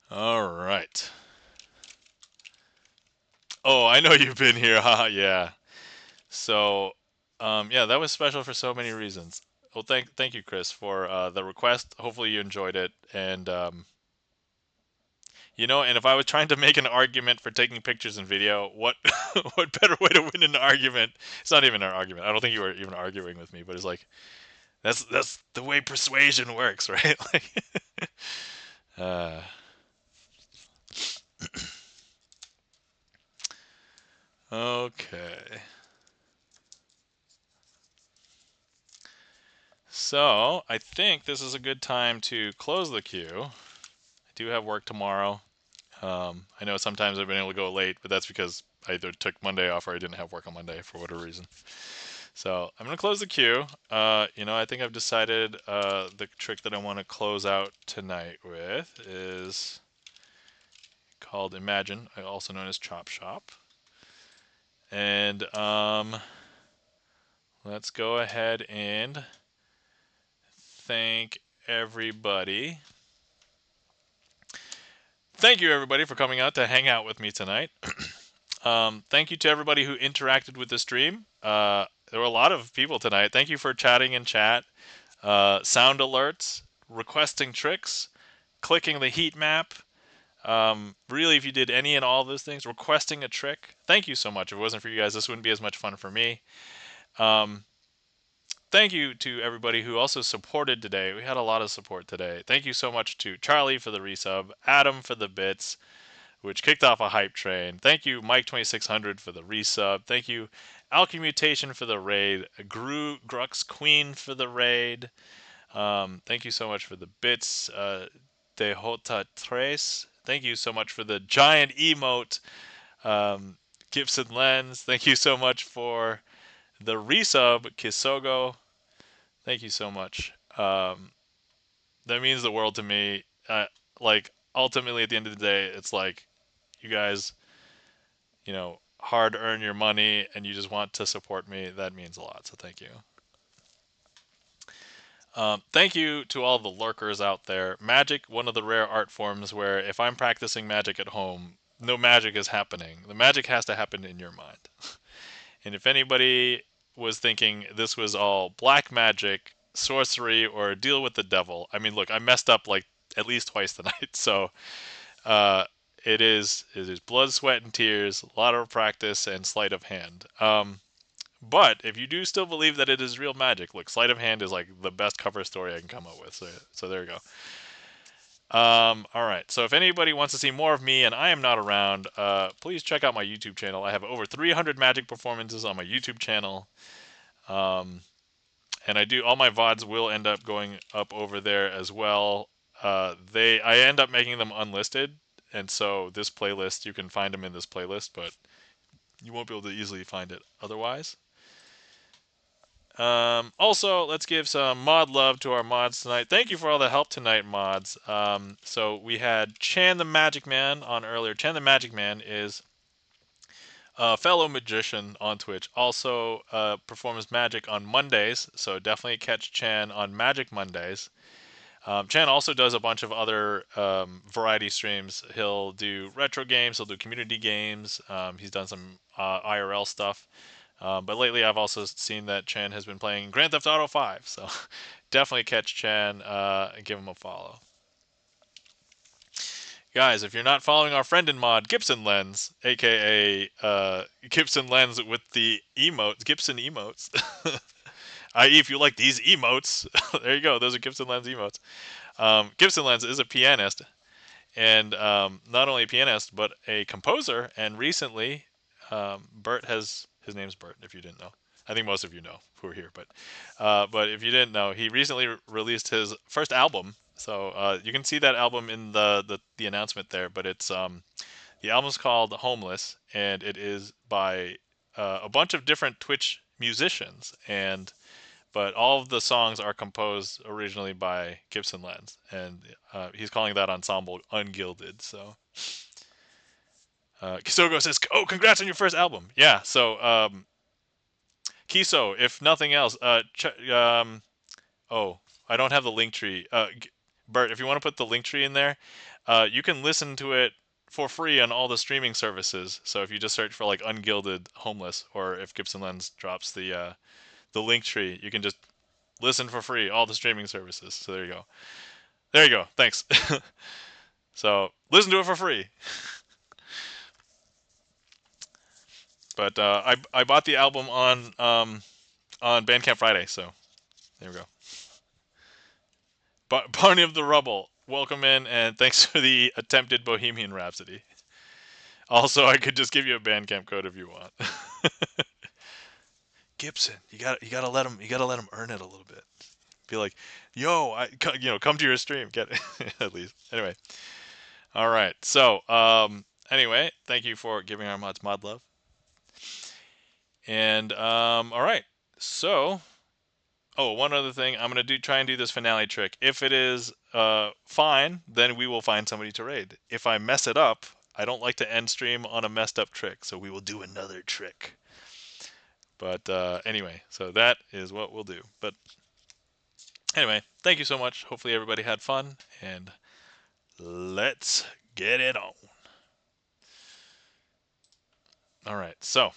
All right. Oh, I know you've been here. Haha, yeah. So, yeah, that was special for so many reasons. Well, thank you, Chris, for the request. Hopefully you enjoyed it, and if I was trying to make an argument for taking pictures and video, what what better way to win an argument? It's not even an argument. I don't think you were even arguing with me, but it's like that's the way persuasion works, right? Like, uh, okay. So I think this is a good time to close the queue. I do have work tomorrow. I know sometimes I've been able to go late, but that's because I either took Monday off or I didn't have work on Monday for whatever reason. So I'm going to close the queue. I think I've decided the trick that I want to close out tonight with is called Imagine, also known as Chop Shop. And let's go ahead and thank everybody. Thank you, everybody, for coming out to hang out with me tonight. Thank you to everybody who interacted with the stream. There were a lot of people tonight. Thank you for chatting in chat, sound alerts, requesting tricks, clicking the heat map. Really, if you did any and all of those things, requesting a trick, thank you so much. If it wasn't for you guys, this wouldn't be as much fun for me. Thank you to everybody who also supported today. We had a lot of support today. Thank you so much to Charlie for the resub, Adam for the bits, which kicked off a hype train. Thank you, Mike2600 for the resub. Thank you, Alchemy for the raid. Grux Queen for the raid. Thank you so much for the bits. Dehota Tres. Thank you so much for the giant emote. GipsonLens. Thank you so much for the resub, Kisogo. Thank you so much. That means the world to me. Like, ultimately, at the end of the day, it's like you guys, hard earn your money and you just want to support me. That means a lot. So thank you. Thank you to all the lurkers out there. Magic, one of the rare art forms where if I'm practicing magic at home, no magic is happening. The magic has to happen in your mind. And if anybody was thinking this was all black magic, sorcery, or deal with the devil, I mean, look, I messed up like at least twice tonight. So it is blood, sweat, and tears, a lot of practice, and sleight of hand. But if you do still believe that it is real magic, look, Sleight of Hand is like the best cover story I can come up with. So there you go. All right. So if anybody wants to see more of me and I am not around, please check out my YouTube channel. I have over 300 magic performances on my YouTube channel. And all my VODs will end up going up over there as well. I end up making them unlisted. And so this playlist, you can find them in this playlist, but you won't be able to easily find it otherwise. Also, let's give some mod love to our mods tonight. Thank you for all the help tonight, mods. So we had Chan the Magic Man on earlier. Chan the Magic Man is a fellow magician on Twitch. Also performs magic on Mondays, so definitely catch Chan on Magic Mondays. Chan also does a bunch of other variety streams. He'll do retro games, he'll do community games. He's done some IRL stuff. But lately, I've also seen that Chan has been playing Grand Theft Auto 5. So definitely catch Chan and give him a follow. Guys, if you're not following our friend in mod, GipsonLens, a.k.a. GipsonLens with the emotes, Gibson emotes. I.e., if you like these emotes, there you go. Those are GipsonLens emotes. GipsonLens is a pianist, and not only a pianist, but a composer. And recently, Bert has his name's Bert. If you didn't know, I think most of you know who are here. But if you didn't know, he recently released his first album. So you can see that album in the announcement there. But it's the album's called Homeless, and it is by a bunch of different Twitch musicians. But all of the songs are composed originally by GipsonLens, and he's calling that ensemble Ungilded. So Kisogo says, "Oh, congrats on your first album!" Yeah. So Kiso, if nothing else, oh, I don't have the link tree. Bert, if you want to put the link tree in there, you can listen to it for free on all the streaming services. So if you just search for like Ungilded Homeless, or if GipsonLens drops the link tree, you can just listen for free all the streaming services. So there you go. There you go. Thanks. So listen to it for free. But I bought the album on Bandcamp Friday, so there we go. Barney of the Rubble, welcome in, and thanks for the attempted Bohemian Rhapsody. Also, I could just give you a Bandcamp code if you want. Gibson, you gotta let him earn it a little bit. Be like, yo, come to your stream, get it at least. Anyway, all right. So, anyway, thank you for giving our mods mod love. And all right. So, oh, one other thing, I'm gonna try and do this finale trick. If it is fine, then we will find somebody to raid. If I mess it up, I don't like to end stream on a messed up trick, so we will do another trick. But anyway, so that is what we'll do. But anyway, thank you so much. Hopefully everybody had fun, and let's get it on. All right, so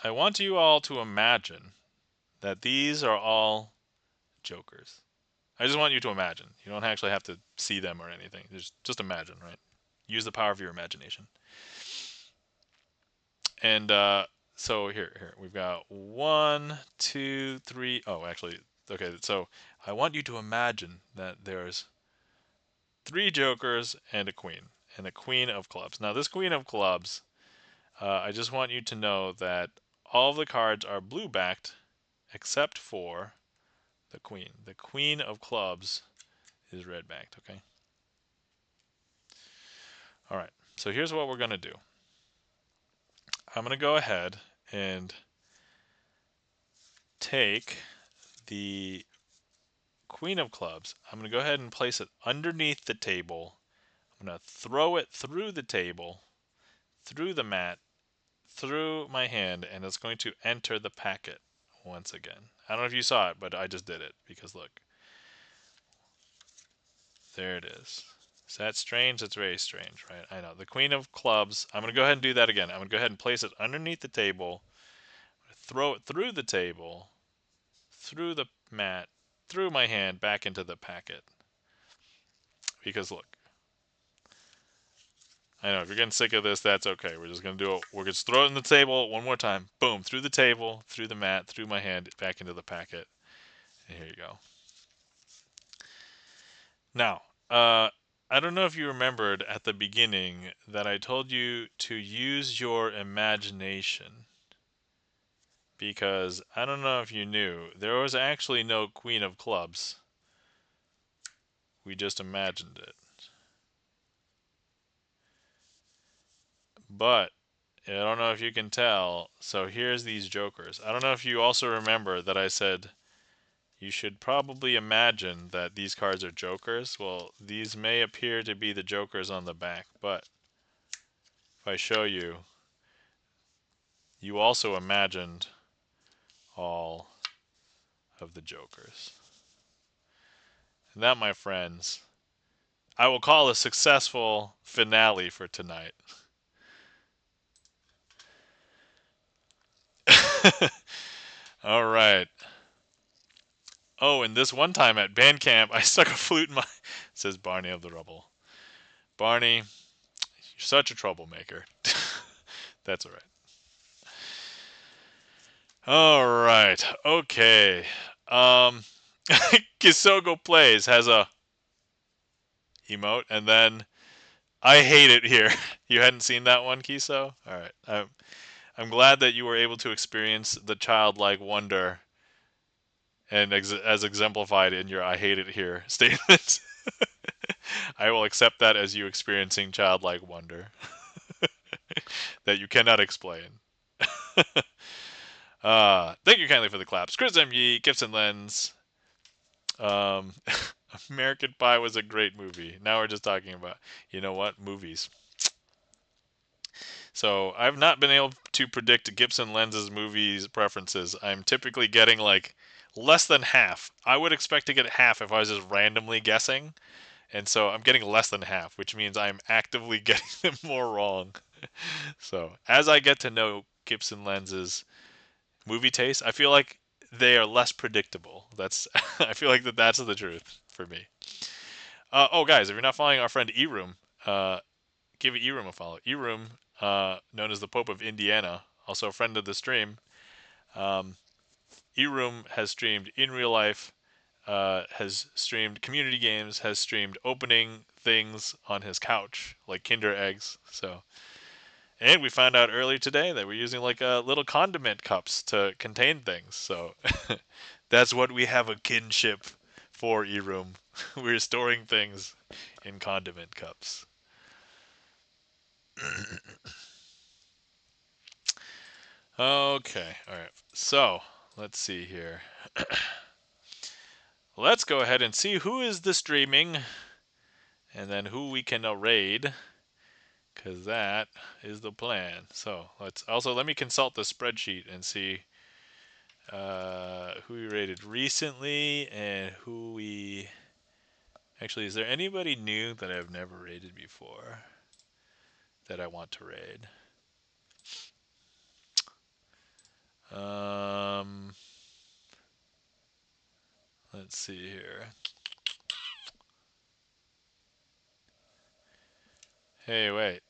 I want you all to imagine that these are all jokers. I just want you to imagine. You don't actually have to see them or anything. Just imagine, right? Use the power of your imagination. And so here we've got 1, 2, 3. Oh, actually, okay. So I want you to imagine that there's 3 jokers and a queen of clubs. Now this queen of clubs, I just want you to know that all of the cards are blue backed except for the queen. The queen of clubs is red backed. Okay. All right. So here's what we're gonna do. I'm gonna go ahead and take the queen of clubs. I'm going to go ahead and place it underneath the table. I'm going to throw it through the table, through the mat, through my hand, and it's going to enter the packet once again. I don't know if you saw it, but I just did it because look. There it is. Is that strange? It's very strange, right? I know. The queen of clubs. I'm going to go ahead and do that again. I'm going to go ahead and place it underneath the table, throw it through the table, through the mat, through my hand, back into the packet. Because look, I know if you're getting sick of this, that's okay. We're just gonna do it. We're just throw it on the table one more time. Boom, through the table, through the mat, through my hand, back into the packet. And here you go. Now, I don't know if you remembered at the beginning that I told you to use your imagination. Because I don't know if you knew, there was actually no queen of clubs. We just imagined it. But I don't know if you can tell. So here's these jokers. I don't know if you also remember that I said you should probably imagine that these cards are jokers. Well, these may appear to be the jokers on the back, but if I show you, you also imagined all of the jokers. And that, my friends, I will call a successful finale for tonight. All right. Oh, and this one time at band camp, I stuck a flute in my. Says Barney of the Rubble. Barney, you're such a troublemaker. That's all right. All right. Okay. Um, Kisogo Plays has a emote, and then I hate it here. You hadn't seen that one, Kiso? All right. I'm glad that you were able to experience the childlike wonder and as exemplified in your "I hate it here" statement. I will accept that as you experiencing childlike wonder that you cannot explain. Thank you kindly for the claps. Chris M.Ye, GipsonLens. Um, American Pie was a great movie. Now we're just talking about, you know what, movies. So I've not been able to predict Gibson Lens's movies preferences. I'm typically getting like less than half. I would expect to get half if I was just randomly guessing. And so I'm getting less than half, which means I'm actively getting them more wrong. So as I get to know Gibson Lens's movie taste, I feel like they are less predictable. That's I feel like that's the truth for me. Oh, guys, if you're not following our friend Eroom, give Eroom a follow. Eroom, known as the Pope of Indiana, also a friend of the stream. Um, Eroom has streamed in real life, has streamed community games, has streamed opening things on his couch, like Kinder Eggs. So, and we found out earlier today that we're using like little condiment cups to contain things. So that's what we have a kinship for, Eroom. We're storing things in condiment cups. Okay, all right. So let's see here. Let's go ahead and see who is the streaming, and then who we can raid, because that is the plan. So let me consult the spreadsheet and see who we raided recently and who we. Actually, is there anybody new that I've never raided before that I want to raid? Um, let's see here. Hey, wait.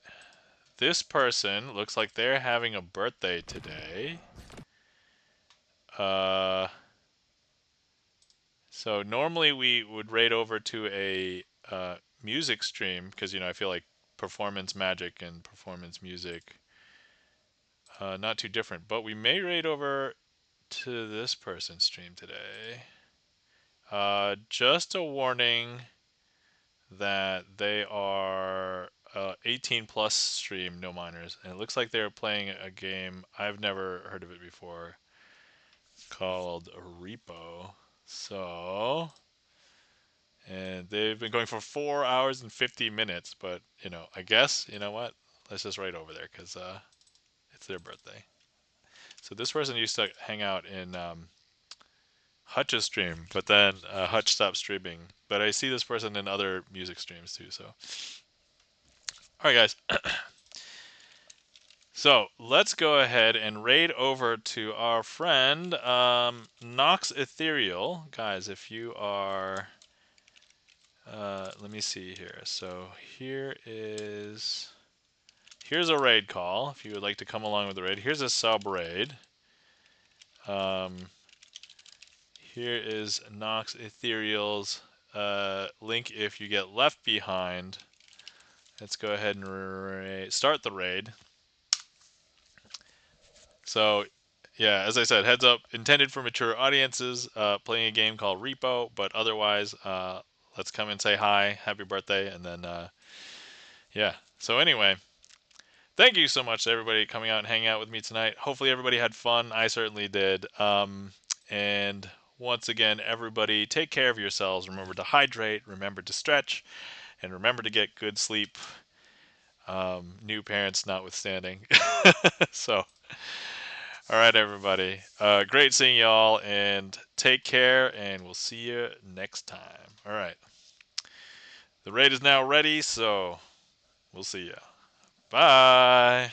This person looks like they're having a birthday today. Uh, so normally we would raid over to a music stream because I feel like performance magic and performance music not too different. But we may raid over to this person's stream today. Just a warning that they are 18 plus stream, no minors, and it looks like they're playing a game I've never heard of it before called Repo. So, and they've been going for 4 hours and 50 minutes, but I guess you know what? Let's just raid over there because it's their birthday. So this person used to hang out in Hutch's stream, but then Hutch stopped streaming. But I see this person in other music streams too. So, all right, guys. So let's go ahead and raid over to our friend Nox Ethereal, guys. If you are, let me see here. So here's a raid call. If you would like to come along with the raid, here's a sub raid. Here is Nox Ethereal's link if you get left behind. Let's go ahead and start the raid. So, yeah, as I said, heads up, intended for mature audiences, playing a game called Repo, but otherwise, let's come and say hi, happy birthday, and then, yeah. So anyway, thank you so much to everybody coming out and hanging out with me tonight. Hopefully everybody had fun. I certainly did. And once again, everybody, take care of yourselves. Remember to hydrate, remember to stretch, and remember to get good sleep. New parents notwithstanding. So, All right, everybody. Great seeing y'all, and take care, and we'll see you next time. All right. The raid is now ready, so we'll see ya. Bye.